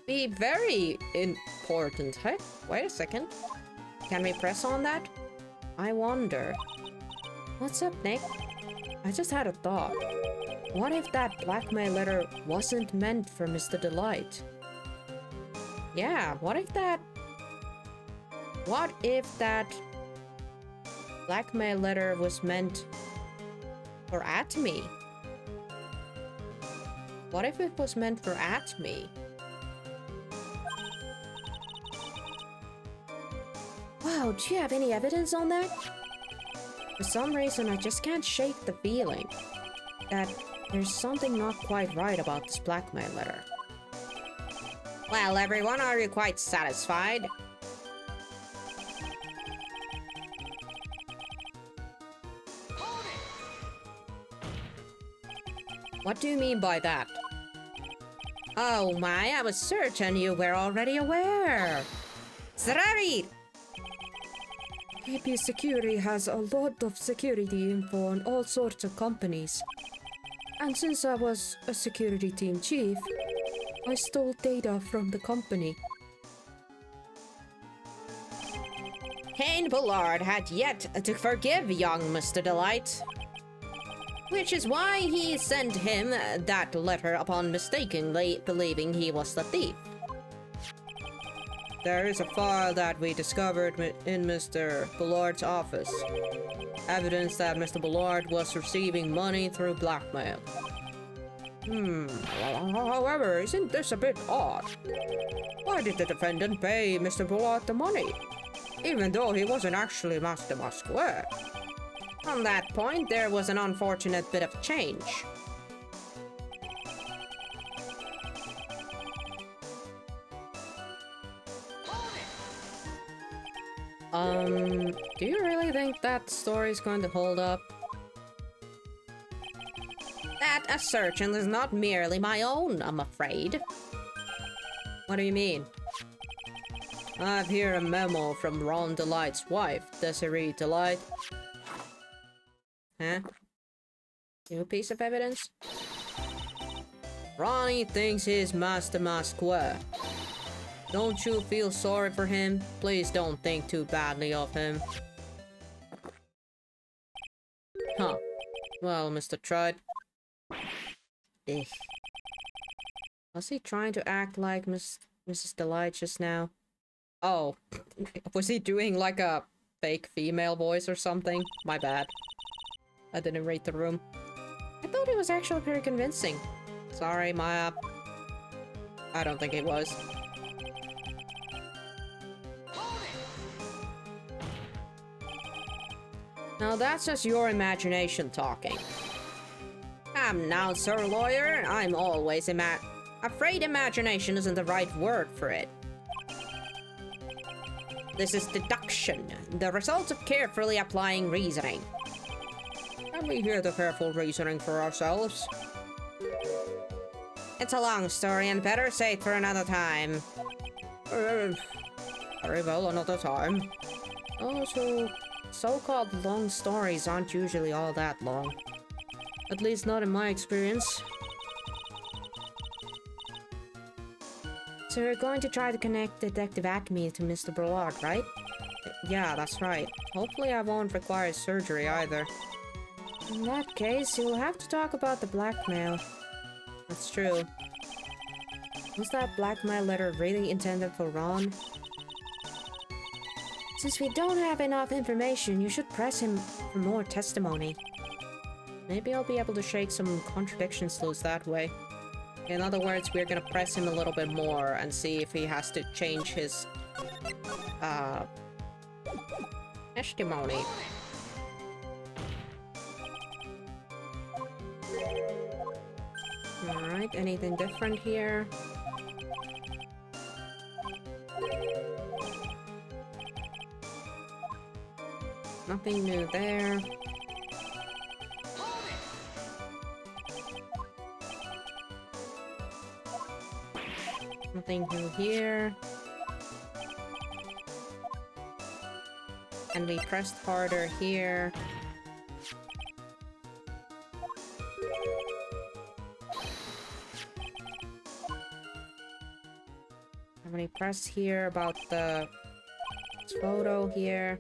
be very important. Hey, wait a second. Can we press on that? I wonder. What's up, Nick? I just had a thought. What if that blackmail letter wasn't meant for Mr. Delight? Yeah, what if that blackmail letter was meant for Atomy. What if it was meant for Atomy? Wow, do you have any evidence on that? For some reason, I just can't shake the feeling that there's something not quite right about this blackmail letter. Well, everyone, are you quite satisfied? Hold it! What do you mean by that? Oh my, I was certain you were already aware. Zrarir! KP Security has a lot of security info on all sorts of companies. And since I was a security team chief, I stole data from the company. Kane Bullard had yet to forgive young Mr. Delight, which is why he sent him that letter upon mistakenly believing he was the thief. There is a file that we discovered in Mr. Bullard's office. Evidence that Mr. Bullard was receiving money through blackmail. However, isn't this a bit odd? Why did the defendant pay Mr. Bullard the money, even though he wasn't actually Master Masquer? On that point, there was an unfortunate bit of change. Do you really think that story's going to hold up? That assertion is not merely my own, I'm afraid. What do you mean? I have here a memo from Ron Delight's wife, Desiree Delight. Huh? New piece of evidence? Ronnie thinks he's Master Masquer. Don't you feel sorry for him? Please don't think too badly of him. Huh. Well, Mr. Trud. Ugh. Was he trying to act like Mrs. Delight just now? Oh. Was he doing like a fake female voice or something? My bad. I didn't read the room. I thought it was actually pretty convincing. Sorry, Maya. I don't think it was. Now that's just your imagination talking. Now, sir lawyer, I'm always afraid imagination isn't the right word for it. This is deduction, the result of carefully applying reasoning. Can we hear the careful reasoning for ourselves? It's a long story and better saved for another time. Very well, another time. Oh, so-called long stories aren't usually all that long. At least not in my experience. So you're going to try to connect Detective Acme to Mr. Bullard, right? Yeah, that's right. Hopefully I won't require surgery either. In that case, you'll have to talk about the blackmail. That's true. Was that blackmail letter really intended for Ron? Since we don't have enough information, you should press him for more testimony. Maybe I'll be able to shake some contradictions loose that way. In other words, we're gonna press him a little bit more and see if he has to change his testimony. Alright, anything different here? Nothing new there. Nothing new here. And we pressed harder here. And we press here about the photo here.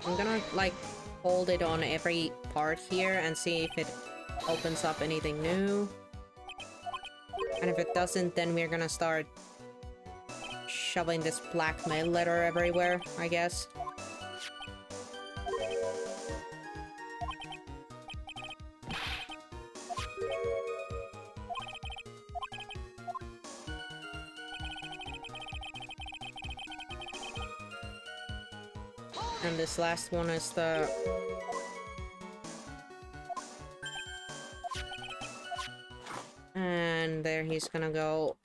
I'm gonna, like, hold it on every part here and see if it opens up anything new. And if it doesn't, then we're gonna start shoving this blackmail letter everywhere, I guess. And this last one is the... And there he's gonna go.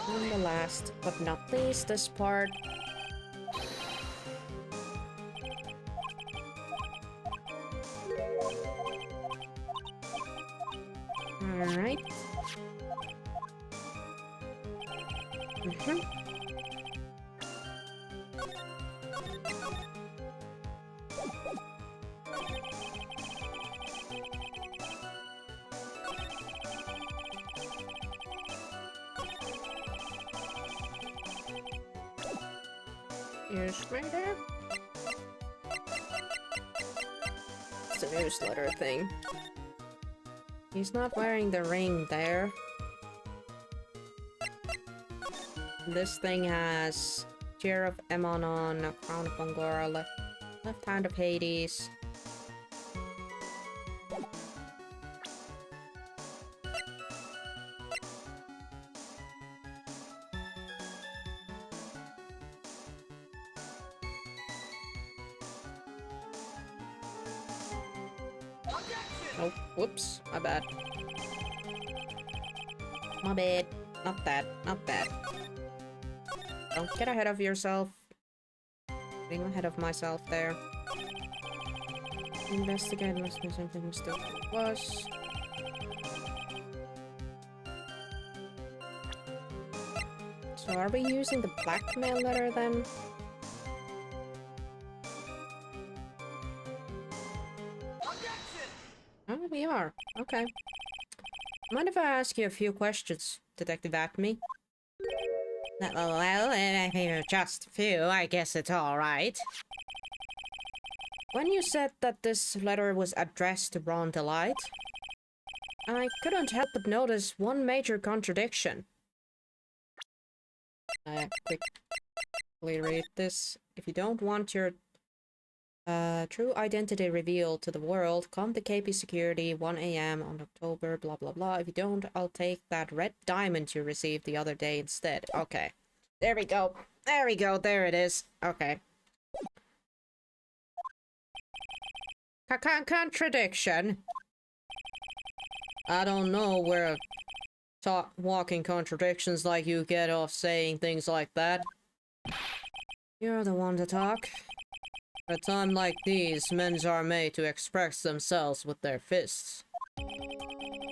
And the last but not least, this part. Alright. Here's right there. It's a newsletter thing. He's not wearing the ring there. This thing has Chair of Emonon, Crown of Angora, left hand of Hades. Oh, whoops, my bad. My bad. Not that, not that. Don't get ahead of yourself. Getting ahead of myself there. Investigate must be something still was. So are we using the blackmail letter then? Oh, we are. Okay. Mind if I ask you a few questions, Detective Acme? Well, just a few. I guess it's all right. When you said that this letter was addressed to Ron Delight, I couldn't help but notice one major contradiction. Quickly read this. If you don't want your true identity revealed to the world, come to KP Security 1 AM on October, blah blah blah. If you don't, I'll take that red diamond you received the other day instead. Okay. There we go. There we go. There it is. Okay. Contradiction? I don't know where walking contradictions like you get off saying things like that. You're the one to talk. At a time like these, men are made to express themselves with their fists.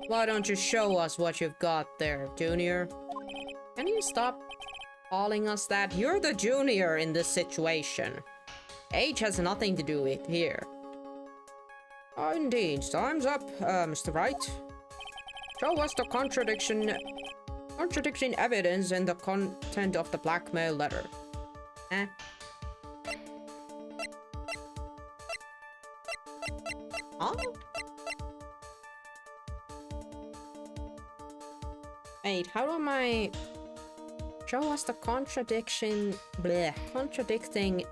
Why don't you show us what you've got there, Junior? Can you stop calling us that? You're the junior in this situation. Age has nothing to do with here. Oh, indeed. Time's up, Mr. Wright. Show us the contradicting evidence in the content of the blackmail letter. Eh? Huh? Wait, how am I... Show us the contradicting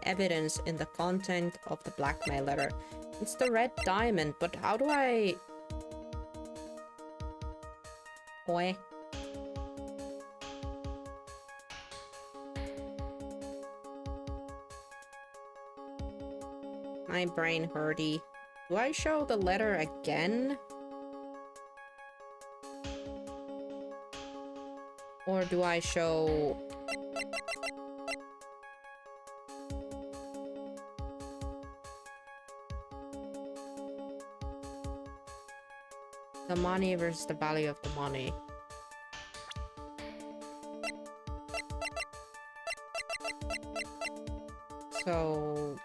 evidence in the content of the blackmail letter. It's the red diamond, but how do I... Boy. My brain hurty. Do I show the letter again? Or do I show... The money versus the value of the money. So...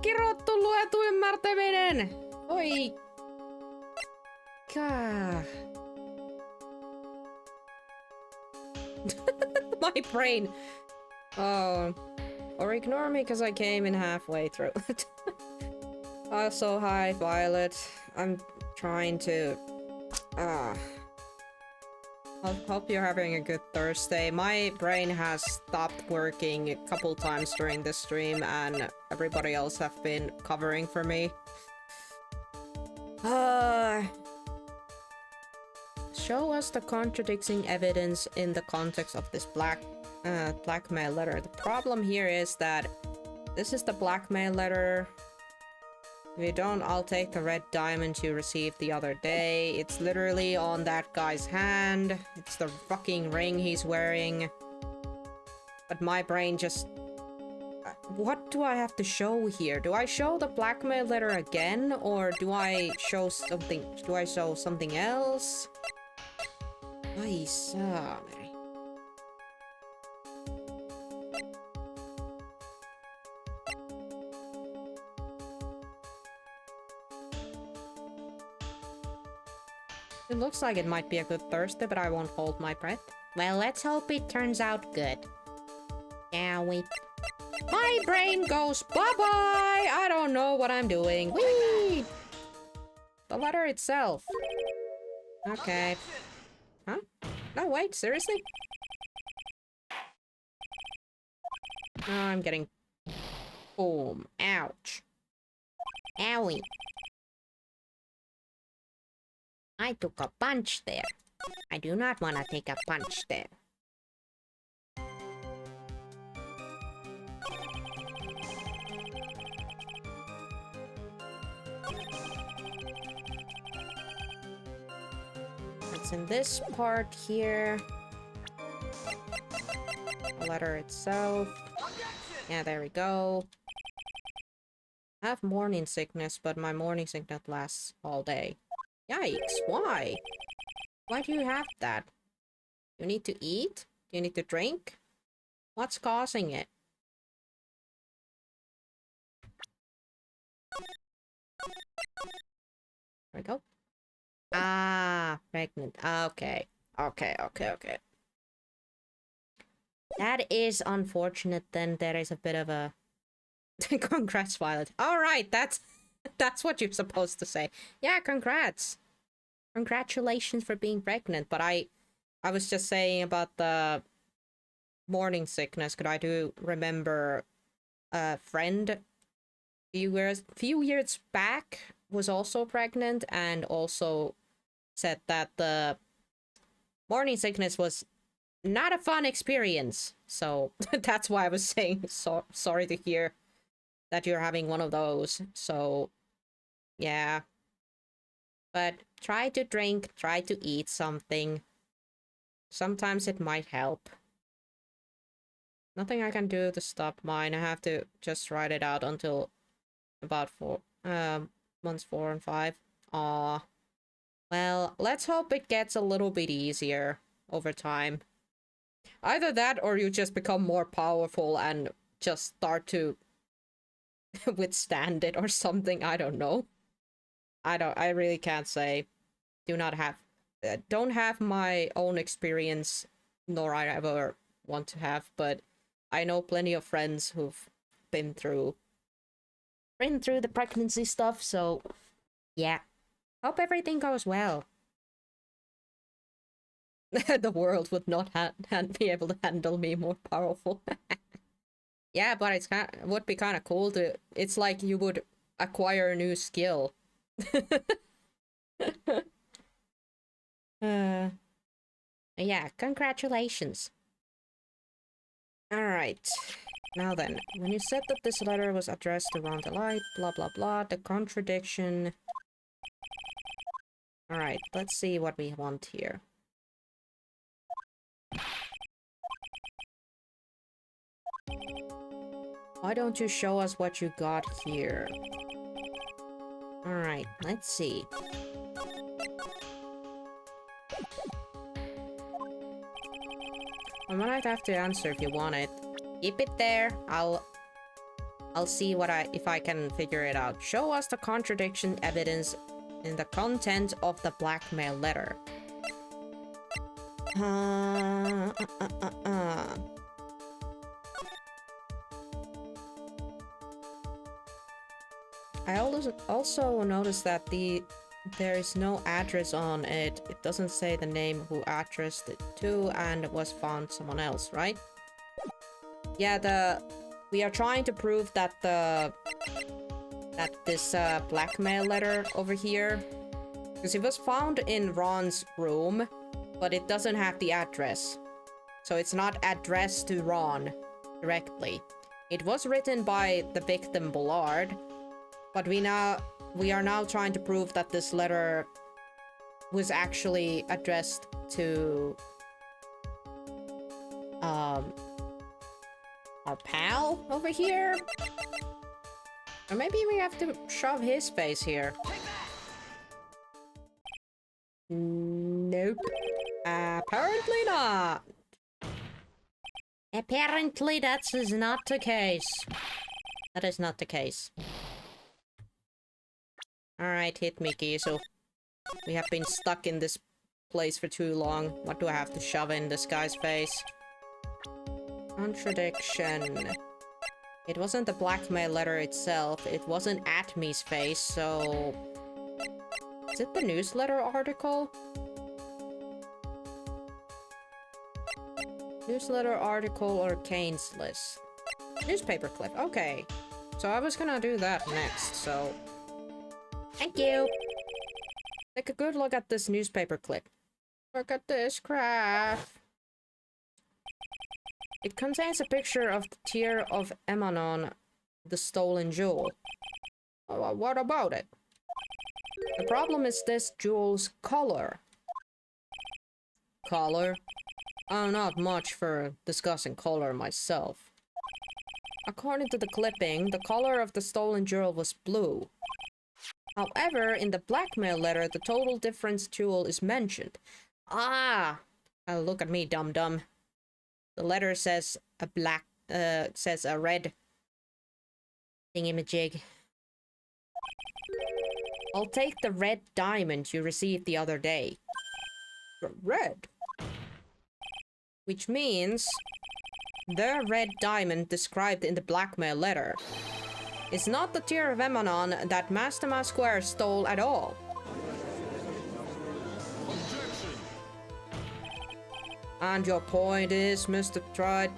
Kirottu luettu ymmärtäminen! Oi! My brain! Oh. Or ignore me because I came in halfway through. Also, hi, Violet. I'm trying to... I hope you're having a good Thursday. My brain has stopped working a couple times during this stream and everybody else have been covering for me. Show us the contradicting evidence in the context of this blackmail letter. The problem here is that this is the blackmail letter. If you don't, I'll take the red diamond you received the other day. It's literally on that guy's hand. It's the fucking ring he's wearing. But my brain just... What do I have to show here? Do I show the blackmail letter again? Or do I show something... Do I show something else? Ai saameri. It looks like it might be a good Thursday, but I won't hold my breath. Well, let's hope it turns out good. Shall we? My brain goes bye-bye! I don't know what I'm doing. Whee! The letter itself. Okay. Huh? No, wait, seriously? Oh, I'm getting... Boom. Ouch. Owie. I took a punch there. I do not want to take a punch there. It's in this part here. The letter itself. Yeah, there we go. I have morning sickness, but my morning sickness lasts all day. Yikes, why? Why do you have that? You need to eat? Do you need to drink? What's causing it? There we go. Ah, pregnant. Okay. Okay. That is unfortunate then. There is a bit of a... Congrats, Violet. Alright, that's what you're supposed to say. Yeah, congrats. Congratulations for being pregnant. But I was just saying about the morning sickness. Could I do remember a friend few years back was also pregnant and also said that the morning sickness was not a fun experience. So that's why I was saying sorry to hear that you're having one of those. So yeah. But try to drink, try to eat something. Sometimes it might help. Nothing I can do to stop mine. I have to just ride it out until about months 4 and 5. Aw. Well, let's hope it gets a little bit easier over time. Either that or you just become more powerful and just start to withstand it or something. I don't know. I really can't say. Don't have my own experience, nor I ever want to have, but I know plenty of friends who've been through the pregnancy stuff, so yeah. Hope everything goes well. The world would not be able to handle me more powerful. Yeah, but it would be kind of cool to... It's like you would acquire a new skill. Yeah, congratulations. Alright. Now then, when you said that this letter was addressed to Ron the Light, blah blah blah, the contradiction... Alright, let's see what we want here. Why don't you show us what you got here? Alright, let's see. I might have to answer if you want it. Keep it there. I'll see what if I can figure it out. Show us the contradiction evidence in the content of the blackmail letter. I also noticed that there is no address on it. It doesn't say the name who addressed it to, and it was found someone else, right? Yeah, we are trying to prove that this blackmail letter over here, because it was found in Ron's room, but it doesn't have the address. So it's not addressed to Ron directly. It was written by the victim Bullard, but we are now trying to prove that this letter was actually addressed to our pal over here? Or maybe we have to shove his face here. Nope. Apparently not. Apparently that is not the case. That is not the case. Alright, hit me, Kisu. We have been stuck in this place for too long. What do I have to shove in this guy's face? Contradiction. It wasn't the blackmail letter itself. It wasn't at me's face, so... Is it the newsletter article? Newsletter article or Kane's list? Newspaper clip, okay. So I was gonna do that next, so... Thank you! Take a good look at this newspaper clip. Look at this crap! It contains a picture of the tear of Emanon, the stolen jewel. What about it? The problem is this jewel's color. Color? I'm not much for discussing color myself. According to the clipping, the color of the stolen jewel was blue. However, in the blackmail letter, the total difference jewel is mentioned. Ah! Look at me, dum-dum. The letter says a red thingamajig. I'll take the red diamond you received the other day. Red? Which means the red diamond described in the blackmail letter is not the tear of Emanon that Mastema Square stole at all. And your point is, Mr. Tride?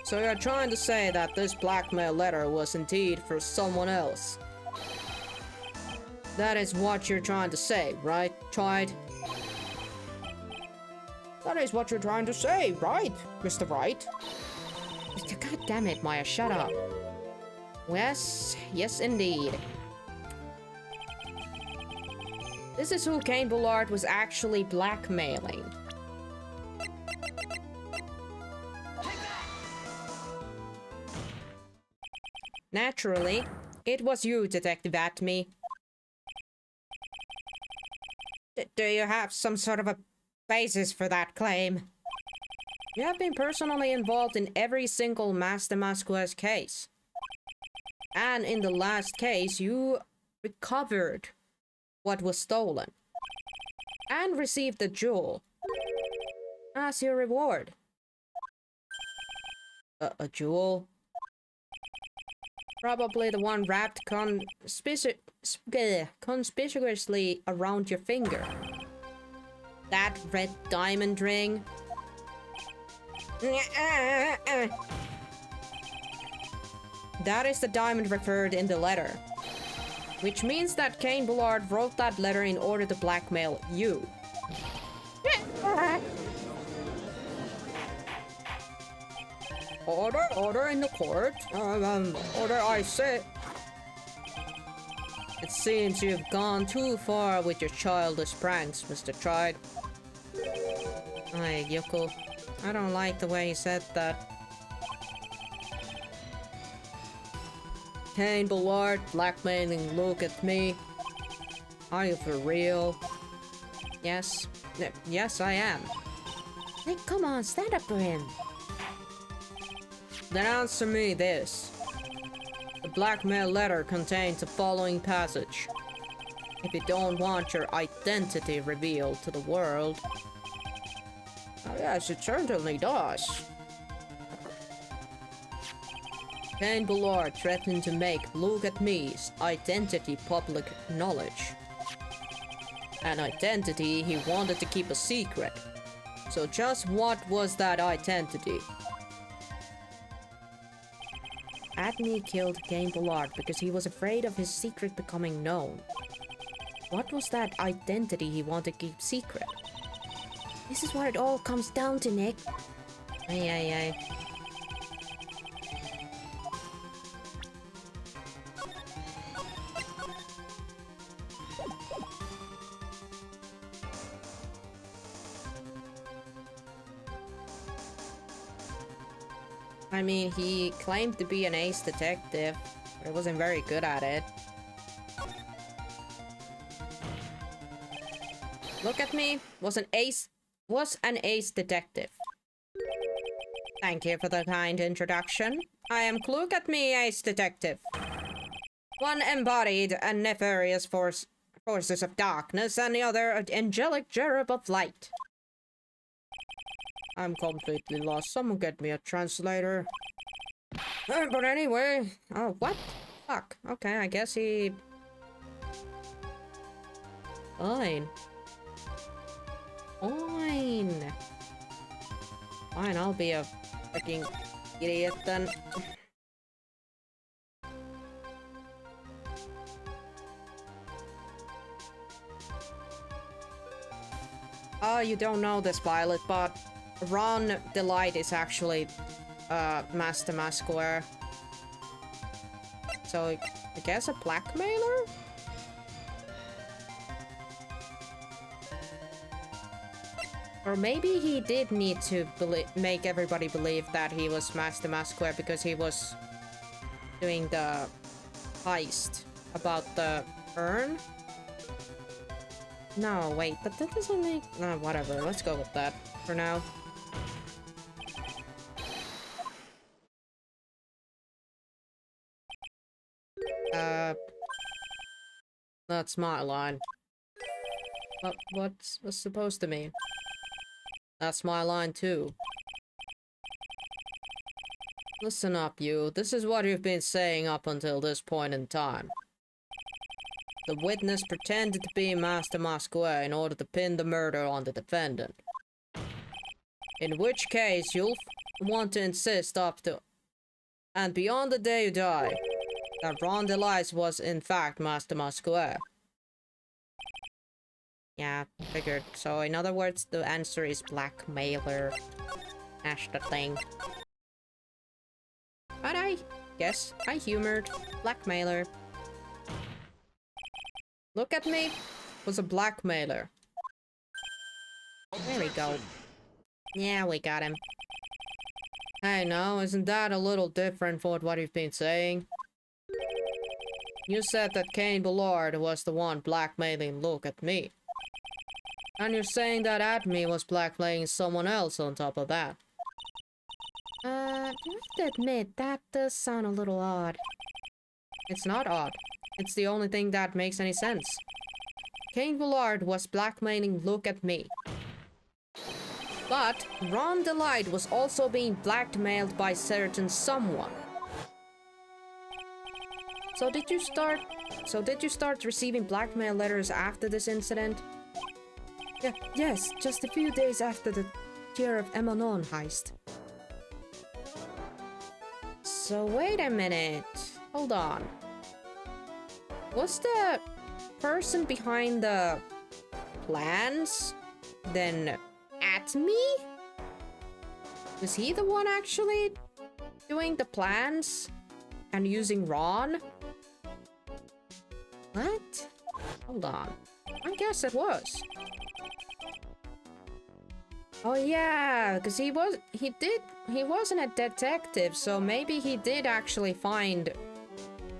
So you're trying to say that this blackmail letter was indeed for someone else? That is what you're trying to say, right, Tride? That is what you're trying to say, right, Mr. Wright? God damn it, Maya, shut up. Yes, yes indeed. This is who Kane Bullard was actually blackmailing. Naturally, it was you, Detective Atme. Do you have some sort of a basis for that claim? You have been personally involved in every single Master Masquez case. And in the last case, you recovered what was stolen. And received the jewel as your reward. A jewel? Probably the one wrapped conspicuously around your finger. That red diamond ring. That is the diamond referred in the letter. Which means that Kane Bullard wrote that letter in order to blackmail you. Order in the court. Order, I say. It seems you've gone too far with your childish pranks, Mr. Tride. Hey, Yoko. I don't like the way you said that. Kane Bullard, blackmailing, look at me. Are you for real? Yes. Yes, I am. Hey, come on, stand up for him. Then answer me this. The blackmail letter contains the following passage. If you don't want your identity revealed to the world... Oh yes, it certainly does. Kane Bullard threatened to make Look at Me's identity public knowledge. An identity he wanted to keep a secret. So just what was that identity? Adney killed Kane Bullard because he was afraid of his secret becoming known. What was that identity he wanted to keep secret? This is what it all comes down to, Nick. Aye. I mean, he claimed to be an ace detective, but he wasn't very good at it. Look at me, was an ace detective. Thank you for the kind introduction. I am Look at Me, Ace Detective. One embodied a nefarious forces of darkness, and the other an angelic cherub of light. I'm completely lost. Someone get me a translator. But anyway... Oh, what? Fuck. Okay, I guess he... Fine. Fine, I'll be a freaking idiot then. Oh, you don't know this, Violet, but Ron Delight is actually Master Masquer. So, I guess a blackmailer? Or maybe he did need to make everybody believe that he was Master Masquer because he was doing the heist about the urn? No, wait, but that doesn't make... No, whatever, let's go with that for now. That's my line. What's supposed to mean? That's my line too. Listen up, you. This is what you've been saying up until this point in time. The witness pretended to be Master Masquer in order to pin the murder on the defendant. In which case, you'll want to insist up to... and beyond the day you die, that Ron DeLise was in fact Master Masquer. Yeah, figured. So in other words, the answer is blackmailer. That's the thing. But I guess I humored blackmailer. Look at me was a blackmailer. There we go. Yeah, we got him. Hey, no, isn't that a little different from what you've been saying? You said that Kane Bullard was the one blackmailing Look at Me. And you're saying that Adme was blackmailing someone else on top of that. I have to admit, that does sound a little odd. It's not odd. It's the only thing that makes any sense. Kane Bullard was blackmailing Look at Me. But Ron Delight was also being blackmailed by certain someone. So did you start receiving blackmail letters after this incident? Yes, just a few days after the Tear of Emanon heist. So wait a minute. Hold on. Was the person behind the plans then at me? Was he the one actually doing the plans and using Ron? What? Hold on. I guess it was. Oh yeah, because he wasn't a detective, so maybe he did actually find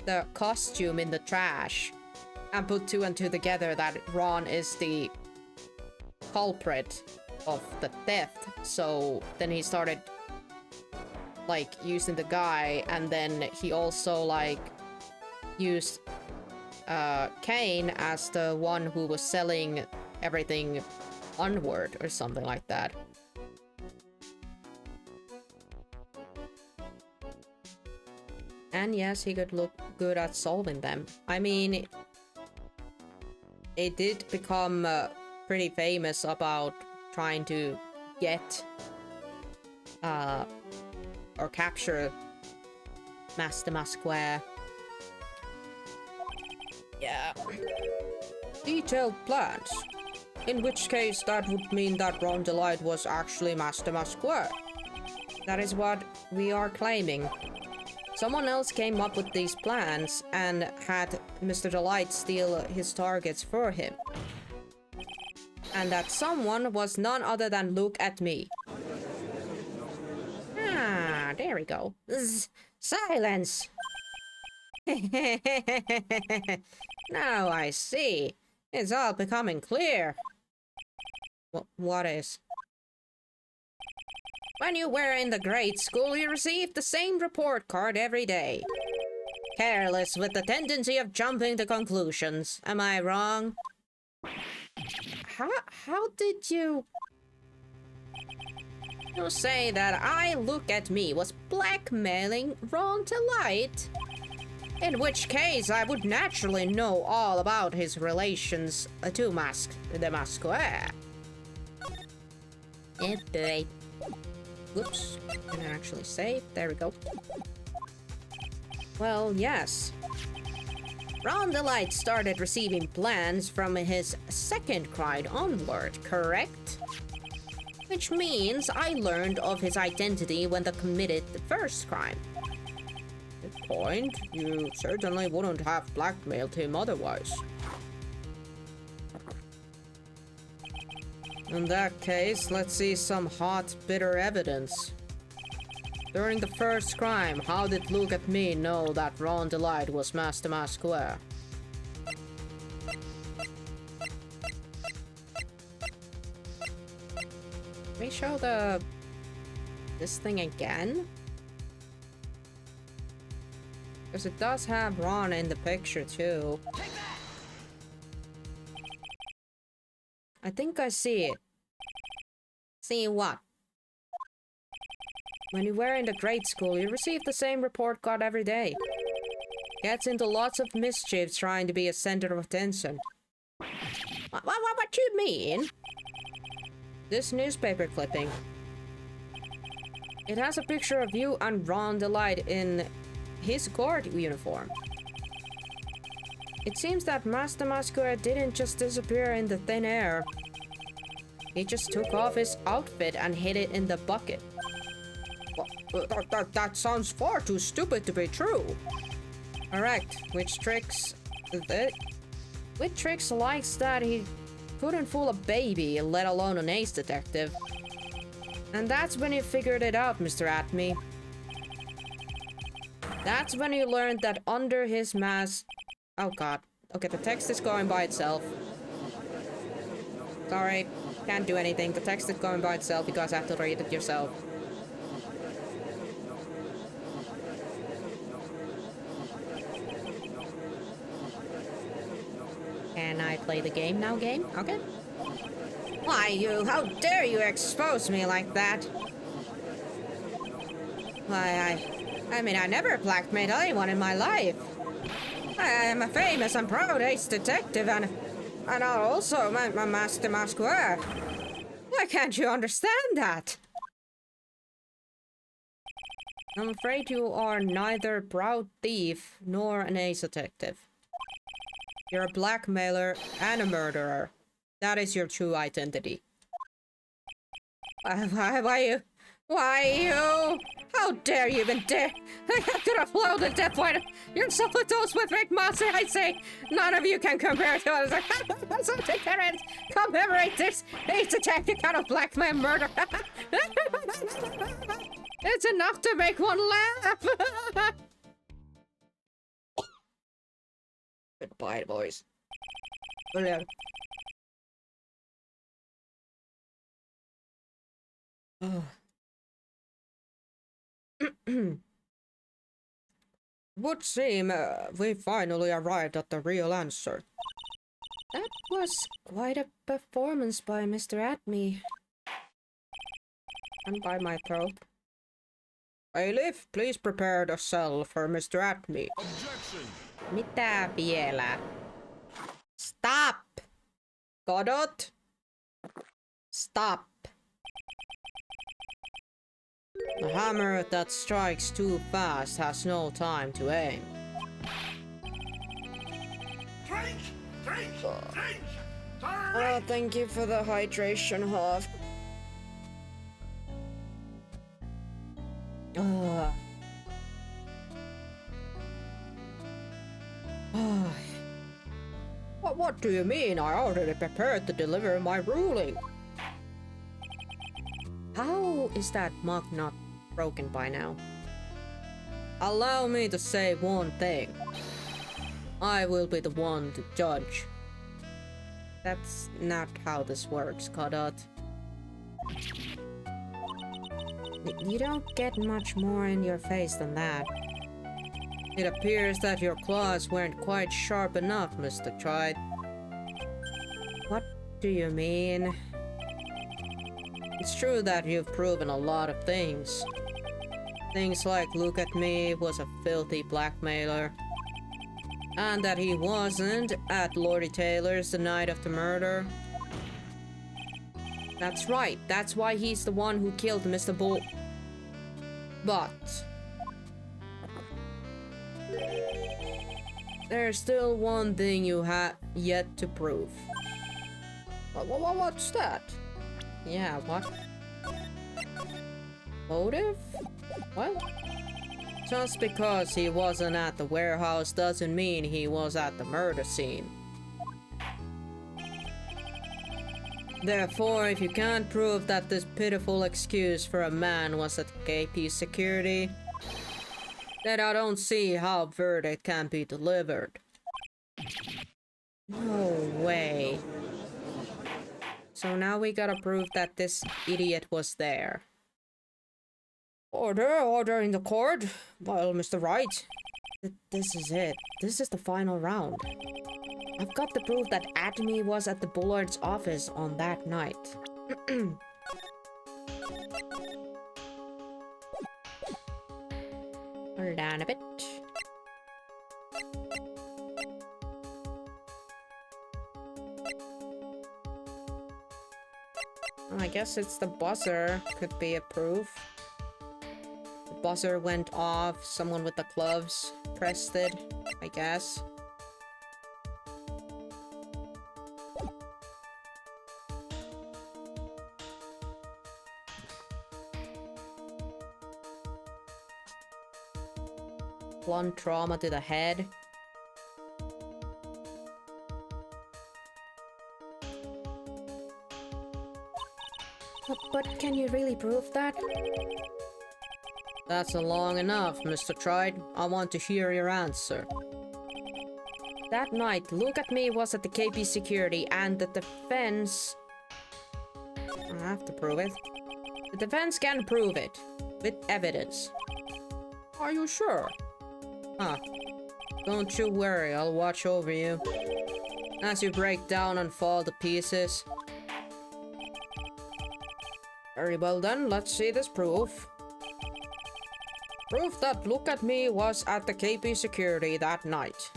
the costume in the trash and put two and two together that Ron is the culprit of the theft. So then he started like using the guy, and then he also like used Kane as the one who was selling everything onward or something like that. And yes, he could look good at solving them. I mean, it did become pretty famous about trying to get or capture Master Masquer. Yeah. Detailed plans. In which case, that would mean that Ron Delight was actually Master Masquer. That is what we are claiming. Someone else came up with these plans and had Mr. Delight steal his targets for him. And that someone was none other than Look at Me. Ah, there we go. Silence! Now I see. It's all becoming clear. What is? When you were in the grade school, you received the same report card every day. Careless with the tendency of jumping to conclusions. Am I wrong? How did you... You say that I Look at Me was blackmailing Ron Delight? In which case, I would naturally know all about his relations to the Masquer. Oh boy. Whoops. Can I actually save? There we go. Well, yes. Ron Delight started receiving plans from his second crime onward, correct? Which means I learned of his identity when they committed the first crime. Good point. You certainly wouldn't have blackmailed him otherwise. In that case, let's see some hot, bitter evidence. During the first crime, how did Look at Me know that Ron Delight was Master Masquer? Let me show this thing again. Because it does have Ron in the picture too. I think I see it. See what? When you were in the grade school, you received the same report card every day. Gets into lots of mischief trying to be a center of attention. What you mean? This newspaper clipping. It has a picture of you and Ron Delight in his guard uniform. It seems that Master Masquer didn't just disappear in the thin air. He just took off his outfit and hid it in the bucket. That sounds far too stupid to be true. Correct. Which tricks likes that he couldn't fool a baby, let alone an ace detective. And that's when you figured it out, Mr. Atme. That's when you learned that under his mask... Oh god. Okay, the text is going by itself. Sorry, can't do anything. The text is going by itself because I have to read it yourself. Can I play the game now, game? Okay. Why, you... How dare you expose me like that? Why, I mean, I never blackmailed anyone in my life. I am a famous and proud ace detective, and also my Master Masquer. Why can't you understand that? I'm afraid you are neither a proud thief nor an ace detective. You're a blackmailer and a murderer. That is your true identity. Why, you? How dare you even dare? I could have blown the death point. You're so those with Rick Monster, I say. None of you can compare to us. So take care and commemorate this. It's a tactic out of blackmail murder. It's enough to make one laugh. Goodbye, boys. Brilliant. Would seem we finally arrived at the real answer. That was quite a performance by Mr. Atme. And by my throat. Bailiff, please prepare the cell for Mr. Atme. Objection! Mitä vielä? Stop! Godot? Stop! The hammer that strikes too fast has no time to aim. Drink! Drink! Drink! Oh, thank you for the hydration, Huff. What do you mean? I already prepared to deliver my ruling. How is that mug not broken by now? Allow me to say one thing. I will be the one to judge. That's not how this works, Godot. You don't get much more in your face than that. It appears that your claws weren't quite sharp enough, Mr. Tried. What do you mean? It's true that you've proven a lot of things. Things like Look at Me was a filthy blackmailer. And that he wasn't at Lordy Taylor's the night of the murder. That's right, that's why he's the one who killed Mr. Bull. But there's still one thing you have yet to prove. What's that? Yeah, what? Motive? What? Just because he wasn't at the warehouse doesn't mean he was at the murder scene. Therefore, if you can't prove that this pitiful excuse for a man was at KP security, then I don't see how verdict can be delivered. No way. So now we gotta prove that this idiot was there. Order in the court. Well, Mr. Wright. This is it. This is the final round. I've got to prove that Atme was at the Bullard's office on that night. Hold on a bit. I guess it's the buzzer. Could be a proof. The buzzer went off. Someone with the gloves pressed it, I guess. Blunt trauma to the head. But can you really prove that? That's long enough, Mr. Tried. I want to hear your answer. That night, Look at Me was at the KP security and the defense... I have to prove it. The defense can prove it. With evidence. Are you sure? Huh. Don't you worry, I'll watch over you. As you break down and fall to pieces. Very well then, let's see this proof. Proof that Look at Me was at the KP security that night.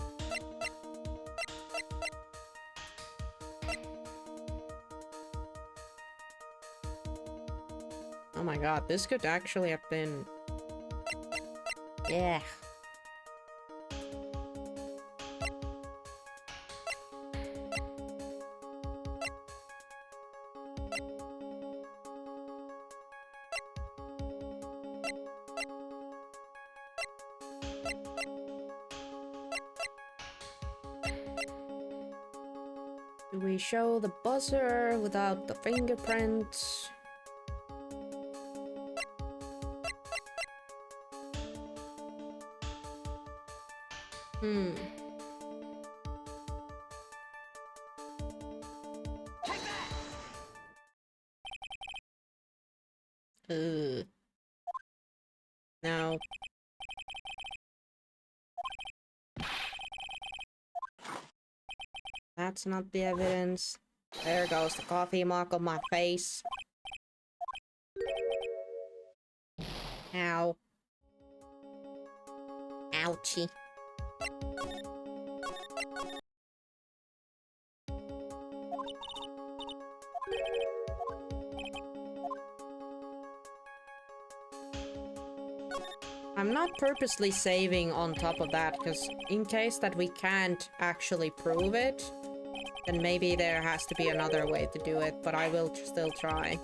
Oh my god, this could actually have been... Yeah. Do we show the buzzer without the fingerprints? No. That's not the evidence. There goes the coffee mark on my face. Ow. Ouchie. I'm not purposely saving on top of that, because in case that we can't actually prove it, then maybe there has to be another way to do it, but I will still try.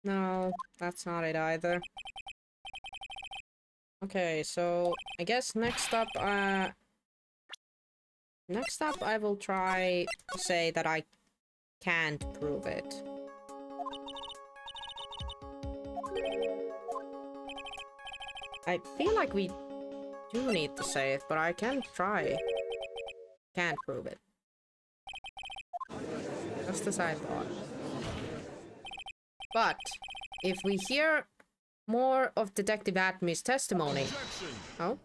No, that's not it either. Okay, so I guess next up I will try to say that I can't prove it. I feel like we do need to say it, but I can try. Can't prove it. Just as I thought. But if we hear more of Detective Atmy's testimony... Oh?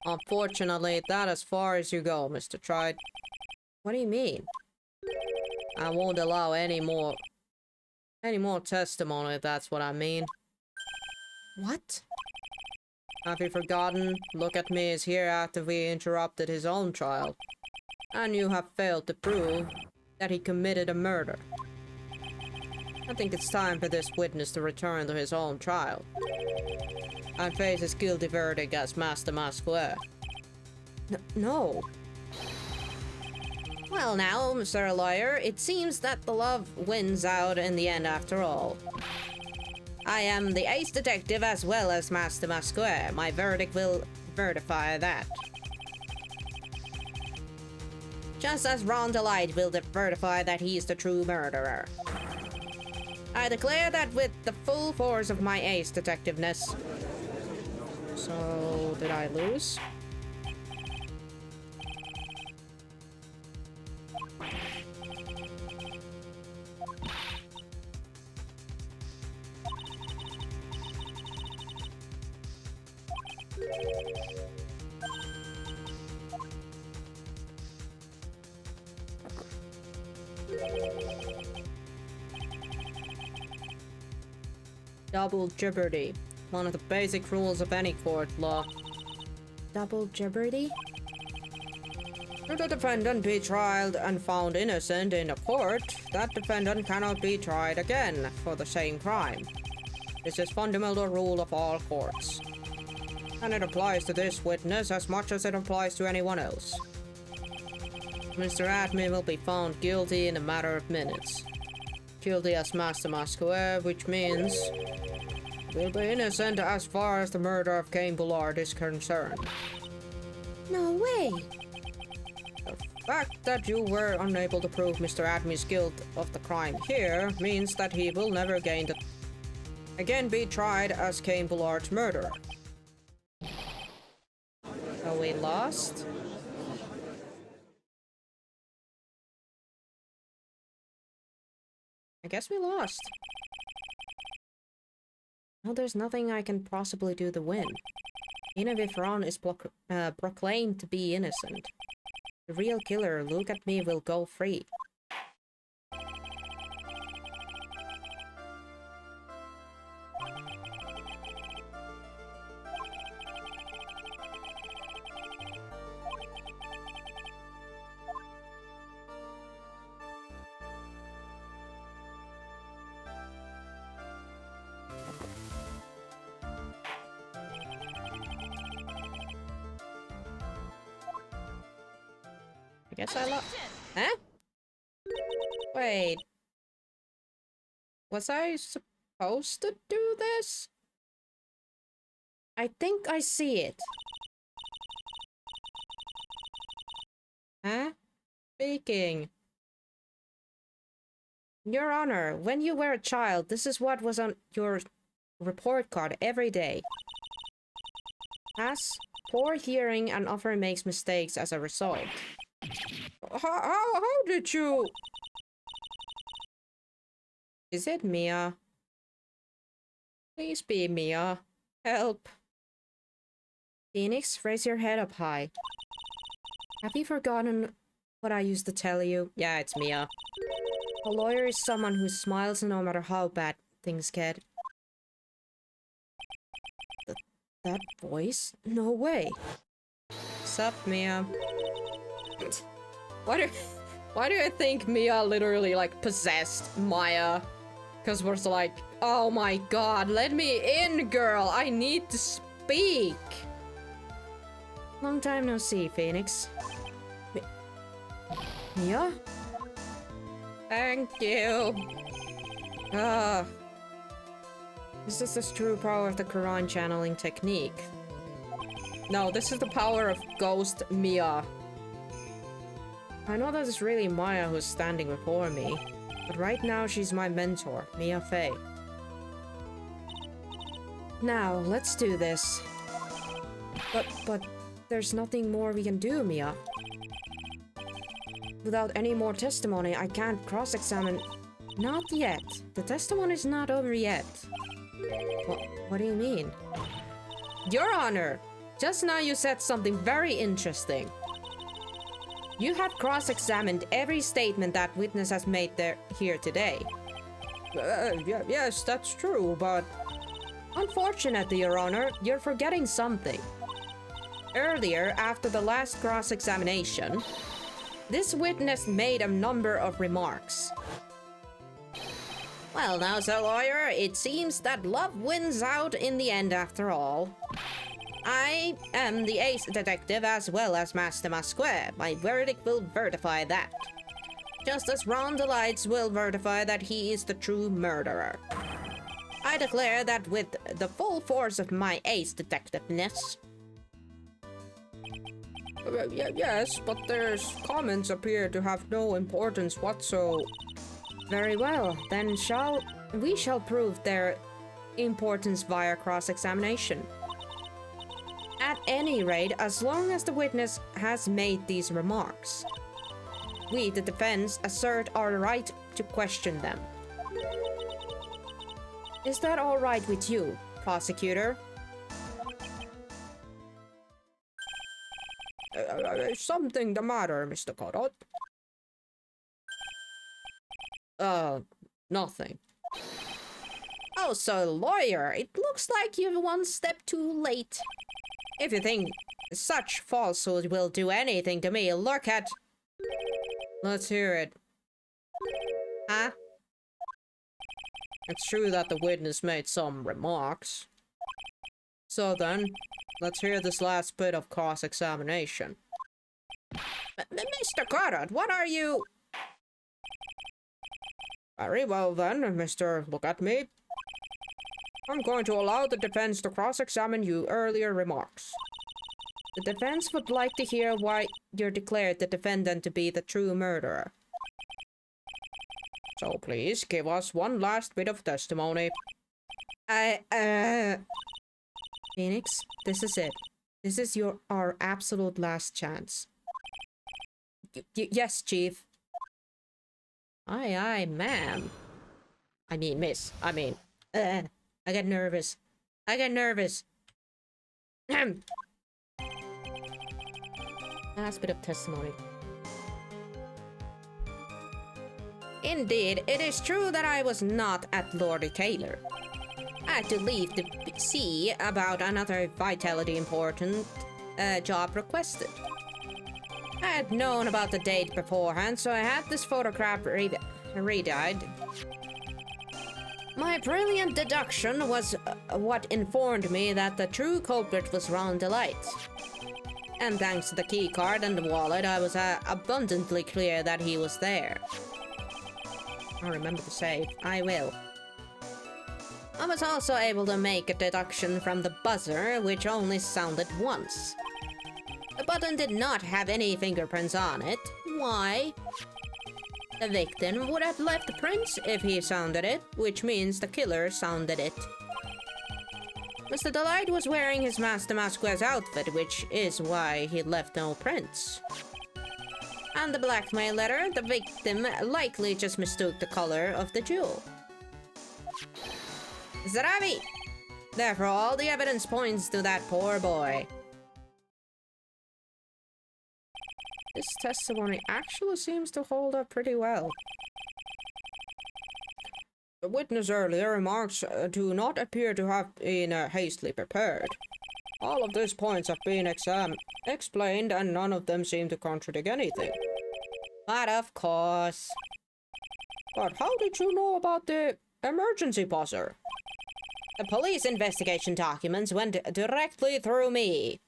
Unfortunately, that's as far as you go, Mr. Tride. What do you mean? I won't allow any more testimony, that's what I mean. What? Have you forgotten? Look at me is here after we interrupted his own trial. And you have failed to prove that he committed a murder. I think it's time for this witness to return to his own trial and face his guilty verdict as Master Masquer. No. Well now, Mr. Lawyer, it seems that the love wins out in the end after all. I am the ace detective as well as Master Masquer. My verdict will verify that. Just as Ron Delight will verify that he is the true murderer. I declare that with the full force of my ace detectiveness. So, did I lose? Double jeopardy. One of the basic rules of any court law. Double jeopardy? Should the defendant be tried and found innocent in a court, that defendant cannot be tried again for the same crime. This is fundamental rule of all courts. And it applies to this witness as much as it applies to anyone else. Mr. Atmy will be found guilty in a matter of minutes. Guilty as Master Masquer, which means will be innocent as far as the murder of Cain Bullard is concerned. No way! The fact that you were unable to prove Mr. Atmy's guilt of the crime here means that he will never again be tried as Cain Bullard's murderer. So we lost? I guess we lost. Well, there's nothing I can possibly do to win. Even if Ron is proclaimed to be innocent, the real killer, Look at Me, will go free. guess I lost. Huh? Wait. Was I supposed to do this? I think I see it. Huh? Speaking. Your Honor, when you were a child, this is what was on your report card every day. Has poor hearing and often makes mistakes as a result. How did you... Is it Mia? Please be Mia. Help. Phoenix, raise your head up high. Have you forgotten what I used to tell you? Yeah, it's Mia. A lawyer is someone who smiles no matter how bad things get. That voice? No way. Sup, Mia? Why do I think Mia literally like possessed Maya? Cause we're like, oh my god, let me in, girl. I need to speak. Long time no see, Phoenix. Mia? Thank you. This is the true power of the Quran channeling technique. No, this is the power of Ghost Mia. I know that it's really Maya who's standing before me, but right now she's my mentor, Mia Fey. Now, let's do this. But there's nothing more we can do, Mia. Without any more testimony, I can't cross-examine. Not yet. The testimony's not over yet. What do you mean? Your Honor! Just now you said something very interesting. You have cross-examined every statement that witness has made here today. Yes, that's true, but... Unfortunately, Your Honor, you're forgetting something. Earlier, after the last cross-examination, this witness made a number of remarks. Well now, Sir Lawyer, it seems that love wins out in the end after all. I am the ace detective as well as Master Masque. My verdict will verify that. Just as Ron the Lights will verify that he is the true murderer. I declare that with the full force of my ace detectiveness. Yes, but their comments appear to have no importance whatsoever. Very well, then we shall prove their importance via cross-examination. At any rate, as long as the witness has made these remarks, we, the defense, assert our right to question them. Is that all right with you, prosecutor? Something the matter, Mr. Corot? Nothing. Oh, so lawyer, it looks like you're one step too late. If you think such falsehood will do anything to me, look at... Let's hear it. Huh? It's true that the witness made some remarks. So then, let's hear this last bit of cross-examination. Mr. Carrot, what are you... Very well then, Mr. Look at me. I'm going to allow the defense to cross-examine your earlier remarks. The defense would like to hear why you declared the defendant to be the true murderer. So please, give us one last bit of testimony. Phoenix, this is it. This is our absolute last chance. Yes, Chief. Aye, ma'am. I mean, miss. I mean, I get nervous. Last bit of testimony. Indeed, it is true that I was not at Lord Taylor. I had to leave to see about another vitality important job requested. I had known about the date beforehand, so I had this photograph redyed. My brilliant deduction was what informed me that the true culprit was Ron Delight. And thanks to the key card and the wallet, I was abundantly clear that he was there. I'll remember to save. I will. I was also able to make a deduction from the buzzer, which only sounded once. The button did not have any fingerprints on it. Why? The victim would have left prints if he sounded it, which means the killer sounded it. Mr. Delight was wearing his Master Masque's outfit, which is why he left no prints. And the blackmail letter, the victim likely just mistook the color of the jewel. Zarabi! Therefore, all the evidence points to that poor boy. This testimony actually seems to hold up pretty well. The witness earlier remarks do not appear to have been hastily prepared. All of these points have been explained and none of them seem to contradict anything. But of course. But how did you know about the emergency buzzer? The police investigation documents went directly through me.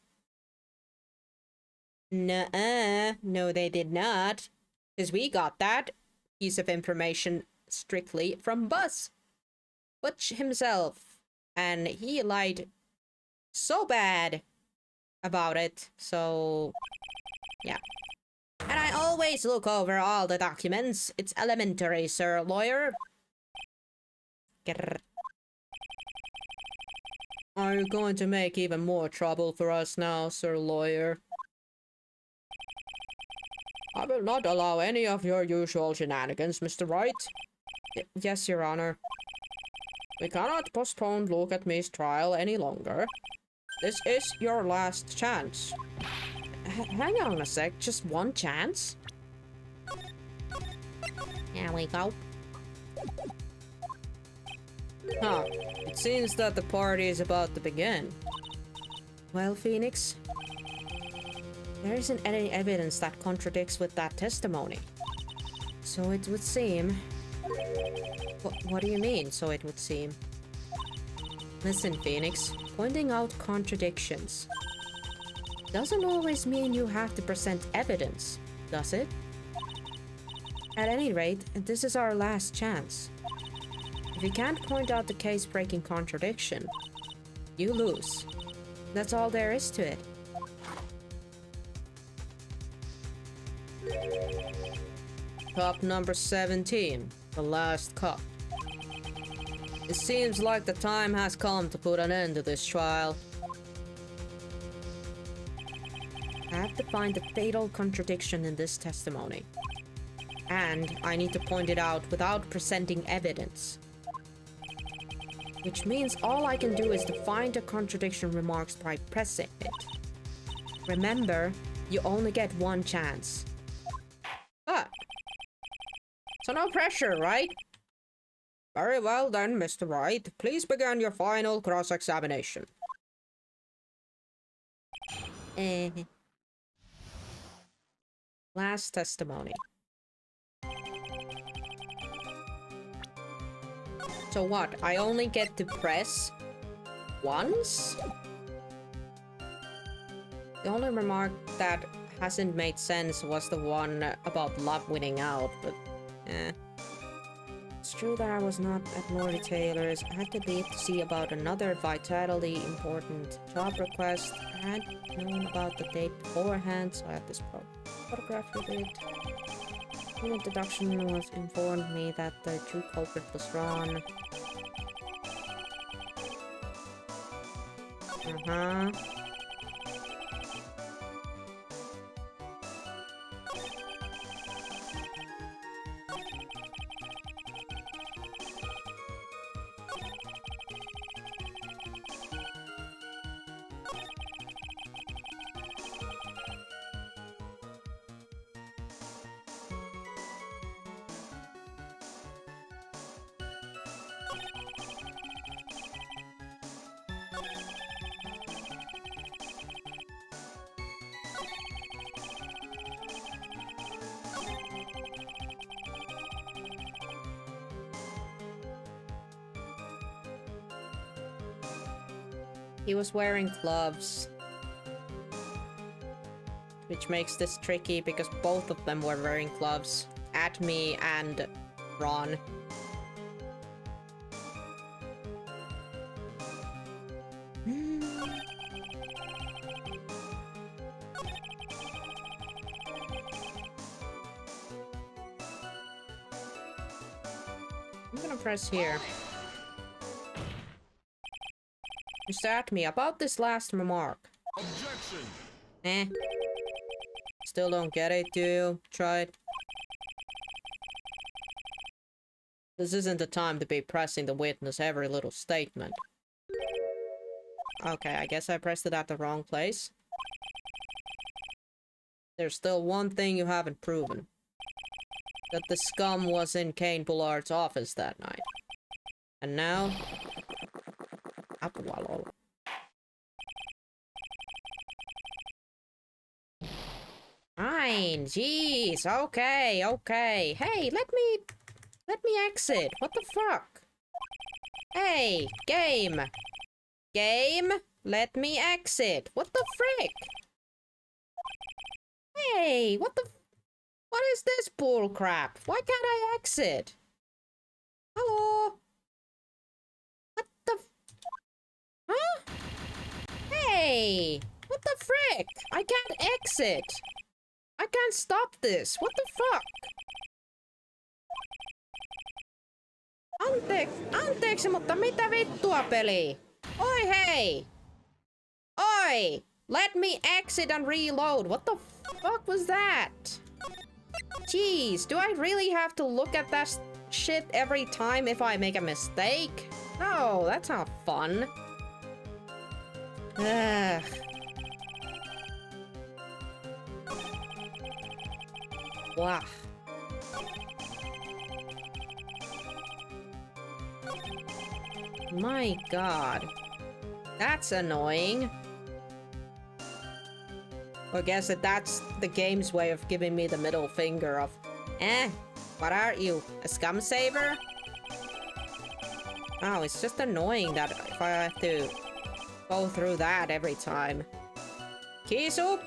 Nuh-uh. No, they did not. Because we got that piece of information strictly from Buzz. Butch himself. And he lied so bad about it. So, yeah. And I always look over all the documents. It's elementary, sir, lawyer. Grr. Are you going to make even more trouble for us now, sir lawyer? I will not allow any of your usual shenanigans, Mr. Wright. Yes, Your Honor. We cannot postpone Look at Me's trial any longer. This is your last chance. Hang on a sec, just one chance? Here we go. Huh. It seems that the party is about to begin. Well, Phoenix, there isn't any evidence that contradicts with that testimony. So it would seem... What do you mean, so it would seem? Listen, Phoenix, pointing out contradictions doesn't always mean you have to present evidence, does it? At any rate, this is our last chance. If you can't point out the case-breaking contradiction, you lose. That's all there is to it. Cup number 17, the last cup. It seems like the time has come to put an end to this trial. I have to find the fatal contradiction in this testimony. And I need to point it out without presenting evidence. Which means all I can do is to find the contradiction remarks by pressing it. Remember, you only get one chance. Ah. So no pressure, right? Very well then, Mr. Wright. Please begin your final cross-examination. Last testimony. So what? I only get to press once? The only remark that hasn't made sense was the one about love winning out, but It's true that I was not at Lori Taylor's. I had to leave to see about another vitally important job request. I had known about the date beforehand, so I had this photograph with it. The deduction was informed me that the true culprit was Ron. He was wearing gloves. Which makes this tricky because both of them were wearing gloves. At me and Ron. I'm gonna press here. Mr. Atme, about this last remark. Objection. Eh. Still don't get it, do you? Try it. This isn't the time to be pressing the witness every little statement. Okay, I guess I pressed it at the wrong place. There's still one thing you haven't proven. That the scum was in Kane Bullard's office that night. And now... Apua lol. Fine, jeez, okay, okay. Hey, let me exit. What the fuck? Hey, game. Game, let me exit. What the frick? Hey, what is this bull crap? Why can't I exit? Hello? What the huh? Hey, what the frick? I can't exit. I can't stop this. What the fuck? Anteeksi, mutta mitä vittua peli? Oi hei! Oi! Let me exit and reload. What the fuck was that? Jeez, do I really have to look at that shit every time if I make a mistake? No, that's not fun. Ugh. Wow. My god. That's annoying. I guess that's the game's way of giving me the middle finger of, what are you, a scum saver? Oh, it's just annoying that if I have to go through that every time. Kisu,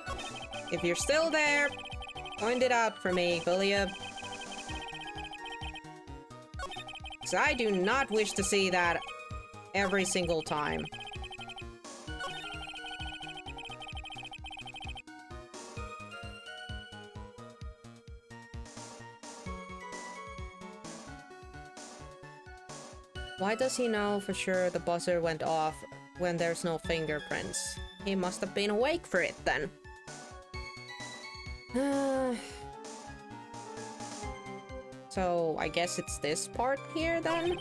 if you're still there, point it out for me, will you? Because I do not wish to see that every single time. Why does he know for sure the buzzer went off when there's no fingerprints? He must have been awake for it then. So I guess it's this part here then?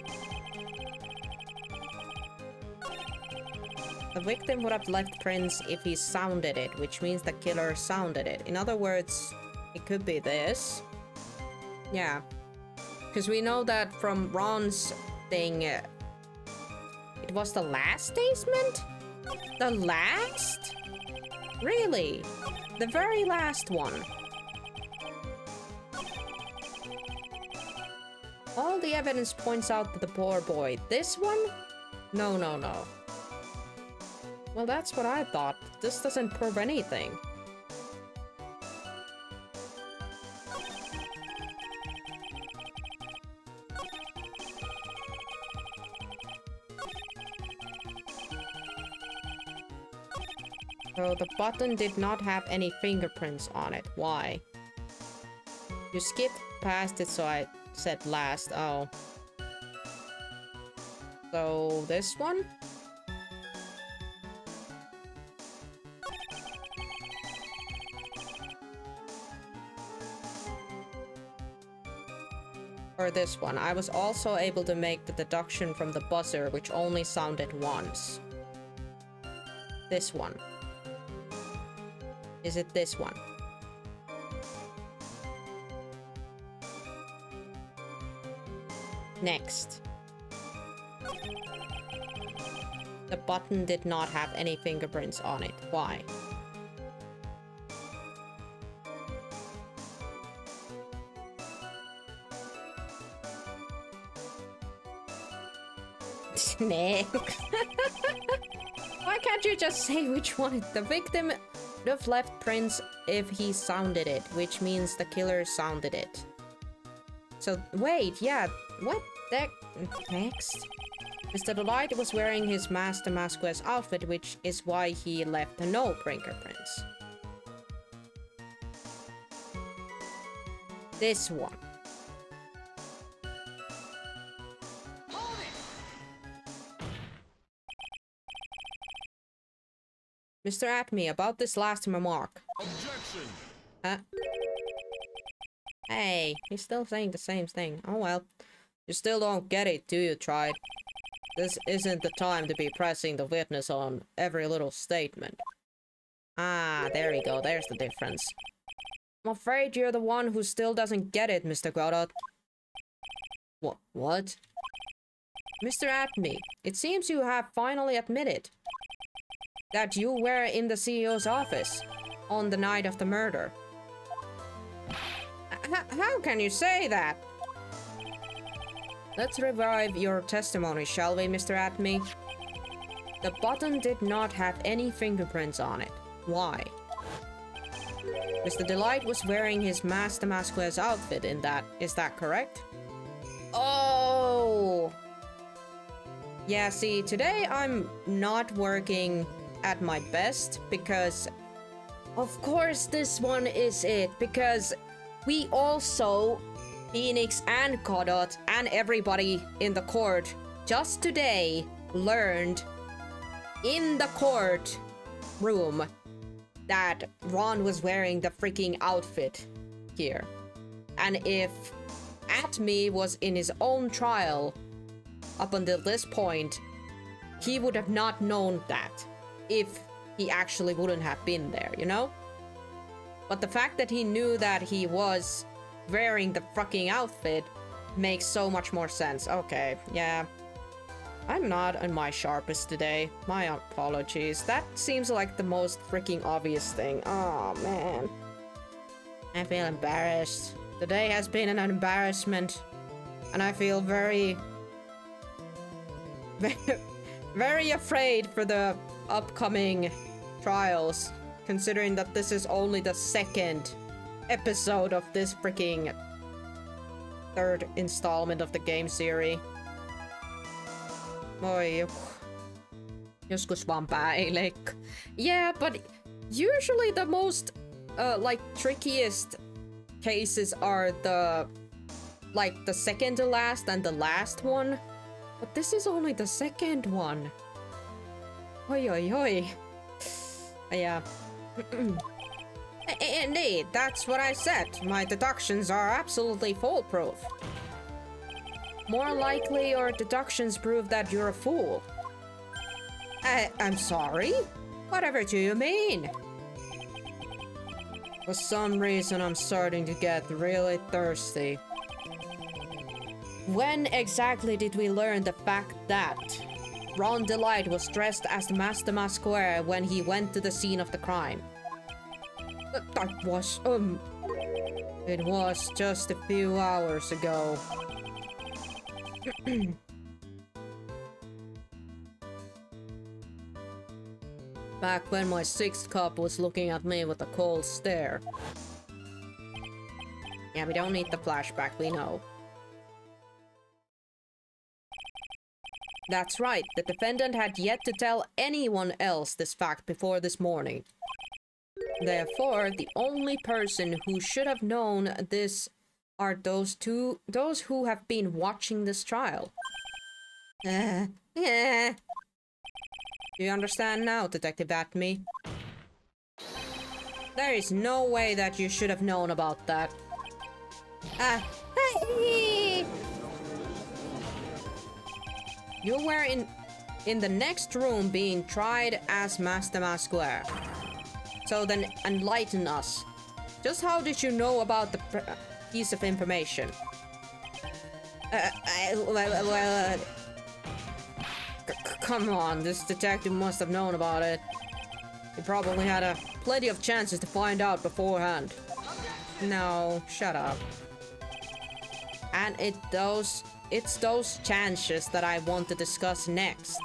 The victim would have left prints if he sounded it, which means the killer sounded it. In other words, it could be this. Yeah. Because we know that from Ron's thing, it was the last statement? The last? Really? The very last one. All the evidence points out to the poor boy. This one? No, no, no. Well, that's what I thought. This doesn't prove anything. So the button did not have any fingerprints on it. Why? You skipped past it, so I said last. Oh. So this one? Or this one. I was also able to make the deduction from the buzzer, which only sounded once. This one. Is it this one? Next. The button did not have any fingerprints on it. Why? Next. Why can't you just say which one? The victim would have left prints if he sounded it, which means the killer sounded it. So, wait, yeah, what the... Next? Mr. Delight was wearing his Master Masquer's outfit, which is why he left no fingerprints. This one. Mr. Atme, about this last remark. Objection! Huh? Hey, he's still saying the same thing. Oh well. You still don't get it, do you, Tribe? This isn't the time to be pressing the witness on every little statement. Ah, there we go. There's the difference. I'm afraid you're the one who still doesn't get it, Mr. Godot. What? Mr. Atme, it seems you have finally admitted that you were in the CEO's office on the night of the murder. How can you say that? Let's revive your testimony, shall we, Mr. Atme? The button did not have any fingerprints on it. Why? Mr. Delight was wearing his Master Masquer's outfit in that. Is that correct? Oh! Yeah, see, today I'm not working at my best because... Of course this one is it, because we also, Phoenix and Godot and everybody in the court, just today learned in the court room that Ron was wearing the freaking outfit here. And if Atme was in his own trial up until this point, he would have not known that if he actually wouldn't have been there, you know? But the fact that he knew that he was wearing the fucking outfit makes so much more sense. Okay, yeah. I'm not on my sharpest today. My apologies. That seems like the most freaking obvious thing. Oh, man. I feel embarrassed. Today has been an embarrassment. And I feel very... very afraid for the upcoming trials. Considering that this is only the second episode of this freaking third installment of the game series. Moi, joskus vaan pää ei leikkaa. Yeah, but usually the most, like, trickiest cases are the, like, the second to last and the last one. But this is only the second one. Oi, oi, oi. Yeah. Indeed, that's what I said. My deductions are absolutely foolproof. More likely, your deductions prove that you're a fool. I'm sorry? Whatever do you mean? For some reason, I'm starting to get really thirsty. When exactly did we learn the fact that Ron Delight was dressed as the Master Masquer when he went to the scene of the crime? That was, it was just a few hours ago. Back when my sixth cup was looking at me with a cold stare. Yeah, we don't need the flashback, we know. That's right, the defendant had yet to tell anyone else this fact before this morning. Therefore, the only person who should have known this are those who have been watching this trial. Yeah. Do you understand now, Detective Atme? There is no way that you should have known about that. You were in the next room being tried as Master Masquer. So then enlighten us. Just how did you know about the piece of information? Come on, this detective must have known about it. He probably had plenty of chances to find out beforehand. No, shut up. And it's those chances that I want to discuss next.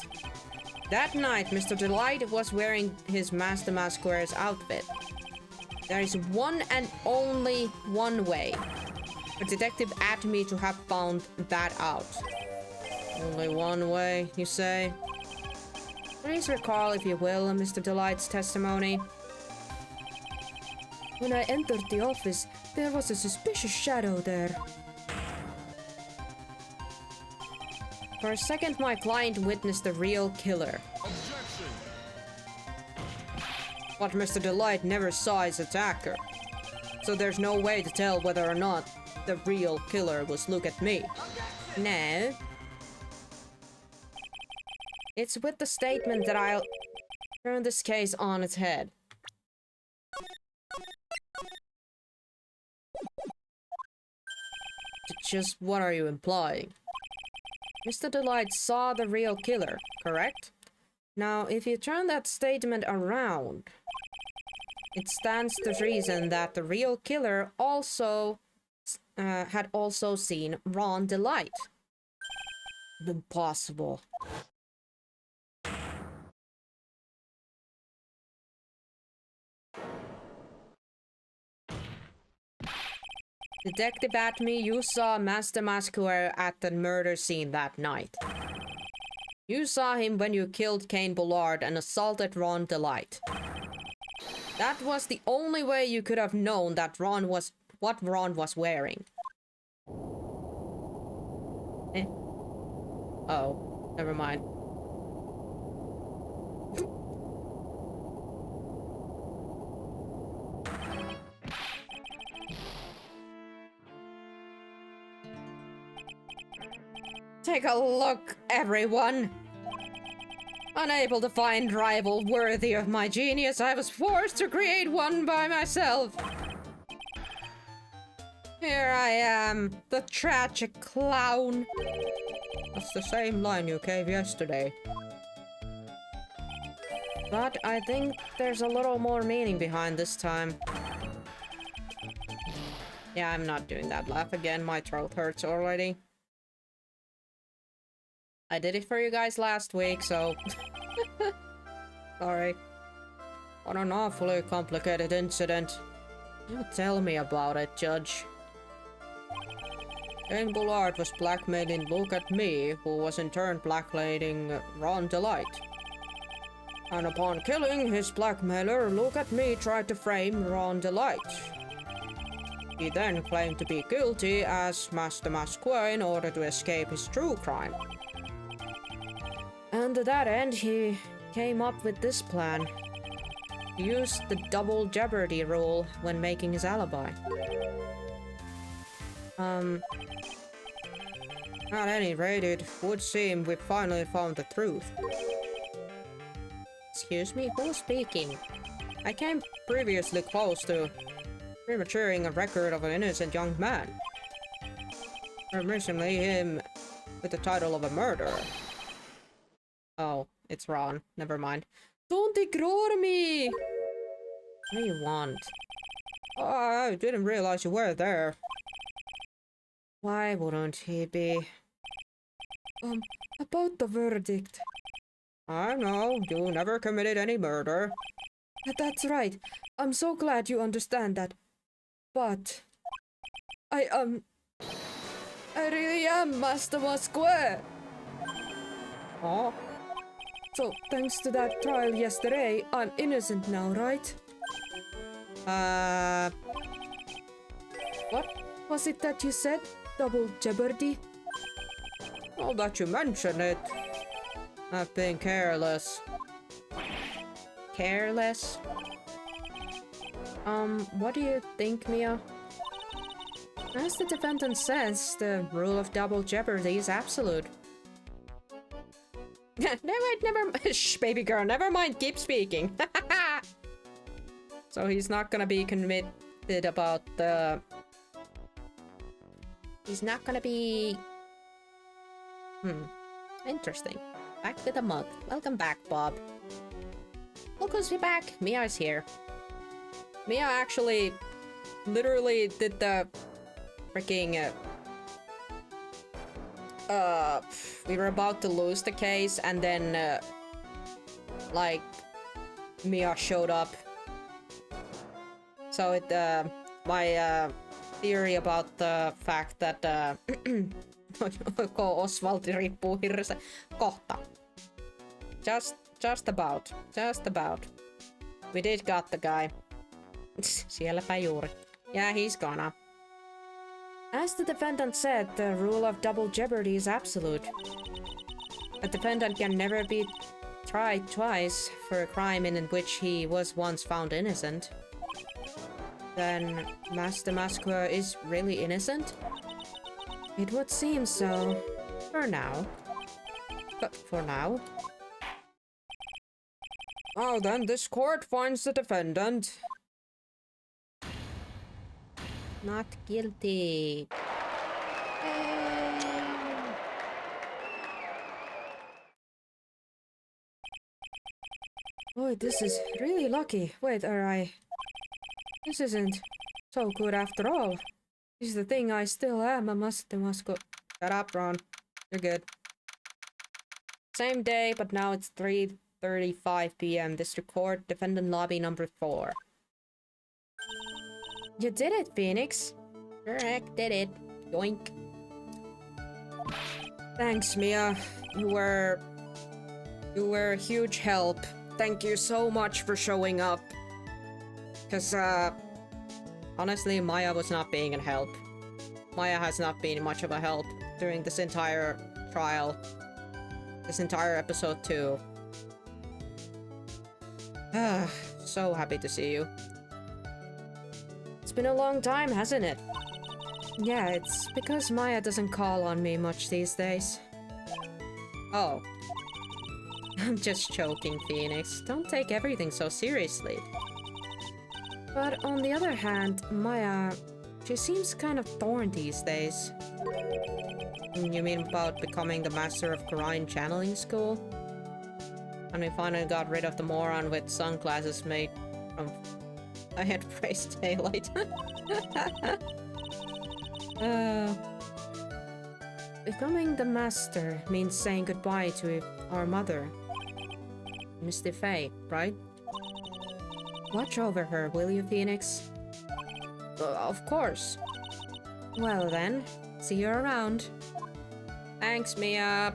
That night, Mr. Delight was wearing his Master Masquer's outfit. There is one and only one way for Detective Atomy to have found that out. Only one way, you say? Please recall, if you will, Mr. Delight's testimony. When I entered the office, there was a suspicious shadow there. For a second, my client witnessed the real killer. Objection! But Mr. Delight never saw his attacker. So there's no way to tell whether or not the real killer was look at me. No. It's with the statement that I'll turn this case on its head. Just what are you implying? Mr. Delight saw the real killer, correct? Now, if you turn that statement around, it stands to reason that the real killer also had also seen Ron Delight. Impossible. Detective Atomy, you saw Master Masquer at the murder scene that night. You saw him when you killed Kane Bullard and assaulted Ron Delight. That was the only way you could have known that what Ron was wearing. Eh? Oh, never mind. Take a look, everyone! Unable to find rival worthy of my genius, I was forced to create one by myself. Here I am, the tragic clown. That's the same line you gave yesterday. But I think there's a little more meaning behind this time. Yeah, I'm not doing that laugh again, my throat hurts already. I did it for you guys last week, so... Sorry. What an awfully complicated incident. You tell me about it, Judge. Kane Bullard was blackmailing Look at Me, who was in turn blackmailing Ron Delight. And upon killing his blackmailer, Look at Me tried to frame Ron Delight. He then claimed to be guilty as Master Masquer in order to escape his true crime. And to that end, he came up with this plan. He used the double jeopardy rule when making his alibi. At any rate, it would seem we finally found the truth. Excuse me, who's speaking? I came previously close to prematuring a record of an innocent young man. Recently, him with the title of a murderer. Oh, it's Ron. Never mind. Don't ignore me! What do you want? Oh, I didn't realize you were there. Why wouldn't he be? About the verdict. I know, you never committed any murder. That's right. I'm so glad you understand that. But... I really am Master Masquer! Oh? So, thanks to that trial yesterday, I'm innocent now, right? What? Was it that you said? Double jeopardy? Now that you mention it, I've been careless. Careless? What do you think, Mia? As the defendant says, the rule of double jeopardy is absolute. Shh, baby girl, never mind, keep speaking. So he's not gonna be convicted about the... He's not gonna be... Interesting. Back with a mug. Welcome back, Bob. Look who's back. Mia is here. Mia actually literally did the freaking... we were about to lose the case, and then, like, Mia showed up. So it, my theory about the fact that Osvaldi riippuu hirveästi kohta. Just about. We did got the guy. Sielläpä juuri. Yeah, he's gonna. As the defendant said, the rule of double jeopardy is absolute. A defendant can never be tried twice for a crime in which he was once found innocent. Then Master Masquer is really innocent? It would seem so. For now. But for now. Oh, then this court finds the defendant not guilty. Boy, this is really lucky. Wait, this isn't so good after all. This is the thing, I still am a Master Masquer. Shut up, Ron. You're good. Same day, but now it's 3:35 p.m. District Court, Defendant Lobby number 4. You did it, Phoenix. Sure heck did it. Yoink. Thanks, Mia. You were a huge help. Thank you so much for showing up. Cause, honestly, Maya was not being a help. Maya has not been much of a help during this entire trial. This entire episode 2. So happy to see you. It's been a long time, hasn't it? Yeah, it's because Maya doesn't call on me much these days. Oh. I'm just joking, Phoenix. Don't take everything so seriously. But on the other hand, Maya, she seems kind of torn these days. You mean about becoming the master of Quran channeling school? And we finally got rid of the moron with sunglasses made from I had praised daylight. Becoming the master means saying goodbye to our mother, Mr. Faye, right? Watch over her, will you, Phoenix? Of course. Well then, see you around. Thanks, Mia.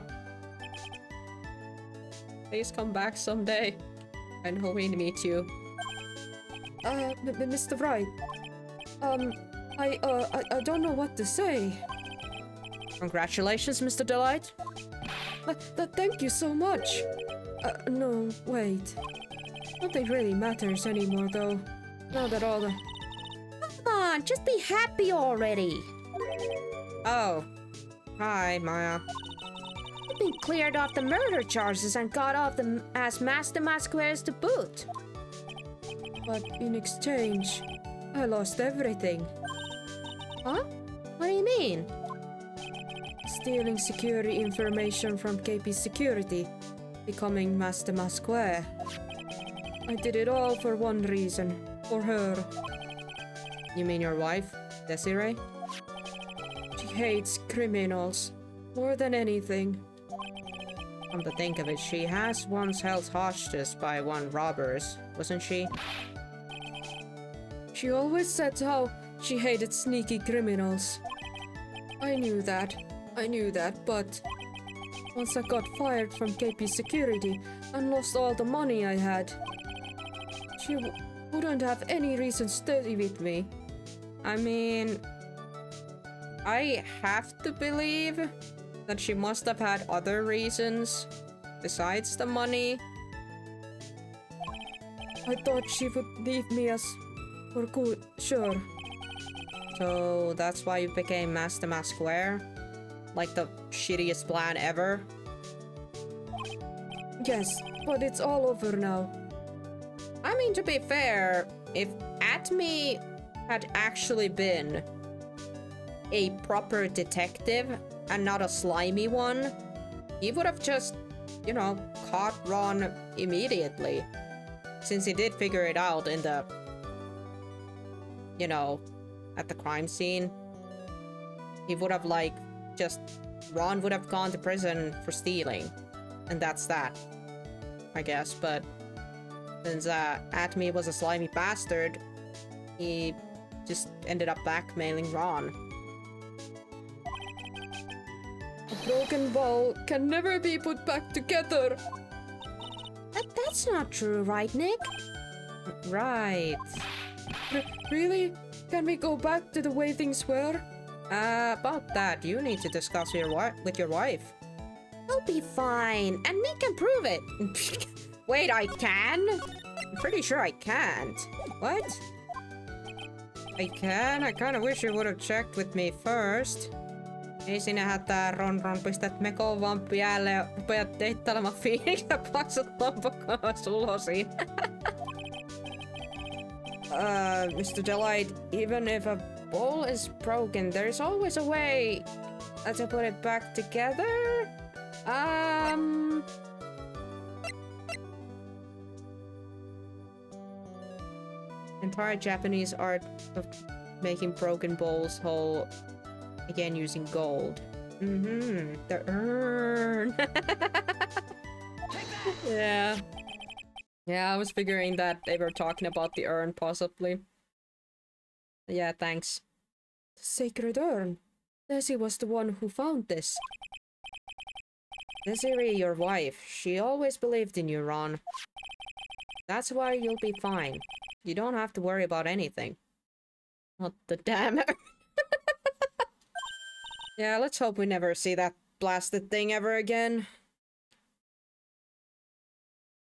Please come back someday. And hope we meet you. Mr. Wright. I don't know what to say. Congratulations, Mr. Delight. Thank you so much. No, wait. Nothing really matters anymore, though. Now that all the... Come on, just be happy already. Oh. Hi, Maya. You've been cleared off the murder charges and got off them as Master Masqueres to boot. But in exchange, I lost everything. Huh? What do you mean? Stealing security information from KP Security, becoming Master Masquer. I did it all for one reason, for her. You mean your wife, Desiree? She hates criminals, more than anything. Come to think of it, she has once held hostages by one robbers, wasn't she? She always said how she hated sneaky criminals. I knew that, but once I got fired from KP Security and lost all the money I had, she wouldn't have any reason to stay with me. I mean, I have to believe that she must have had other reasons besides the money. I thought she would leave me as for good, sure. So that's why you became Master Masquer? Like the shittiest plan ever? Yes, but it's all over now. I mean, to be fair, if Atme had actually been a proper detective and not a slimy one, he would have just, you know, caught Ron immediately. Since he did figure it out in the, you know, at the crime scene. He would have, like, just... Ron would have gone to prison for stealing. And that's that, I guess. But since Atme was a slimy bastard, he just ended up blackmailing Ron. A broken ball can never be put back together. That's not true, right, Nick? Right. Really? Can we go back to the way things were? About that, you need to discuss with your wife. I'll be fine, and Nick can prove it. Wait, I can? I'm pretty sure I can't. What? I can? I kinda wish you would have checked with me first. Ei sinä hätää, Ron, pistät mekon vaan päälle ja rupeat deittailemaan Phoenix ja paksut lompakkoa sulosiin. Mr. Delight, even if a ball is broken, there's always a way to put it back together? Entire Japanese art of making broken bowls whole, again using gold. The urn. Yeah. Yeah, I was figuring that they were talking about the urn, possibly. Yeah, thanks. The sacred urn. Desi was the one who found this. Desiree, your wife, she always believed in you, Ron. That's why you'll be fine. You don't have to worry about anything. Not the damn urn. Yeah, let's hope we never see that blasted thing ever again.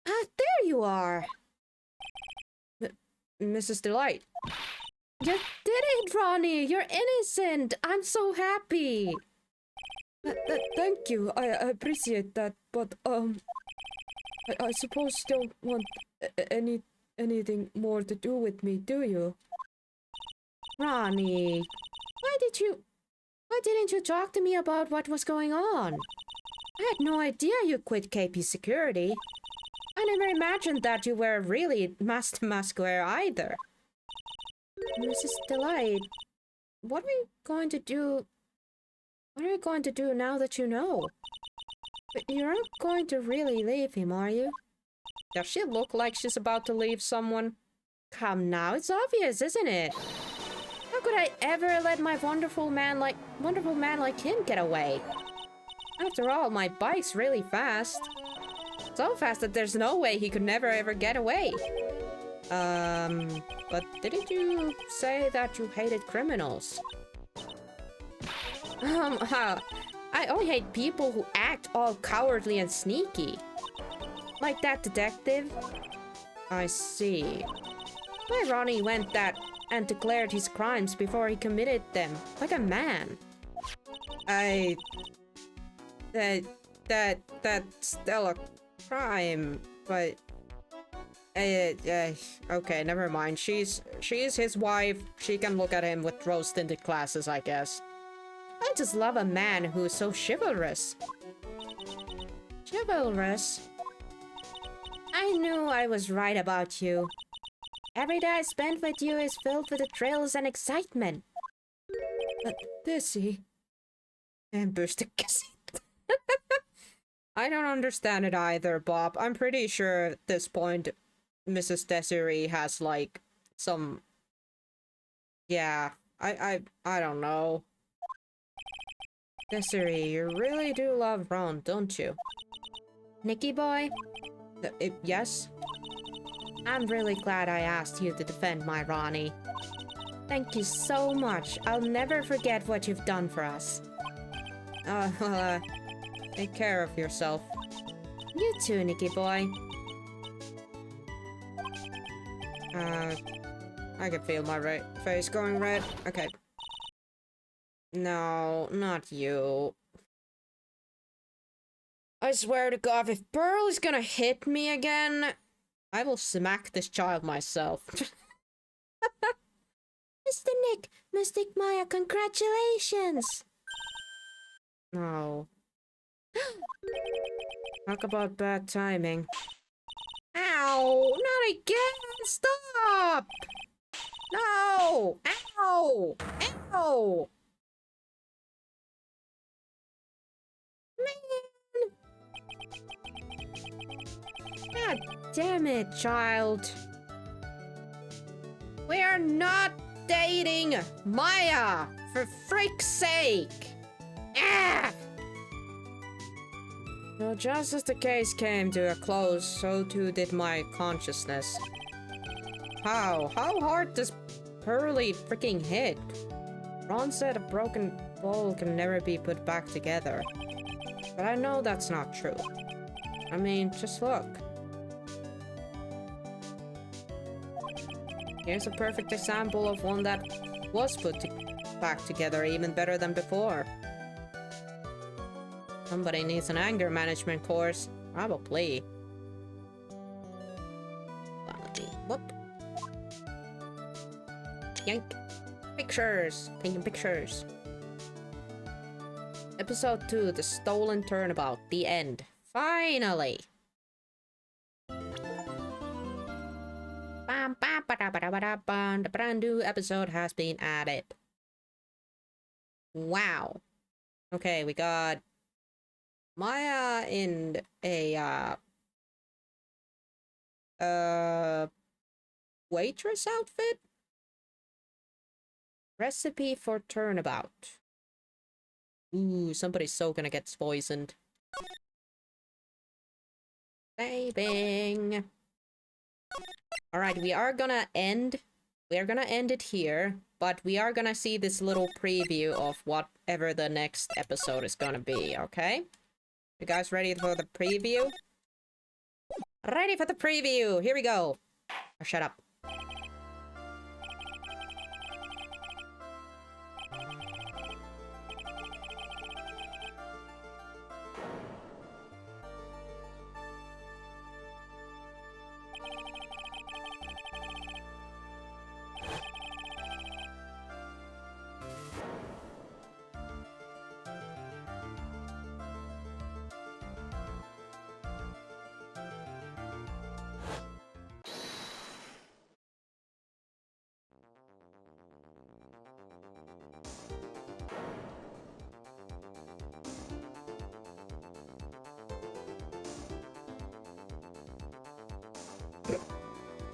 Ah, there you are! Mrs. Delight. You did it, Ronnie! You're innocent! I'm so happy! Thank you, I appreciate that, but, I suppose you don't want anything more to do with me, do you? Ronnie, why didn't you talk to me about what was going on? I had no idea you quit KP Security. I never imagined that you were really Master Masquerade either. Mrs. Delight, what are you going to do? What are you going to do now that you know? But you're not going to really leave him, are you? Does she look like she's about to leave someone? Come now, it's obvious, isn't it? How could I ever let my wonderful man like him get away? After all, my bike's really fast. So fast that there's no way he could never ever get away. But didn't you say that you hated criminals? I only hate people who act all cowardly and sneaky. Like that detective? I see. Why Ronnie went that and declared his crimes before he committed them, like a man. That's still a crime, but okay, never mind. She's his wife. She can look at him with rose-tinted glasses, I guess. I just love a man who's so chivalrous. Chivalrous? I knew I was right about you. Every day I spent with you is filled with the thrills and excitement. Desi. En pysty käsittämään. I don't understand it either, Bob. I'm pretty sure at this point Mrs. Desiree has like some... Yeah, I don't know. Desiree, you really do love Ron, don't you? Nicky boy? Yes? I'm really glad I asked you to defend my Ronnie. Thank you so much. I'll never forget what you've done for us. Take care of yourself. You too, Nicky boy. I can feel my face going red. Okay. No, not you. I swear to God, if Pearl is gonna hit me again, I will smack this child myself. Mr. Nick, Mystic Maya, congratulations! No. Talk about bad timing. Ow! Not again! Stop! No! Ow! Ow! Man! God damn it, child. We're not dating Maya, for freak's sake! Ah! Well, just as the case came to a close, so too did my consciousness. How? How hard does Pearly freaking hit? Ron said a broken bowl can never be put back together. But I know that's not true. I mean, just look. Here's a perfect example of one that was back together even better than before. Somebody needs an anger management course. Probably. Whoop. Yank. Pictures. Taking pictures. Episode 2, The Stolen Turnabout. The end. Finally! The brand new episode has been added. Wow. Okay, we got Maya in a waitress outfit. Recipe for turnabout. Ooh, somebody's so gonna get poisoned. Saving. Alright, we are gonna end it here, but we are gonna see this little preview of whatever the next episode is gonna be, okay? You guys ready for the preview? Ready for the preview! Here we go! Oh, shut up.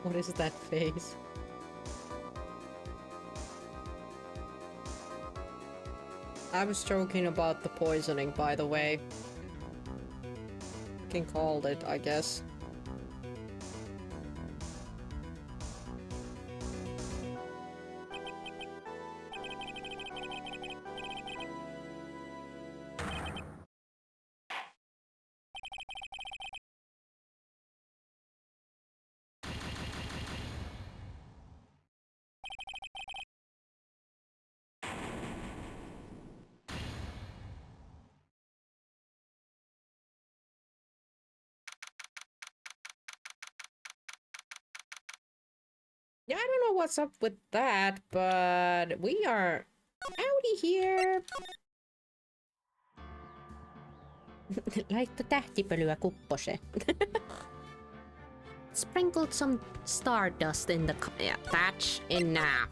What is that face? I was joking about the poisoning, by the way. Fucking called it, I guess. Yeah, I don't know what's up with that, but we are outie here. Laitto tähtipölyä kupposeen. Sprinkled some stardust in the... Yeah, that's enough.